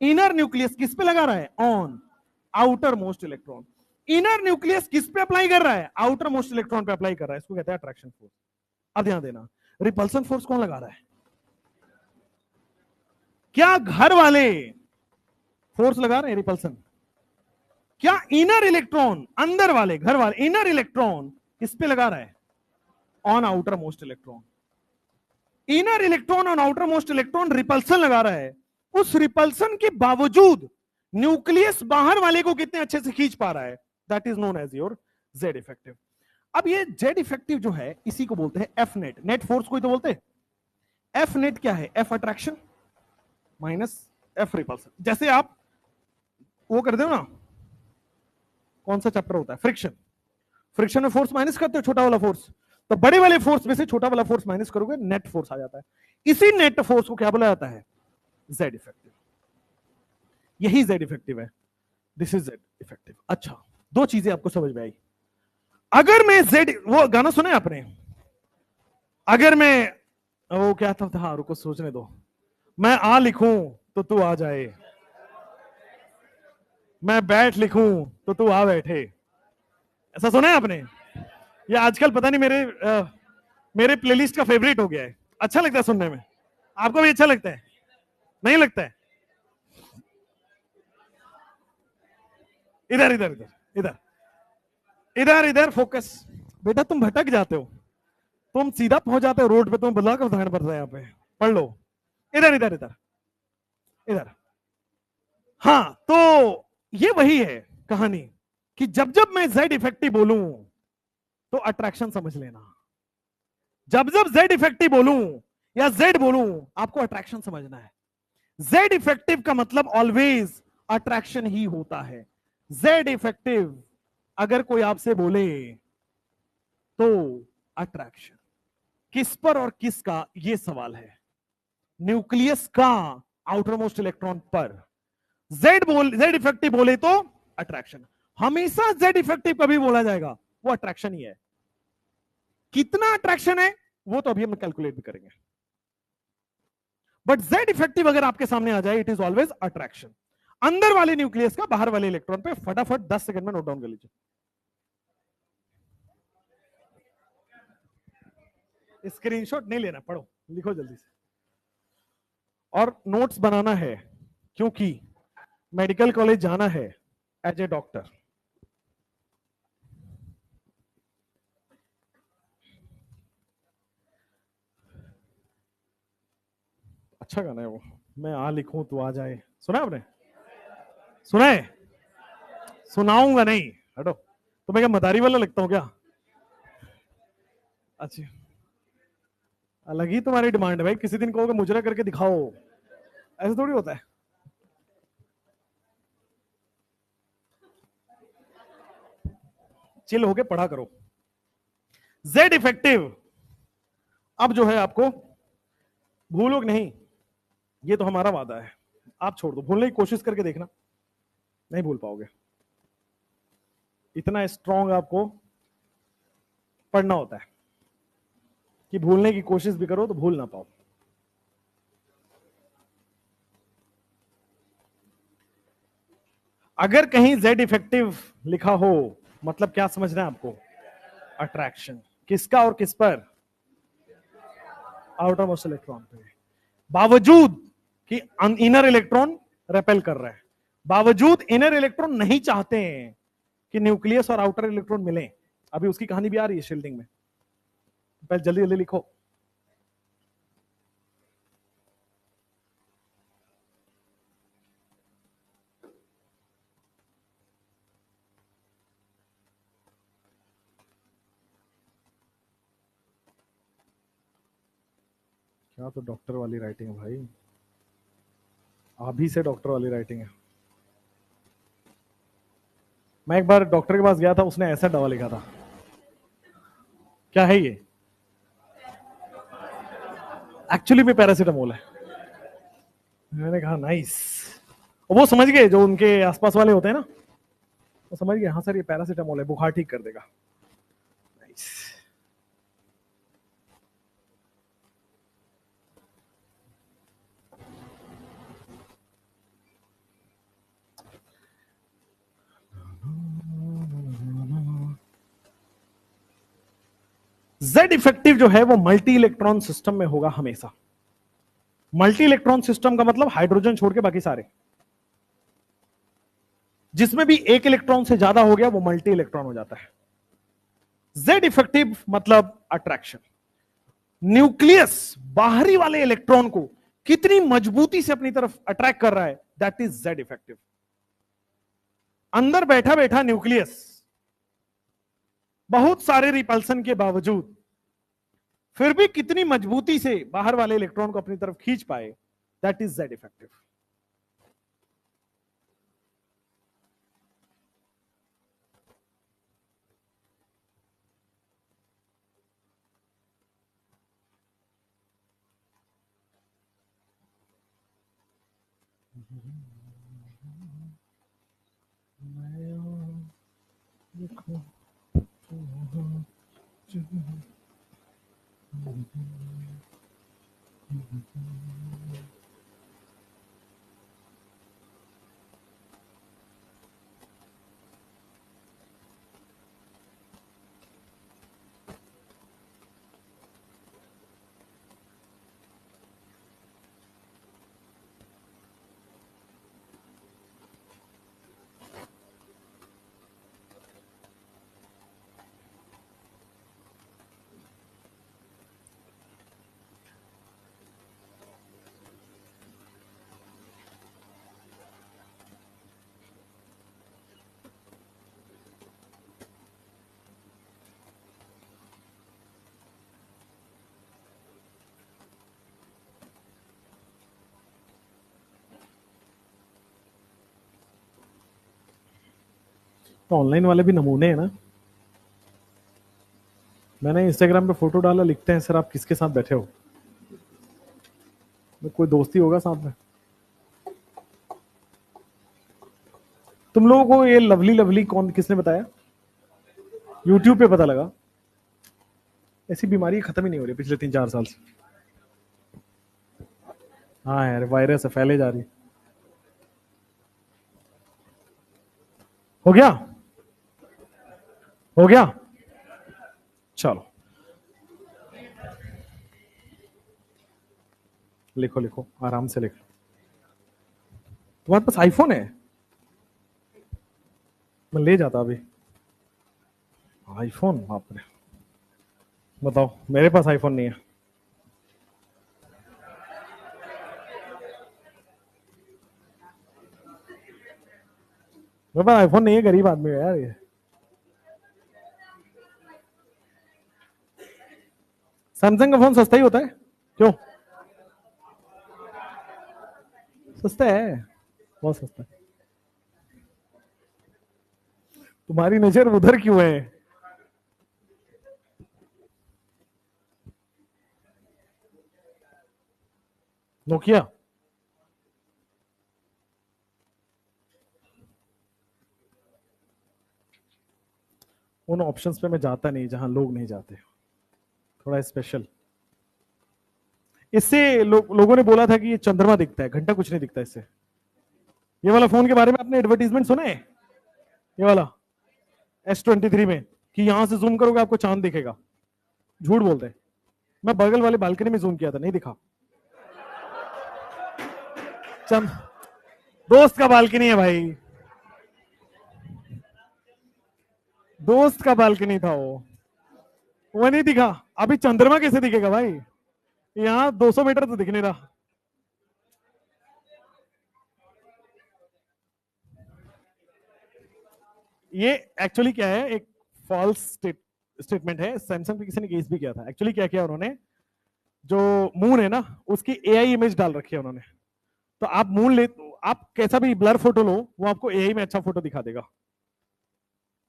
इनर न्यूक्लियस किस पे लगा रहा है, on outer most electron. Inner nucleus किस पे अप्लाई कर रहा है, आउटर मोस्ट इलेक्ट्रॉन पे अप्लाई कर रहा है, इसको कहते हैं अट्रैक्शन फोर्स। अब ध्यान देना, रिपल्सन फोर्स कौन लगा रहा है, क्या घर वाले फोर्स लगा रहे हैं रिपल्सन, क्या इनर इलेक्ट्रॉन, अंदर वाले घर वाले इनर इलेक्ट्रॉन किस पे लगा रहा है, on outer most electron. Inner electron on outer most electron repulsion लगा रहा है, उस रिपल्सन के बावजूद न्यूक्लियस बाहर वाले को कितने अच्छे से खींच पा रहा है, that is known as your Z effective. अब ये जेड इफेक्टिव जो है, इसी को बोलते हैं एफ नेट, नेट फोर्स को ही तो बोलते हैं। एफ नेट क्या है, F attraction minus F repulsion. जैसे आप वो कर दो ना, कौन सा चैप्टर होता है, फ्रिक्शन, फ्रिक्शन में फोर्स माइनस करते हो, छोटा वाला फोर्स, तो बड़े वाले फोर्स में से छोटा वाला फोर्स माइनस करोगे, नेट फोर्स आ जाता है। इसी नेट फोर्स को क्या बोला जाता है, जेड इफेक्टिव। यही जेड इफेक्टिव है, दिस इज जेड इफेक्टिव। अच्छा दो चीजें आपको समझ में आई। अगर मैं जेड, वो गाना सुने आपने, अगर मैं, वो क्या था, हाँ रुको सोचने दो, मैं आ लिखूं तो तू आ जाए, मैं बैठ लिखूं तो तू आ बैठे, ऐसा सुना है आपने? ये आजकल पता नहीं मेरे प्लेलिस्ट का फेवरेट हो गया है, अच्छा लगता है सुनने में। आपको भी अच्छा लगता है? नहीं लगता है? इधर इधर इधर इधर इधर इधर फोकस। बेटा तुम भटक जाते हो, तुम सीधा पहुंच जाते हो रोड पे, तुम बदला का उदाहरण पड़ रहा है यहाँ पे, पढ़ लो। इधर इधर इधर इधर। हाँ तो ये वही है कहानी कि जब जब मैं जेड इफेक्टिव बोलूं तो अट्रैक्शन समझ लेना, जब जब जेड इफेक्टिव बोलूं या जेड बोलूं आपको अट्रैक्शन समझना है। जेड इफेक्टिव का मतलब ऑलवेज अट्रैक्शन ही होता है। जेड इफेक्टिव अगर कोई आपसे बोले तो अट्रैक्शन, किस पर और किसका, ये सवाल है। न्यूक्लियस का आउटर मोस्ट इलेक्ट्रॉन पर। जेड इफेक्टिव बोले तो अट्रैक्शन। हमेशा जेड इफेक्टिव कभी बोला जाएगा वो अट्रैक्शन ही है। कितना अट्रैक्शन है वो तो अभी हम कैलकुलेट भी करेंगे, बट जेड इफेक्टिव अगर आपके सामने आ जाए इट इज ऑलवेज अट्रैक्शन। अंदर वाले न्यूक्लियस का बाहर वाले इलेक्ट्रॉन पे फटाफट 10 सेकंड में नोट डाउन कर लीजिए। स्क्रीनशॉट नहीं लेना, पढ़ो लिखो जल्दी से, और नोट्स बनाना है क्योंकि मेडिकल कॉलेज जाना है एज ए डॉक्टर। अच्छा गाना है वो, मैं आ लिखूं तो आ जाए, सुना आपने? सुना है? सुनाऊंगा नहीं, हटो। तो मैं क्या मदारी वाला लगता हूं क्या? अच्छा, अलग ही तुम्हारी डिमांड है भाई, किसी दिन कहोगे मुजरा करके दिखाओ, ऐसा थोड़ी होता है। चिल होके पढ़ा करो। जेड इफेक्टिव अब जो है आपको भूलोगे नहीं, ये तो हमारा वादा है। आप छोड़ दो, भूलने की कोशिश करके देखना, नहीं भूल पाओगे। इतना स्ट्रांग आपको पढ़ना होता है कि भूलने की कोशिश भी करो तो भूल ना पाओ। अगर कहीं जेड इफेक्टिव लिखा हो मतलब क्या समझना है आपको? अट्रैक्शन। किसका और किस पर? आउटर मोस्ट इलेक्ट्रॉन पे, बावजूद कि इनर इलेक्ट्रॉन रेपेल कर रहा है, बावजूद इनर इलेक्ट्रॉन नहीं चाहते हैं कि न्यूक्लियस और आउटर इलेक्ट्रॉन मिले। अभी उसकी कहानी भी आ रही है शील्डिंग में, पहले जल्दी जल्दी लिखो। क्या तो डॉक्टर वाली राइटिंग है भाई, अभी से डॉक्टर वाली राइटिंग है। मैं एक बार डॉक्टर के पास गया था, उसने ऐसा दवा लिखा था। क्या है ये? एक्चुअली में पैरासीटामोल है। मैंने कहा नाइस, वो समझ गए जो उनके आसपास वाले होते हैं ना, वो समझ गए, हाँ सर ये पैरासीटामोल है, बुखार ठीक कर देगा। नाइस। जेड इफेक्टिव जो है वो मल्टी इलेक्ट्रॉन सिस्टम में होगा हमेशा। मल्टी इलेक्ट्रॉन सिस्टम का मतलब हाइड्रोजन छोड़ के बाकी सारे, जिसमें भी एक इलेक्ट्रॉन से ज्यादा हो गया वो मल्टी इलेक्ट्रॉन हो जाता है। जेड इफेक्टिव मतलब अट्रैक्शन। न्यूक्लियस बाहरी वाले इलेक्ट्रॉन को कितनी मजबूती से अपनी तरफ अट्रैक्ट कर रहा है, दैट इज जेड इफेक्टिव। अंदर बैठा बैठा न्यूक्लियस बहुत सारे रिपल्सन के बावजूद फिर भी कितनी मजबूती से बाहर वाले इलेक्ट्रॉन को अपनी तरफ खींच पाए, दैट इज जेड इफेक्टिव। तो ऑनलाइन वाले भी नमूने हैं ना। मैंने इंस्टाग्राम पे फोटो डाला, लिखते हैं सर आप किसके साथ बैठे हो, कोई दोस्ती होगा साथ में। तुम लोगों को ये लवली लवली कौन किसने बताया? यूट्यूब पे पता लगा। ऐसी बीमारी खत्म ही नहीं हो रही पिछले 3-4 साल से। हाँ यार, वायरस है, फैले जा रही। हो गया, हो गया, चलो लिखो लिखो, आराम से लिखो। तुम्हारे पास आईफोन है? मैं ले जाता अभी। आईफोन, बाप रे। बताओ, मेरे पास आईफोन नहीं है। मेरे पास आईफोन नहीं है, गरीब आदमी है यार ये। सैमसंग का फोन सस्ता ही होता है, क्यों? सस्ता है, बहुत सस्ता है। तुम्हारी नजर उधर क्यों है? नोकिया। उन ऑप्शंस पे मैं जाता नहीं जहां लोग नहीं जाते, थोड़ा स्पेशल। इससे लोगों ने बोला था कि ये चंद्रमा दिखता है, घंटा कुछ नहीं दिखता इससे। ये वाला फोन के बारे में आपने एडवर्टीजमेंट सुना है? ये वाला S23 में, कि यहां से जूम करोगे आपको चांद दिखेगा। झूठ बोलते हैं। मैं बगल वाले बालकनी में जूम किया था, नहीं दिखा। चंद दोस्त का बालकनी है भाई, दोस्त का बालकनी था वो नहीं दिखा। अभी चंद्रमा कैसे दिखेगा भाई, यहां 200 मीटर तो दिख नहीं रहा। ये एक्चुअली क्या है, एक फॉल्स स्टेटमेंट है। सैमसंग पे किसी ने केस भी किया था। एक्चुअली क्या किया उन्होंने, जो मून है ना उसकी एआई इमेज डाल रखी है उन्होंने। तो आप मून ले, आप कैसा भी ब्लर फोटो लो, वो आपको एआई में अच्छा फोटो दिखा देगा।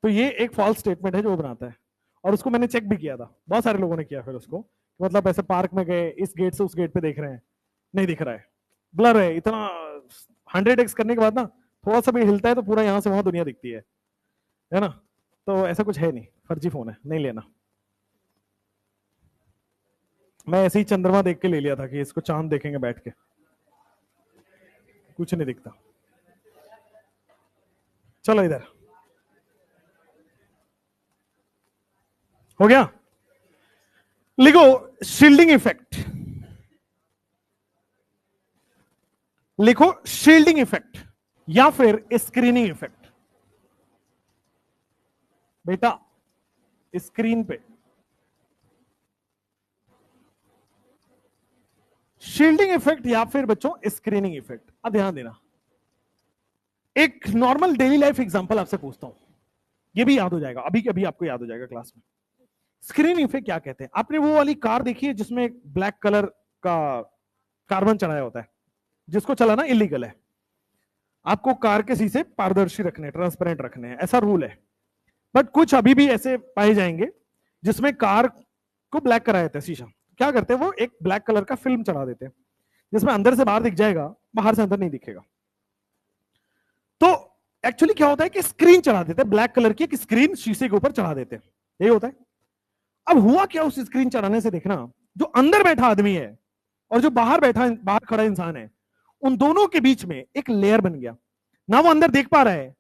तो ये एक फॉल्स स्टेटमेंट है जो वो बनाता है। और उसको मैंने चेक भी किया था, बहुत सारे लोगों ने किया फिर उसको। मतलब ऐसे पार्क में गए, इस गेट से उस गेट पे देख रहे हैं, नहीं दिख रहा है, ब्लर है इतना। 100x करने के बाद ना थोड़ा सा भी हिलता है तो पूरा यहां से वहां दुनिया दिखती है ना। तो ऐसा कुछ है नहीं, फर्जी फोन है, नहीं लेना। मैं ऐसे ही चंद्रमा देख के ले लिया था कि इसको चांद देखेंगे बैठ के, कुछ नहीं दिखता। चलो इधर, हो गया। लिखो शील्डिंग इफेक्ट, लिखो शील्डिंग इफेक्ट या फिर स्क्रीनिंग इफेक्ट। बेटा स्क्रीन पे शील्डिंग इफेक्ट या फिर बच्चों स्क्रीनिंग इफेक्ट। अब ध्यान देना, एक नॉर्मल डेली लाइफ एग्जांपल आपसे पूछता हूं, ये भी याद हो जाएगा, अभी अभी आपको याद हो जाएगा क्लास में। स्क्रीन इफेक्ट क्या कहते हैं? आपने वो वाली कार देखी है जिसमें ब्लैक कलर का कार्बन चढ़ाया होता है, जिसको चलाना इलीगल है। आपको कार के शीशे पारदर्शी रखने, ट्रांसपेरेंट रखने हैं, ऐसा रूल है। बट कुछ अभी भी ऐसे पाए जाएंगे जिसमें कार को ब्लैक कराया जाता है शीशा। क्या करते हैं, वो एक ब्लैक कलर का फिल्म चढ़ा देते हैं जिसमें अंदर से बाहर दिख जाएगा, बाहर से अंदर नहीं दिखेगा। तो एक्चुअली क्या होता है कि स्क्रीन चढ़ा देते हैं, ब्लैक कलर की एक स्क्रीन शीशे के ऊपर चढ़ा देते हैं, यही होता है। अब हुआ क्या उस स्क्रीन चढ़ाने से, देखना जो अंदर बैठा आदमी है और जो बाहर खड़ा इंसान है, उन दोनों के बीच में एक लेयर बन गया ना। वो अंदर देख पा रहा है,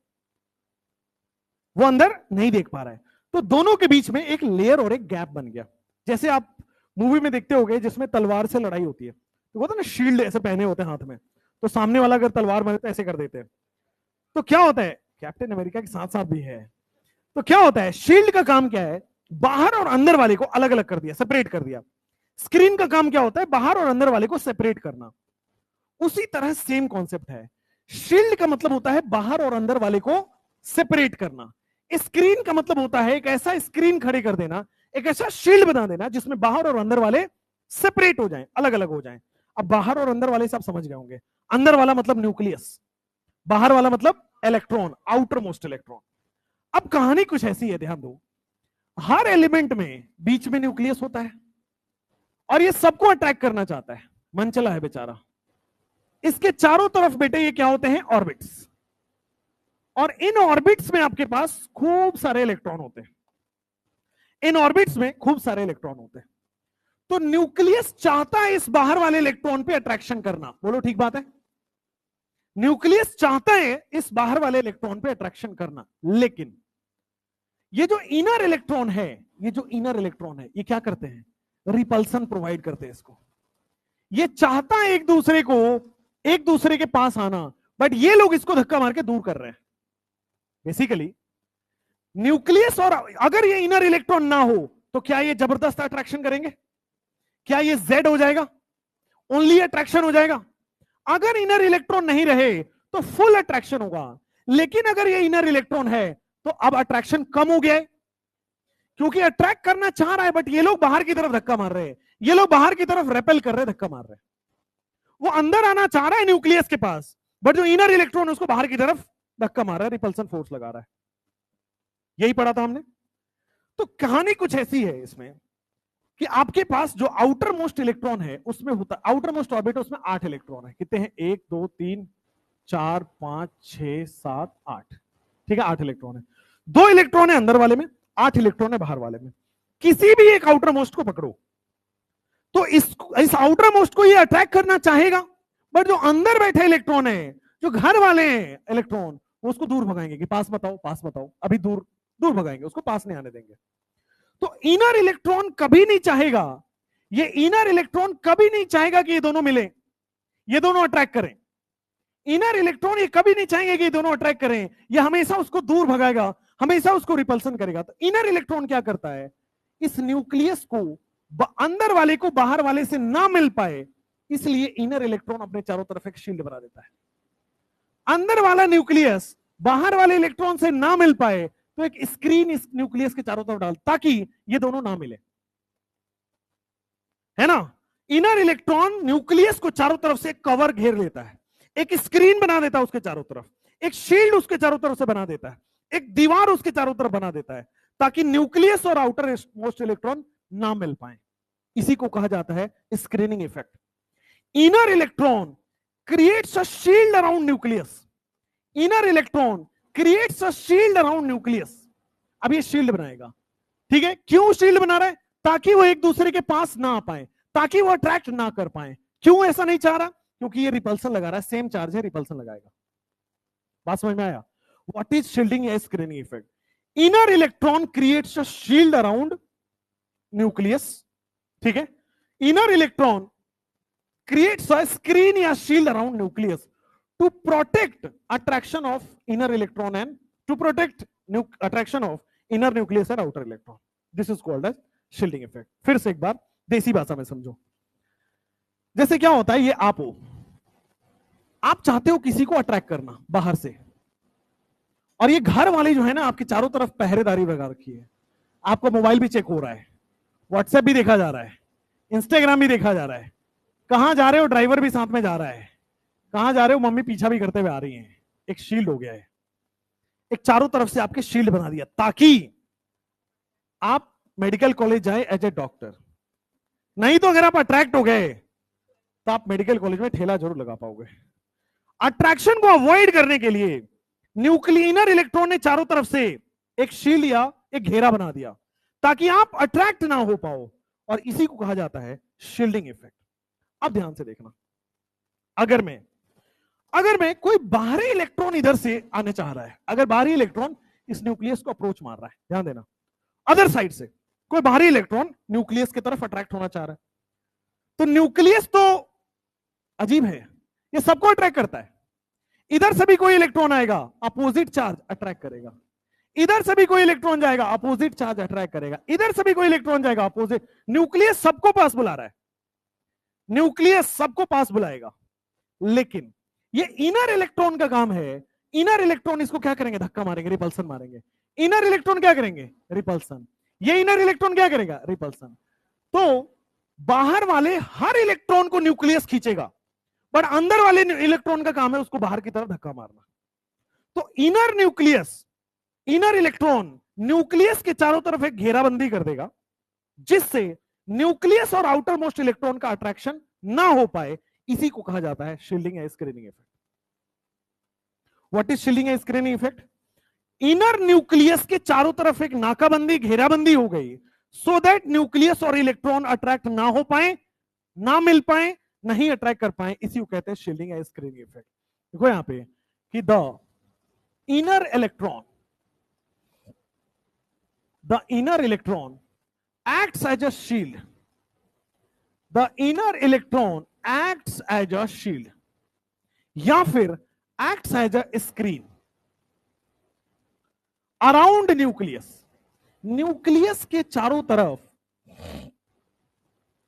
वो अंदर नहीं देख पा रहा है, तो दोनों के बीच में एक लेयर और एक गैप बन गया। जैसे आप मूवी में देखते होगे जिसमें तलवार से लड़ाई होती है, तो वो तो ना शील्ड ऐसे पहने होते हैं हाथ में, तो सामने वाला अगर तलवार मारे तो ऐसे कर देते हैं। तो क्या होता है, कैप्टन अमेरिका के साथ साथ भी है, तो क्या होता है, शील्ड का काम क्या है, बाहर और अंदर वाले को अलग अलग कर दिया, सेपरेट कर दिया। स्क्रीन का काम क्या होता है, बाहर और अंदर वाले को सेपरेट करना। उसी तरह सेम कॉन्सेप्ट है, शील्ड का मतलब होता है बाहर और अंदर वाले को सेपरेट करना। स्क्रीन का मतलब होता है एक ऐसा स्क्रीन खड़े कर देना, एक ऐसा शील्ड बना देना जिसमें बाहर और अंदर वाले सेपरेट हो जाएं, अलग अलग हो जाएं। अब बाहर और अंदर वाले सब समझ गए होंगे। अंदर वाला मतलब न्यूक्लियस, बाहर वाला मतलब इलेक्ट्रॉन, आउटर मोस्ट इलेक्ट्रॉन। अब कहानी कुछ ऐसी है, ध्यान दो, हर एलिमेंट में बीच में न्यूक्लियस होता है और ये सबको अट्रैक्ट करना चाहता है, मन चला है बेचारा। इसके चारों तरफ बेटे ये क्या होते हैं, ऑर्बिट्स, और इन ऑर्बिट्स में आपके पास खूब सारे इलेक्ट्रॉन होते हैं, इन ऑर्बिट्स में खूब सारे इलेक्ट्रॉन होते हैं। तो न्यूक्लियस चाहता है इस बाहर वाले इलेक्ट्रॉन पे अट्रैक्शन करना, बोलो ठीक बात है, न्यूक्लियस चाहता है इस बाहर वाले इलेक्ट्रॉन पे अट्रैक्शन करना। लेकिन ये जो इनर इलेक्ट्रॉन है, ये जो इनर इलेक्ट्रॉन है, ये क्या करते हैं, रिपल्सन प्रोवाइड करते हैं इसको। ये चाहता है एक दूसरे के पास आना, बट ये लोग इसको धक्का मार के दूर कर रहे हैं। बेसिकली न्यूक्लियस, और अगर ये इनर इलेक्ट्रॉन ना हो तो क्या ये जबरदस्त अट्रैक्शन करेंगे, क्या ये जेड हो जाएगा, ओनली अट्रैक्शन हो जाएगा। अगर इनर इलेक्ट्रॉन नहीं रहे तो फुल अट्रैक्शन होगा। लेकिन अगर ये इनर इलेक्ट्रॉन है तो अब अट्रैक्शन कम हो गया है, क्योंकि अट्रैक्ट करना चाह रहा है बट ये लोग बाहर की तरफ धक्का मार रहे हैं, ये लोग बाहर की तरफ रेपेल कर रहे हैं, धक्का मार रहे हैं। वो अंदर आना चाह रहा है न्यूक्लियस के पास, बट जो इनर इलेक्ट्रॉन उसको बाहर की तरफ धक्का मार रहा है, रिपल्सन फोर्स लगा रहा है। यही पढ़ा था हमने। तो कहानी कुछ ऐसी है इसमें कि आपके पास जो आउटर मोस्ट इलेक्ट्रॉन है उसमें होता, आउटर मोस्ट ऑर्बिट, उसमें 8 इलेक्ट्रॉन है। कितने हैं, 1 2 3 4 5 6 7 8, ठीक है, 8 इलेक्ट्रॉन है। 2 इलेक्ट्रॉन है अंदर वाले में, 8 इलेक्ट्रॉन है बाहर वाले में। किसी भी एक आउटर मोस्ट को पकड़ो तो इस आउटर मोस्ट को ये अट्रैक्ट करना चाहेगा, बट जो अंदर बैठे इलेक्ट्रॉन है, जो घर वाले हैं इलेक्ट्रॉन, वो उसको दूर भगाएंगे कि पास बताओ, अभी दूर दूर भगाएंगे, उसको पास नहीं आने देंगे। तो इनर इलेक्ट्रॉन कभी नहीं चाहेगा, ये इनर इलेक्ट्रॉन कभी नहीं चाहेगा कि ये दोनों मिले, ये दोनों अट्रैक्ट करें। इनर इलेक्ट्रॉन ये कभी नहीं चाहेंगे कि ये दोनों अट्रैक्ट करें, ये हमेशा उसको दूर भगाएगा, हमेशा उसको रिपल्सन करेगा। तो इनर इलेक्ट्रॉन क्या करता है, इस न्यूक्लियस को, अंदर वाले को बाहर वाले से ना मिल पाए, इसलिए इनर इलेक्ट्रॉन अपने चारों तरफ एक शील्ड बना देता है। अंदर वाला न्यूक्लियस बाहर वाले इलेक्ट्रॉन से ना मिल पाए तो एक स्क्रीन इस न्यूक्लियस के चारों तरफ डाल, ताकि ये दोनों ना मिले, है ना। इनर इलेक्ट्रॉन न्यूक्लियस को चारों तरफ से कवर घेर लेता है, एक स्क्रीन बना देता है उसके चारों तरफ, एक शील्ड उसके चारों तरफ से बना देता है, एक दीवार उसके चारों तरफ बना देता है, ताकि न्यूक्लियस और आउटर मोस्ट इलेक्ट्रॉन ना मिल पाए। इसी को कहा जाता है screening effect. Inner electron creates a shield around nucleus, inner electron creates a shield around nucleus. अब ये शील्ड बनाएगा, ठीक है, क्यों शील्ड बना रहा है, ताकि वो एक दूसरे के पास ना आ पाए, ताकि वो अट्रैक्ट ना कर पाए। क्यों ऐसा नहीं चाह रहा, क्योंकि ये रिपल्सन लगा रहा है, सेम चार्ज है, रिपल्सन लगाएगा। बात समझ में आया, व्हाट इज शील्डिंग या screening effect. Inner electron creates a shield around nucleus, ठीक है, inner electron creates a screen या shield around nucleus to protect attraction of inner electron and to protect attraction of inner nucleus and outer electron. This is called as shielding effect. फिर से एक बार देसी भाषा में समझो। जैसे क्या होता है, ये आप हो, आप चाहते हो किसी को अट्रैक्ट करना बाहर से, और ये घर वाले जो है ना आपके चारों तरफ पहरेदारी लगा रखी है, आपका मोबाइल भी चेक हो रहा है, व्हाट्सएप भी देखा जा रहा है, इंस्टाग्राम भी देखा जा रहा है, कहां जा रहे हो ड्राइवर भी साथ में जा रहा है, कहां जा रहे हो मम्मी पीछा भी करते हुए आ रही हैं। एक शील्ड हो गया है, एक चारों तरफ से आपके शील्ड बना दिया, ताकि आप मेडिकल कॉलेज जाए एज ए डॉक्टर। नहीं तो अगर आप अट्रैक्ट हो गए तो आप मेडिकल कॉलेज में ठेला जरूर लगा पाओगे। अट्रैक्शन को अवॉइड करने के लिए न्यूक्लियर इलेक्ट्रॉन ने चारों तरफ से एक शील्ड या एक घेरा बना दिया ताकि आप अट्रैक्ट ना हो पाओ, और इसी को कहा जाता है शील्डिंग इफेक्ट। अब ध्यान से देखना, अगर मैं कोई बाहरी इलेक्ट्रॉन इधर से आने चाह रहा है, अगर बाहरी इलेक्ट्रॉन इस न्यूक्लियस को अप्रोच मार रहा है, ध्यान देना, अदर साइड से कोई बाहरी इलेक्ट्रॉन न्यूक्लियस की तरफ अट्रैक्ट होना चाह रहा है, तो न्यूक्लियस तो अजीब है, ये सबको अट्रैक्ट करता है। इधर से भी कोई इलेक्ट्रॉन आएगा, अपोजिट चार्ज अट्रैक्ट करेगा, इधर से भी कोई इलेक्ट्रॉन जाएगा, अपोजिट चार्ज अट्रैक्ट करेगा, इधर से भी कोई इलेक्ट्रॉन जाएगा, अपोजिट। न्यूक्लियस सबको पास बुला रहा है, न्यूक्लियस सबको पास बुलाएगा, लेकिन ये इनर इलेक्ट्रॉन का काम है। इनर इलेक्ट्रॉन इसको क्या करेंगे, धक्का मारेंगे, रिपल्सन मारेंगे। इनर इलेक्ट्रॉन क्या करेंगे, रिपल्सन। ये इनर इलेक्ट्रॉन क्या करेगा, रिपल्सन। तो बाहर वाले हर इलेक्ट्रॉन को न्यूक्लियस खींचेगा, बट अंदर वाले इलेक्ट्रॉन का काम है उसको बाहर की तरफ धक्का मारना। तो inner nucleus, inner electron nucleus के चारों तरफ एक घेराबंदी कर देगा, जिससे न्यूक्लियस और आउटर मोस्ट इलेक्ट्रॉन का अट्रैक्शन ना हो पाए। इसी को कहा जाता है शील्डिंग या screening effect. What is shielding या स्क्रीनिंग इफेक्ट? इनर न्यूक्लियस के चारों तरफ एक नाकाबंदी, घेराबंदी हो गई, सो दैट न्यूक्लियस और इलेक्ट्रॉन अट्रैक्ट ना हो पाए, ना मिल पाए, नहीं अट्रैक्ट कर पाए। इसी को कहते हैं शील्डिंग या स्क्रीनिंग इफेक्ट। देखो यहां पे कि the inner electron acts as a shield. The inner electron acts as a shield या फिर acts as a screen around nucleus. Nucleus के चारों तरफ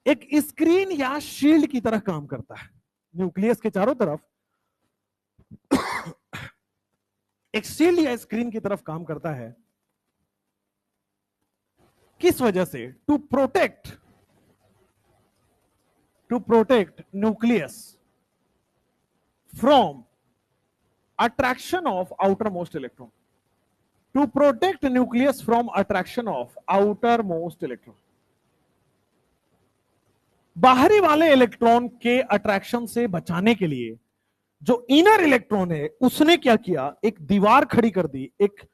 एक स्क्रीन या शील्ड की तरह काम करता है। न्यूक्लियस के चारों तरफ एक शील्ड या स्क्रीन की तरफ काम करता है। किस वजह से? To protect nucleus from attraction of outer most electron. To protect nucleus from attraction of outer most electron. बाहरी वाले इलेक्ट्रॉन के अट्रैक्शन से बचाने के लिए जो इनर इलेक्ट्रॉन है उसने क्या किया, एक दीवार खड़ी कर दी, एक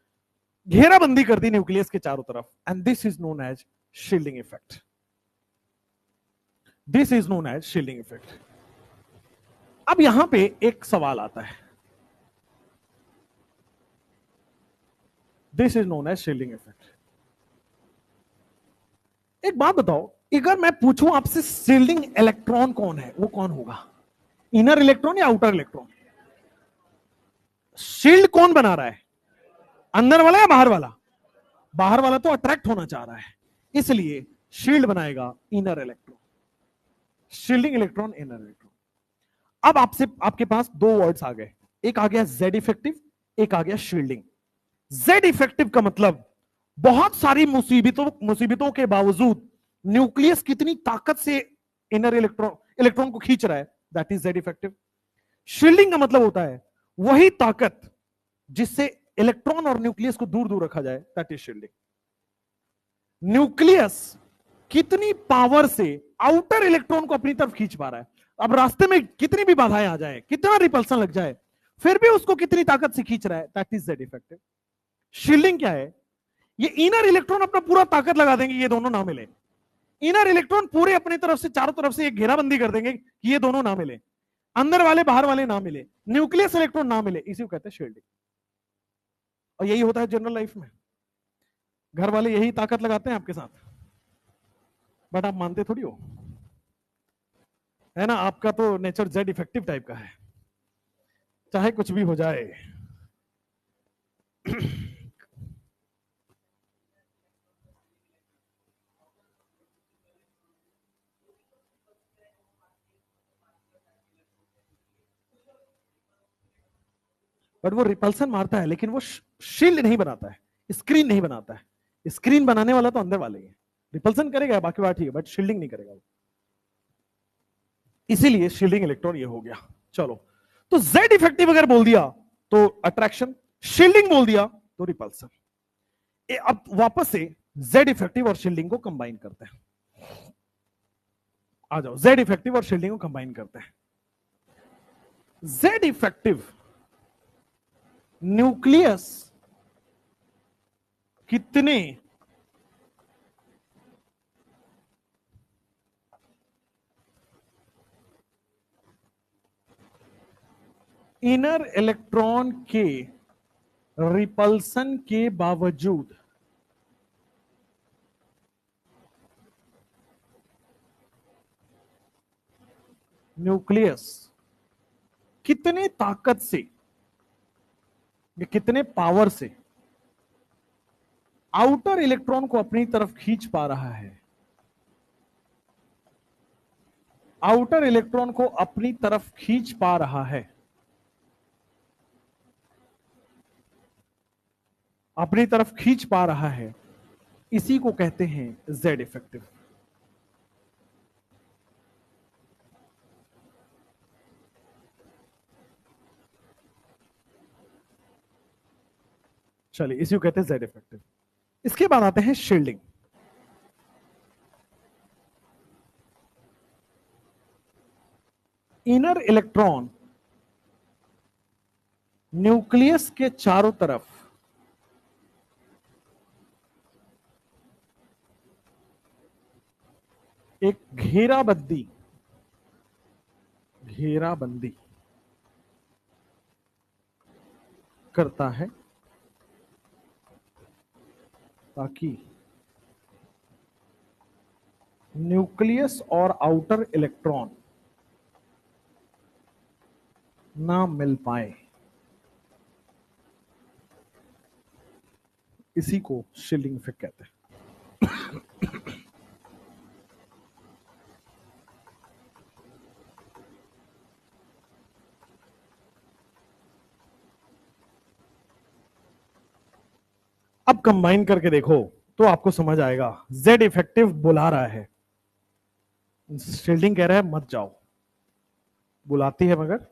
घेराबंदी कर दी न्यूक्लियस के चारों तरफ। And this is known as shielding effect. This is known as shielding effect. अब यहां पे एक सवाल आता है, this is known as shielding effect. एक बात बताओ, अगर मैं पूछूं आपसे शील्डिंग इलेक्ट्रॉन कौन है, वो कौन होगा? इनर इलेक्ट्रॉन या आउटर इलेक्ट्रॉन? शील्ड कौन बना रहा है, अंदर वाला या बाहर वाला? बाहर वाला तो अट्रैक्ट होना चाह रहा है, इसलिए शील्ड बनाएगा inner electron. Shielding electron, inner electron. अब आपके पास दो वर्ड्स आ गए, एक आ गया जेड इफेक्टिव, एक आ गया शील्डिंग। जेड इफेक्टिव का मतलब बहुत सारी मुसीबतों के बावजूद न्यूक्लियस कितनी ताकत से इनर इलेक्ट्रॉन को खींच रहा है, that is Z effective. Shielding का मतलब होता है वही ताकत जिससे इलेक्ट्रॉन और न्यूक्लियस को दूर दूर रखा जाए, दैट इज शील्डिंग। न्यूक्लियस कितनी पावर से आउटर इलेक्ट्रॉन को अपनी तरफ खींच पा रहा है। अब रास्ते में कितनी भी बाधाएं आ जाए, कितना रिपल्सन लग जाए, फिर भी उसको कितनी ताकत से खींच रहा है, that is Z effective. Shielding क्या है? ये इनर इलेक्ट्रॉन अपना पूरा ताकत लगा देंगे, ये दोनों ना मिले। इनर इलेक्ट्रॉन पूरे अपनी तरफ से चारों तरफ से एक घेराबंदी कर देंगे कि ये दोनों ना मिले, अंदर वाले बाहर वाले ना मिले, न्यूक्लियस इलेक्ट्रॉन ना मिले। इसी को कहते हैं शील्डिंग। और यही होता है जनरल लाइफ में, घर वाले यही ताकत लगाते हैं आपके साथ, बट आप मानते थोड़ी हो, है ना? आपका तो नेचर जेड इफेक्टिव टाइप का है, चाहे कुछ भी हो जाए। बट वो रिपल्सन मारता है, लेकिन वो शील्ड नहीं बनाता है, स्क्रीन नहीं बनाता है। स्क्रीन बनाने वाला तो अंदर वाले ही है, रिपल्सन करेगा बाकी बात ठीक है, बट शील्डिंग नहीं करेगा वो। इसीलिए शील्डिंग इलेक्ट्रॉन ये हो गया। चलो, तो जेड इफेक्टिव अगर बोल दिया तो अट्रैक्शन, शील्डिंग बोल दिया तो रिपल्सन। अब वापस से जेड इफेक्टिव और शील्डिंग को कंबाइन करते हैं। आ जाओ, जेड इफेक्टिव और शील्डिंग को कंबाइन करते हैं। जेड इफेक्टिव न्यूक्लियस कितने इनर इलेक्ट्रॉन के रिपल्सन के बावजूद न्यूक्लियस कितने ताकत से या कितने पावर से आउटर इलेक्ट्रॉन को अपनी तरफ खींच पा रहा है, आउटर इलेक्ट्रॉन को अपनी तरफ खींच पा रहा है, अपनी तरफ खींच पा रहा है, इसी को कहते हैं जेड इफेक्टिव। चलिए इसी को कहते हैं जेड इफेक्टिव। इसके बाद आते हैं शील्डिंग। इनर इलेक्ट्रॉन न्यूक्लियस के चारों तरफ एक घेराबंदी करता है ताकि न्यूक्लियस और आउटर इलेक्ट्रॉन ना मिल पाए, इसी को शील्डिंग इफेक्ट कहते हैं। अब कंबाइन करके देखो तो आपको समझ आएगा। जेड इफेक्टिव बुला रहा है, शील्डिंग कह रहा है मत जाओ, बुलाती है मगर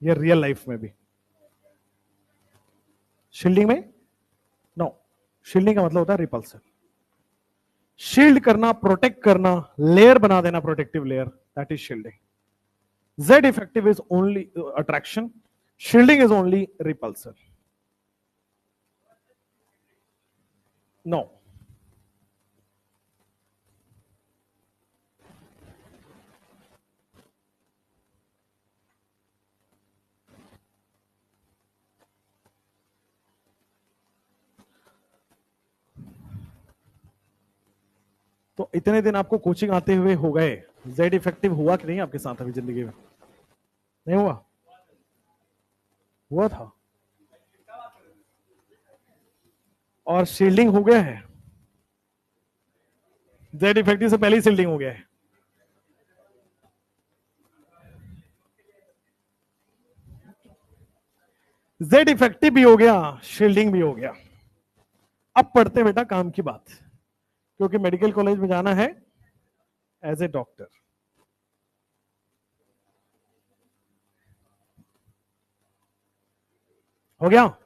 ये रियल लाइफ में भी। शील्डिंग में नो, शील्डिंग का मतलब होता है रिपल्सन, शील्ड करना, प्रोटेक्ट करना, लेयर बना देना, protective layer, that is shielding. Z effective is only attraction, shielding is only repulsion. No, तो इतने दिन आपको कोचिंग आते हुए हो गए, जेड इफेक्टिव हुआ कि नहीं आपके साथ अभी जिंदगी में? नहीं हुआ? हुआ था। और शील्डिंग हो गया है, जेड इफेक्टिव से पहले ही शील्डिंग हो गया है। जेड इफेक्टिव भी हो गया, शील्डिंग भी हो गया। अब पढ़ते बेटा काम की बात, क्योंकि मेडिकल कॉलेज में जाना है एज ए डॉक्टर। हो गया?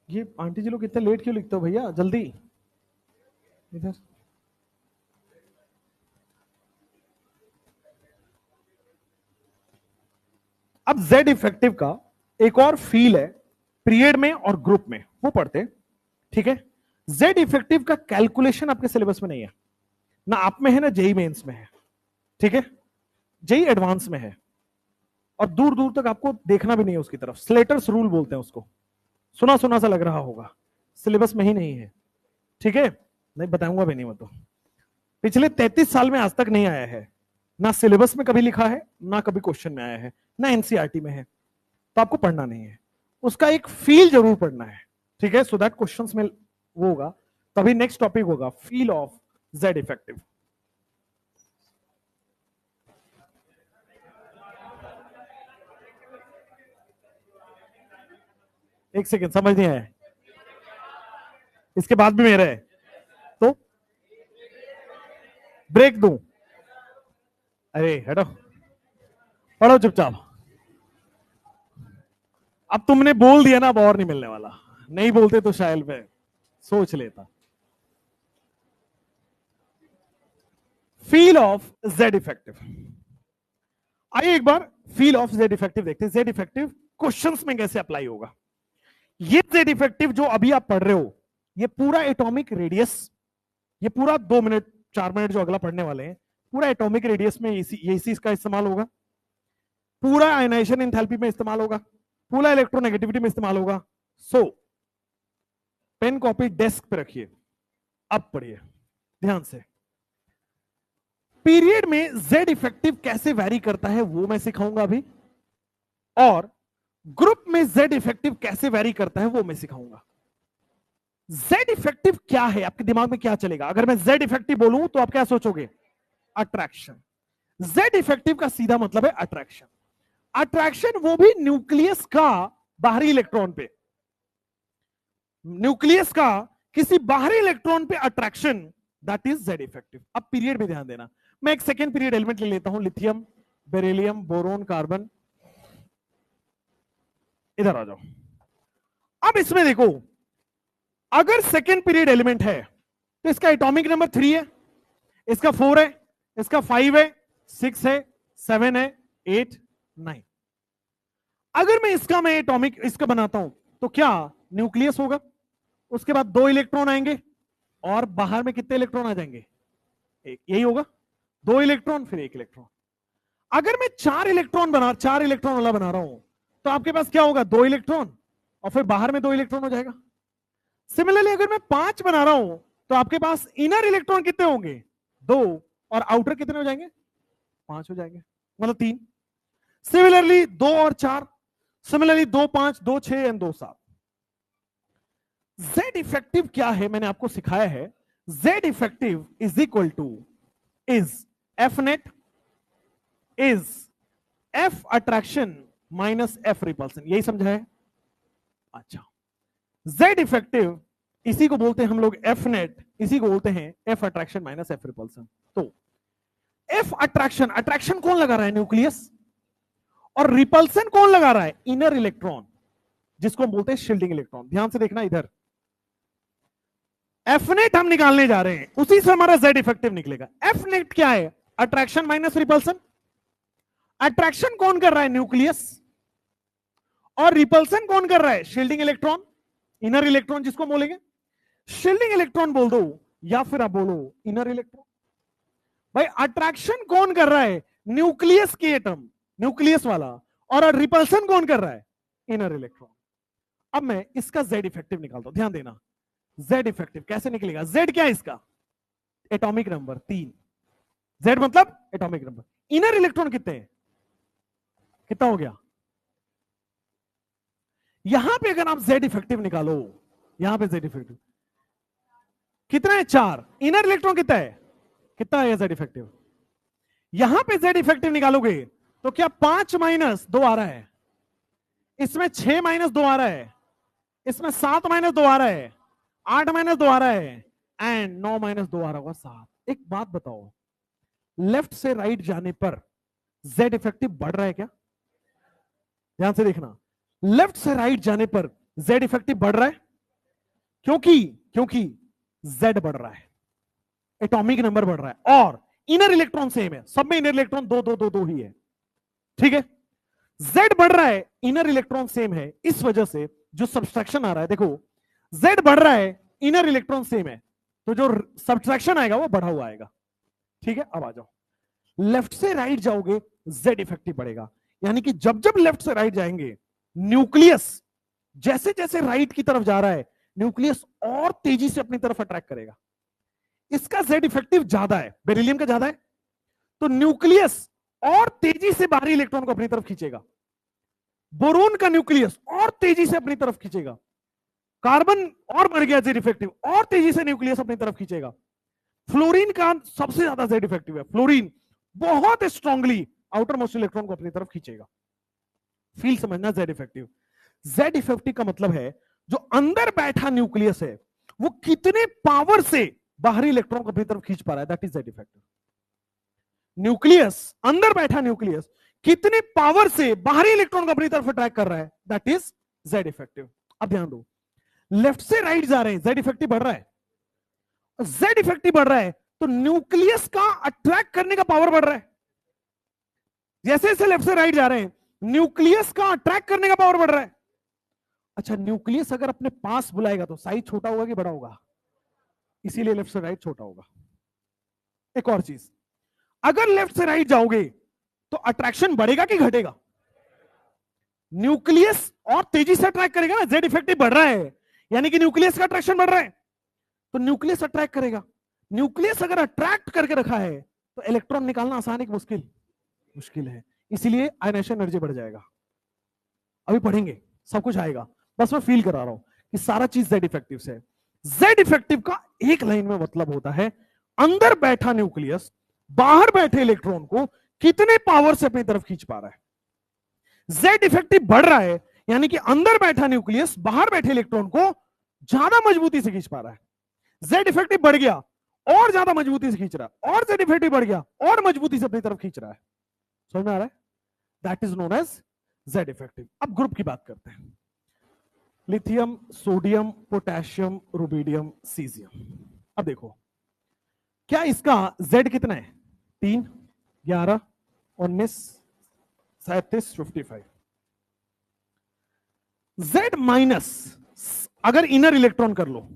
ये आंटी जी लोग इतने लेट क्यों लिखते हो भैया, जल्दी इधर। अब जेड इफेक्टिव का एक और फील है, पीरियड में और ग्रुप में, वो पढ़ते। ठीक है, जेड इफेक्टिव का कैलकुलेशन आपके सिलेबस में नहीं है, ना आप में है ना जेई मेंस में है। ठीक है, जेई एडवांस में है, और दूर दूर तक आपको देखना भी नहीं है उसकी तरफ। स्लेटर्स रूल बोलते हैं उसको, सुना सुना सा लग रहा होगा, सिलेबस में ही नहीं है। ठीक है, नहीं बताऊंगा भी नहीं, मैं तो पिछले 33 साल में आज तक नहीं आया है, ना सिलेबस में कभी लिखा है, ना कभी क्वेश्चन में आया है, ना एनसीईआरटी में है, तो आपको पढ़ना नहीं है। उसका एक फील जरूर पढ़ना है, ठीक है, सो दैट क्वेश्चंस में वो होगा। तभी नेक्स्ट टॉपिक होगा फील ऑफ जेड इफेक्टिव। एक सेकेंड, समझ नहीं आया? इसके बाद भी मेरा है तो ब्रेक दूं? अरे हटो, पढ़ो चुपचाप। अब तुमने बोल दिया ना, अब और नहीं मिलने वाला। नहीं बोलते तो शायद मैं सोच लेता। फील ऑफ जेड इफेक्टिव, आइए एक बार फील ऑफ जेड इफेक्टिव देखते हैं। जेड इफेक्टिव क्वेश्चंस में कैसे अप्लाई होगा। ये जेड इफेक्टिव जो अभी आप पढ़ रहे हो, ये पूरा एटॉमिक रेडियस, ये पूरा 2 मिनट 4 मिनट जो अगला पढ़ने वाले हैं, पूरा एटॉमिक रेडियस में इसी इसका इस्तेमाल होगा, पूरा आयनाइजेशन एंथैल्पी में इस्तेमाल होगा, पूरा इलेक्ट्रोनेगेटिविटी में इस्तेमाल होगा। सो पेन कॉपी डेस्क पे रखिए, अब पढ़िए ध्यान से। पीरियड में जेड इफेक्टिव कैसे वैरी करता है वो मैं सिखाऊंगा अभी, और ग्रुप में जेड इफेक्टिव कैसे वैरी करता है वो मैं सिखाऊंगा। जेड इफेक्टिव क्या है, आपके दिमाग में क्या चलेगा अगर मैं जेड इफेक्टिव बोलूं तो आप क्या सोचोगे? अट्रैक्शन। जेड इफेक्टिव का सीधा मतलब है अट्रैक्शन। अट्रैक्शन वो भी न्यूक्लियस का बाहरी इलेक्ट्रॉन पे, न्यूक्लियस का किसी बाहरी इलेक्ट्रॉन पे attraction, that is Z effective. अब पीरियड में ध्यान देना, मैं एक सेकेंड पीरियड एलिमेंट ले लेता हूं, लिथियम, बेरिलियम, बोरोन, कार्बन। इधर आ जाओ। अब इसमें देखो, अगर सेकेंड पीरियड एलिमेंट है तो इसका एटॉमिक नंबर 3 है, इसका 4 है, इसका 5 है, 6 है, 7 है, 8, 9। अगर मैं एटॉमिक इसका बनाता हूं तो क्या न्यूक्लियस होगा, उसके बाद 2 इलेक्ट्रॉन आएंगे और बाहर में कितने इलेक्ट्रॉन आ जाएंगे? एक, यही होगा, 2 इलेक्ट्रॉन फिर 1 इलेक्ट्रॉन। अगर मैं 4 इलेक्ट्रॉन वाला बना रहा हूं तो आपके पास क्या होगा? 2 इलेक्ट्रॉन और फिर बाहर में 2 इलेक्ट्रॉन हो जाएगा। सिमिलरली अगर मैं 5 बना रहा हूं तो आपके पास इनर इलेक्ट्रॉन कितने होंगे? 2, और आउटर कितने हो जाएंगे? 5 हो जाएंगे, मतलब 3। सिमिलरली 2 और 4, सिमिलरली 2 5, 2 6 एंड 2 7। जेड इफेक्टिव क्या है मैंने आपको सिखाया है। Z effective is equal two is F net is F attraction minus F repulsion, यही समझा है? अच्छा, जेड इफेक्टिव इसी को बोलते हैं हम लोग एफ नेट, इसी को बोलते हैं F attraction minus F repulsion. तो एफ अट्रैक्शन, अट्रैक्शन कौन लगा रहा है? न्यूक्लियस। और रिपल्सन कौन लगा रहा है? इनर इलेक्ट्रॉन, जिसको हम बोलते हैं शील्डिंग इलेक्ट्रॉन। ध्यान से देखना, इधर एफ नेट हम निकालने जा रहे हैं, उसी से हमारा जेड इफेक्टिव निकलेगा। एफ नेट क्या है? Attraction minus repulsion. अट्रैक्शन कौन कर रहा है? न्यूक्लियस। और रिपल्सन कौन कर रहा है? शील्डिंग इलेक्ट्रॉन, इनर इलेक्ट्रॉन, जिसको बोलेंगे शील्डिंग इलेक्ट्रॉन बोल दो, या फिर आप बोलो इनर इलेक्ट्रॉन। भाई अट्रैक्शन कौन कर रहा है? न्यूक्लियस के एटम, न्यूक्लियस वाला। और रिपल्सन कौन कर रहा है? Inner electron. अब मैं इसका जेड इफेक्टिव निकालता हूं, ध्यान देना। जेड इफेक्टिव कैसे निकलेगा? जेड क्या है इसका? Atomic number 3। जेड मतलब एटॉमिक नंबर। इनर इलेक्ट्रॉन कितने हैं? कितना हो गया? यहां पे अगर आप जेड इफेक्टिव निकालो, यहां पे जेड इफेक्टिव कितना है? 4। इनर इलेक्ट्रॉन कितना है? कितना है जेड इफेक्टिव? यहां पे जेड इफेक्टिव निकालोगे तो क्या 5 माइनस 2 आ रहा है, इसमें 6 माइनस 2 आ रहा है, इसमें 7 माइनस 2 आ रहा है, 8 माइनस 2 आ रहा है, एंड 9 माइनस 2 आ रहा होगा 7। एक बात बताओ, लेफ्ट से राइट जाने पर जेड इफेक्टिव बढ़ रहा है क्या? ध्यान से देखना, लेफ्ट से राइट जाने पर जेड इफेक्टिव बढ़ रहा है। क्योंकि जेड बढ़ रहा है, एटॉमिक नंबर बढ़ रहा है, और इनर इलेक्ट्रॉन सेम है, सब में इनर इलेक्ट्रॉन 2 2 2 2 ही है। ठीक है, जेड बढ़ रहा है, इनर इलेक्ट्रॉन सेम है, इस वजह से जो सब्सट्रैक्शन आ रहा है, देखो जेड बढ़ रहा है, इनर इलेक्ट्रॉन सेम है, तो जो सब्सट्रैक्शन आएगा वो बढ़ा हुआ आएगा। ठीक है, अब आ जाओ, लेफ्ट से राइट जाओगे जेड इफेक्टिव बढ़ेगा। यानी कि जब जब लेफ्ट से राइट जाएंगे, न्यूक्लियस जैसे जैसे राइट की तरफ जा रहा है, न्यूक्लियस और तेजी से अपनी तरफ अट्रैक्ट करेगा। इसका जेड इफेक्टिव ज्यादा है, बेरिलियम का ज्यादा है, तो न्यूक्लियस और तेजी से बाहरी इलेक्ट्रॉन को अपनी तरफ खींचेगा। बोरोन का न्यूक्लियस और तेजी से अपनी तरफ खींचेगा। कार्बन और बढ़ गया जेड इफेक्टिव, और तेजी से न्यूक्लियस अपनी तरफ खींचेगा। फ्लोरीन का सबसे ज्यादा जेड इफेक्टिव है, फ्लोरीन बहुत स्ट्रांगली आउटर मोस्ट इलेक्ट्रॉन को अपनी तरफ खींचेगा। फील समझना, जेड इफेक्टिव। जेड इफेक्टिव का मतलब है जो अंदर बैठा न्यूक्लियस है वो कितने पावर से बाहरी इलेक्ट्रॉन को अपनी तरफ खींच पा रहा है, that is Z effective. Nucleus, अंदर बैठा न्यूक्लियस कितने पावर से बाहरी इलेक्ट्रॉन को अपनी तरफ अट्रैक्ट कर रहा है, दैट इज जेड इफेक्टिव। अब ध्यान दो, लेफ्ट से राइट जा रहे हैं, जेड इफेक्टिव बढ़ रहा है, जेड इफेक्टिव बढ़ रहा है, तो न्यूक्लियस का अट्रैक्ट करने का पावर बढ़ रहा है। जैसे जैसे लेफ्ट से राइट जा रहे हैं, न्यूक्लियस का अट्रैक्ट करने का पावर बढ़ रहा है। अच्छा, न्यूक्लियस अगर अपने पास बुलाएगा तो साइज छोटा होगा कि बड़ा होगा? इसीलिए लेफ्ट से राइट छोटा होगा। एक और चीज, अगर लेफ्ट से राइट जाओगे तो अट्रैक्शन बढ़ेगा कि घटेगा? न्यूक्लियस और तेजी से अट्रैक्ट करेगा ना, जेड इफेक्टिव बढ़ रहा है, यानी कि न्यूक्लियस का अट्रैक्शन बढ़ रहा है, तो न्यूक्लियस अट्रैक्ट करेगा। न्यूक्लियस अगर अट्रैक्ट करके रखा है तो इलेक्ट्रॉन निकालना आसान है कि मुश्किल? मुश्किल है, इसीलिए आयनेशन एनर्जी बढ़ जाएगा। अभी पढ़ेंगे, सब कुछ आएगा, बस मैं फील करा रहा हूं कि सारा चीज जेड इफेक्टिव से। जेड इफेक्टिव का एक लाइन में मतलब होता है अंदर बैठा न्यूक्लियस बाहर बैठे इलेक्ट्रॉन को कितने पावर से अपनी तरफ खींच पा रहा है। जेड इफेक्टिव बढ़ रहा है, यानी कि अंदर बैठा न्यूक्लियस बाहर बैठे इलेक्ट्रॉन को ज्यादा मजबूती से खींच पा रहा है। जेड इफेक्टिव बढ़ गया और ज्यादा मजबूती से खींच रहा है, और जेड इफेक्टिव बढ़ गया और मजबूती से अपनी तरफ खींच रहा है। समझ में आ रहा है? That is known as Z effective. अब ग्रुप की बात करते हैं। Lithium, sodium, potassium, rubidium, caesium. अब देखो, क्या इसका जेड कितना है? 3, 11, 19, 37, 55। जेड माइनस अगर इनर इलेक्ट्रॉन कर लो,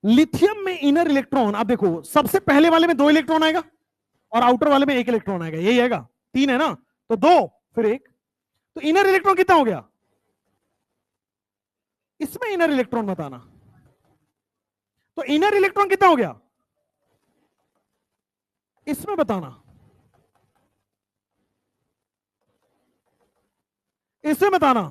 लिथियम में इनर इलेक्ट्रॉन, आप देखो सबसे पहले वाले में 2 इलेक्ट्रॉन आएगा और आउटर वाले में 1 इलेक्ट्रॉन आएगा, यही आएगा। 3 है ना, तो 2 फिर 1, तो इनर इलेक्ट्रॉन कितना हो गया? इसमें इनर इलेक्ट्रॉन बताना, तो इनर इलेक्ट्रॉन कितना हो गया इसमें बताना, इसमें बताना।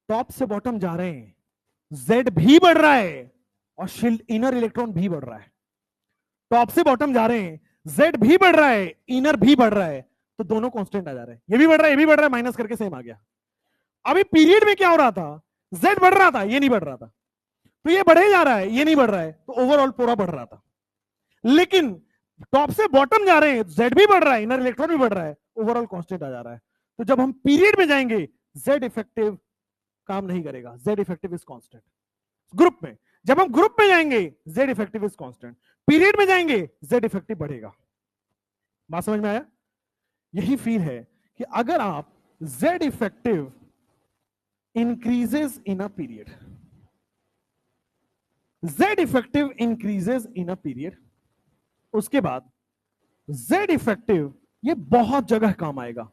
टॉप से बॉटम जा रहे हैं, जेड भी बढ़ रहा है और इनर इलेक्ट्रॉन भी बढ़ रहा है। टॉप से बॉटम जा रहे हैं, जेड भी बढ़ रहा है, इनर भी बढ़ रहा है, तो दोनों कांस्टेंट आ जा रहे हैं। ये भी बढ़ रहा है, ये भी बढ़ रहा है, माइनस करके सेम आ गया। अभी पीरियड में क्या हो रहा था? जेड बढ़ रहा था, ये नहीं बढ़ रहा था, तो ये बढ़े जा रहा है, ये नहीं बढ़ रहा है, तो ओवरऑल पूरा बढ़ रहा था। लेकिन टॉप से बॉटम जा रहे हैं, जेड भी बढ़ रहा है, इनर इलेक्ट्रॉन भी बढ़ रहा है, ओवरऑल कांस्टेंट आ जा रहा है। तो जब हम पीरियड में जाएंगे, जेड इफेक्टिव काम नहीं करेगा, Z effective is constant. Group में, जब हम ग्रुप में जाएंगे, Z effective is constant. Period में जाएंगे, जेड इफेक्टिव बढ़ेगा। बात समझ में आया? यही फील है कि अगर आप Z effective increases in a period, Z effective increases in a period, उसके बाद जेड इफेक्टिव, ये बहुत जगह काम आएगा।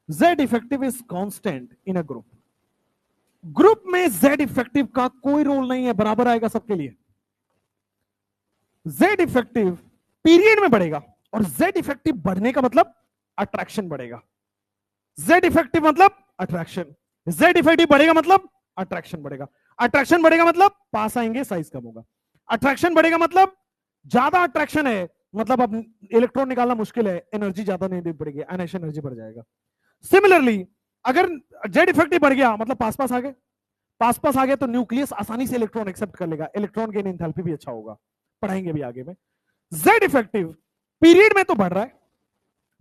Z effective is constant in a group. Group में जेड इफेक्टिव का कोई रोल नहीं है, बराबर आएगा सबके लिए। जेड इफेक्टिव पीरियड में बढ़ेगा, और जेड इफेक्टिव बढ़ने का मतलब अट्रैक्शन बढ़ेगा। जेड इफेक्टिव मतलब अट्रैक्शन, जेड इफेक्टिव बढ़ेगा मतलब अट्रैक्शन बढ़ेगा, अट्रैक्शन बढ़ेगा मतलब पास आएंगे, साइज कम होगा। अट्रैक्शन बढ़ेगा मतलब ज्यादा अट्रैक्शन है, मतलब अब इलेक्ट्रॉन निकालना मुश्किल है, एनर्जी ज्यादा नहीं देनी पड़ेगी, आयनेशन एनर्जी बढ़ जाएगा। सिमिलरली अगर जेड इफेक्टिव बढ़ गया मतलब पास पास आ गए, पास पास आ गया तो न्यूक्लियस आसानी से इलेक्ट्रॉन एक्सेप्ट कर लेगा, इलेक्ट्रॉन गेन एंथैल्पी भी अच्छा होगा, पढ़ाएंगे भी आगे में। जेड इफेक्टिव पीरियड में तो बढ़ रहा है,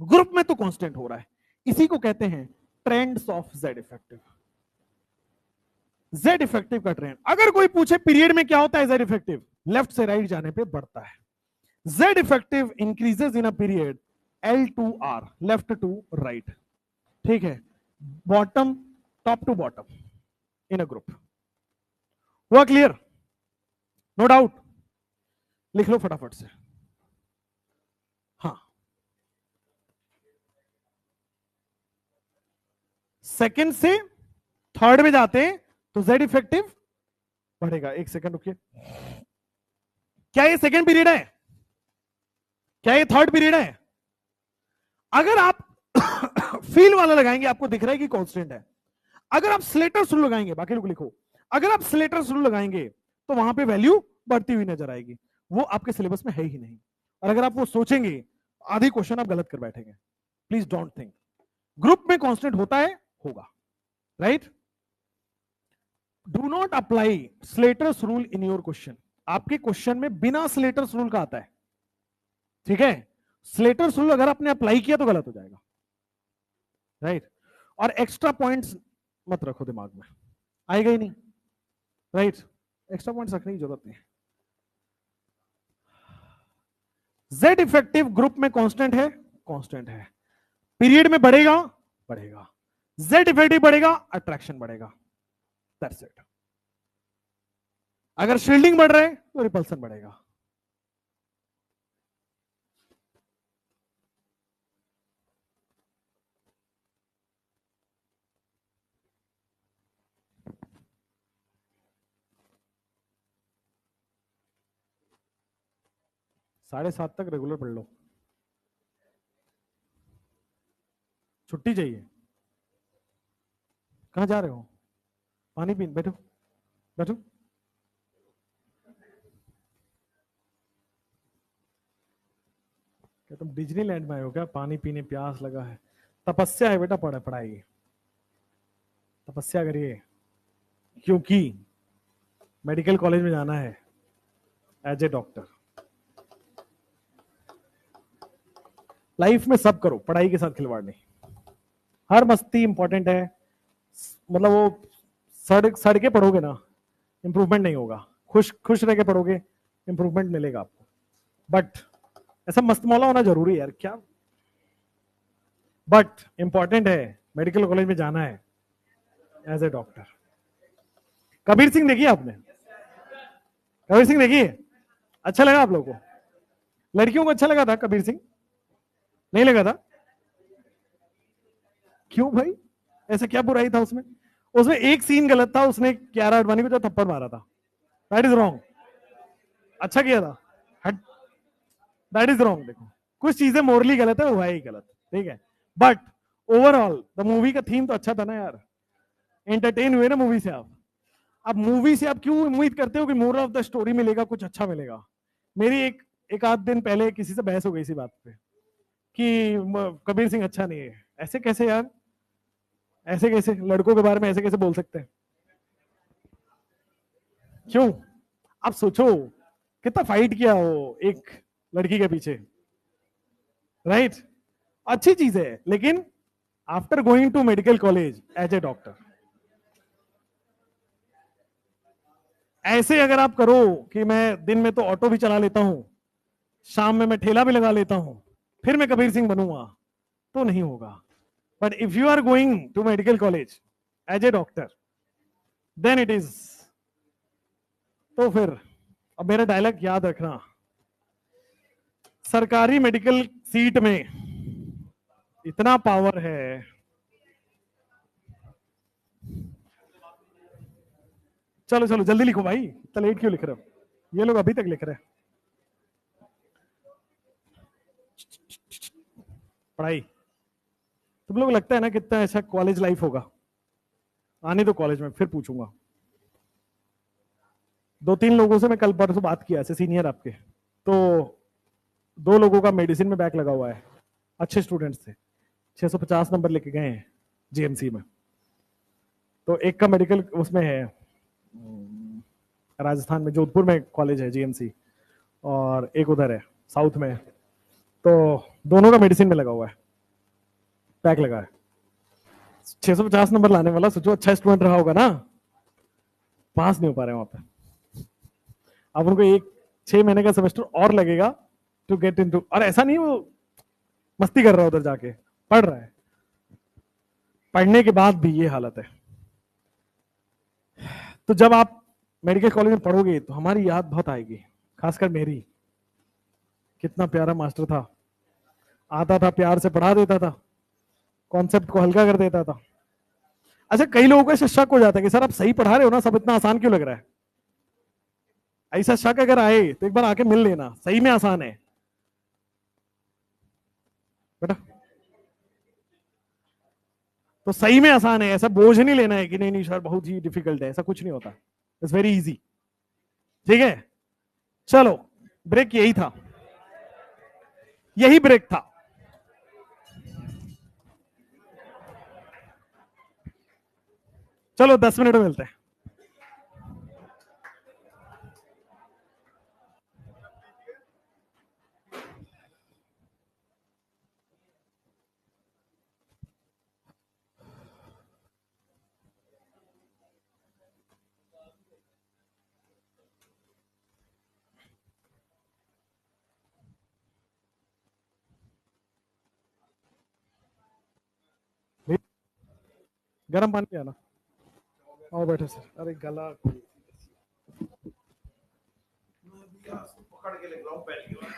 ग्रुप में तो कांस्टेंट हो रहा है, इसी को कहते हैं trends of Z effective. Z effective का ट्रेंड, अगर कोई पूछे पीरियड में क्या होता है जेड इफेक्टिव, लेफ्ट से राइट जाने पे बढ़ता है। Z effective increases in a period L to R, left to right, ठीक है, bottom top to bottom in a group. हुआ क्लियर? No doubt? लिख लो फटाफट से। हाँ, सेकंड से थर्ड में जाते हैं तो जेड इफेक्टिव बढ़ेगा। एक सेकंड रुकिए, क्या ये सेकंड पीरियड है? क्या ये थर्ड पीरियड है? अगर आप फील वाला लगाएंगे आपको दिख रहा है कि कांस्टेंट है। अगर आप स्लेटर्स रूल लगाएंगे, बाकी लोग लिखो, अगर आप स्लेटर्स रूल लगाएंगे तो वहां पे वैल्यू बढ़ती हुई नजर आएगी, वो आपके सिलेबस में है ही नहीं। और अगर आप वो सोचेंगे, आधी क्वेश्चन आप गलत कर बैठेंगे। Please don't think. ग्रुप में कांस्टेंट होता है, होगा, right? Do not apply Slater's rule in your question. आपके क्वेश्चन में बिना स्लेटर्स रूल का आता है, ठीक है? स्लेटर्स रूल अगर आपने अप्लाई किया तो गलत हो जाएगा, राइट? और एक्स्ट्रा पॉइंट्स मत रखो दिमाग में, आएगा ही नहीं, राइट? एक्स्ट्रा पॉइंट्स रखने की जरूरत नहीं है। जेड इफेक्टिव ग्रुप में कांस्टेंट है, कांस्टेंट है, पीरियड में बढ़ेगा, बढ़ेगा, जेड इफेक्टिव बढ़ेगा, अट्रैक्शन बढ़ेगा, दैट्स इट। अगर शील्डिंग बढ़ रहा है तो रिपल्सन बढ़ेगा। साढ़े 7 तक रेगुलर पढ़ लो, छुट्टी चाहिए? कहां जा रहे हो? पानी पीने बैठो, बैठो। क्या तुम डिज्नीलैंड में आए हो क्या? पानी पीने प्यास लगा है। तपस्या है बेटा, पढ़ाई, तपस्या करिए, क्योंकि मेडिकल कॉलेज में जाना है एज ए डॉक्टर। लाइफ में सब करो, पढ़ाई के साथ खिलवाड़ नहीं। हर मस्ती इंपॉर्टेंट है, मतलब वो सड़ के पढ़ोगे ना, इंप्रूवमेंट नहीं होगा। खुश खुश रह के पढ़ोगे, इंप्रूवमेंट मिलेगा आपको। बट ऐसा मस्त मौला होना जरूरी है यार, क्या? बट इंपॉर्टेंट है, मेडिकल कॉलेज में जाना है as a doctor. Kabir Singh देखिए आपने? कबीर सिंह देखिए, अच्छा लगा आप लोगों को? लड़कियों को अच्छा लगा था कबीर सिंह? नहीं लगा था? क्यों भाई, ऐसा क्या बुराई था उसमें? उसमें एक सीन गलत था, उसने कियारा आडवाणी को जो थप्पड़ मारा था, दैट इज रॉन्ग। अच्छा किया था, दैट इज रॉन्ग। देखो, कुछ चीजें मोरली गलत है, वो है ही गलत, ठीक है, बट ओवरऑल द मूवी का थीम तो अच्छा था ना यार, एंटरटेन हुए ना मूवी से आप। अब मूवी से आप क्यों उम्मीद करते हो कि मोरल ऑफ द स्टोरी मिलेगा, कुछ अच्छा मिलेगा? मेरी एक आध दिन पहले किसी से बहस हो गई इसी बात पे कि कबीर सिंह अच्छा नहीं है। ऐसे कैसे यार, ऐसे कैसे लड़कों के बारे में ऐसे कैसे बोल सकते हैं? क्यों? आप सोचो कितना फाइट किया वो एक लड़की के पीछे, राइट? अच्छी चीज है, लेकिन after going to medical college as a doctor, ऐसे अगर आप करो कि मैं दिन में तो ऑटो भी चला लेता हूं, शाम में मैं ठेला भी लगा लेता हूं, फिर मैं कबीर सिंह बनूंगा, तो नहीं होगा। But if you are going to medical college as a doctor, then it is, तो फिर अब मेरा डायलॉग याद रखना, सरकारी मेडिकल सीट में इतना पावर है। चलो चलो जल्दी लिखो भाई, इतना लेट क्यों लिख रहे हो? ये लोग अभी तक लिख रहे हैं। पढ़ाई, तुम लोग लगता है ना कितना ऐसा कॉलेज लाइफ होगा? आने दो कॉलेज में, फिर पूछूंगा। दो तीन लोगों से मैं कल परसों बात किया, ऐसे सीनियर आपके, तो दो लोगों का मेडिसिन में बैक लगा हुआ है, अच्छे स्टूडेंट्स थे, 650 नंबर लेके गए हैं जीएमसी में। तो एक का मेडिकल उसमें है, राजस्थान में जोधपुर में कॉलेज है जीएमसी, और एक उधर है साउथ में। तो दोनों का मेडिसिन में लगा हुआ है, बैक लगा है। 650 नंबर लाने वाला, सोचो अच्छा स्टूडेंट रहा होगा ना, पास नहीं हो पा रहे वहां पे। अब उनको 6 महीने का सेमेस्टर और लगेगा टू गेट इनटू, और ऐसा नहीं वो मस्ती कर रहा है उधर जाके, पढ़ रहा है। पढ़ने के बाद भी ये हालत है। तो जब आप मेडिकल कॉलेज में पढ़ोगे तो हमारी याद बहुत आएगी, खासकर मेरी। कितना प्यारा मास्टर था, आता था प्यार से पढ़ा देता था, कॉन्सेप्ट को हल्का कर देता था। अच्छा, कई लोगों को ऐसा शक हो जाता है कि सर आप सही पढ़ा रहे हो ना, सब इतना आसान क्यों लग रहा है? ऐसा शक अगर आए तो एक बार आके मिल लेना, सही में आसान है बेटा। तो सही में आसान है, ऐसा बोझ नहीं लेना है कि नहीं नहीं सर बहुत ही डिफिकल्ट है, ऐसा कुछ नहीं होता, इट्स वेरी इजी, ठीक है? चलो, ब्रेक यही था, यही ब्रेक था। चलो 10 मिनट में मिलते हैं। गर्म पानी आना। आओ बैठो सर। अरे गला पकड़ के ले रहा हूँ पहली बार।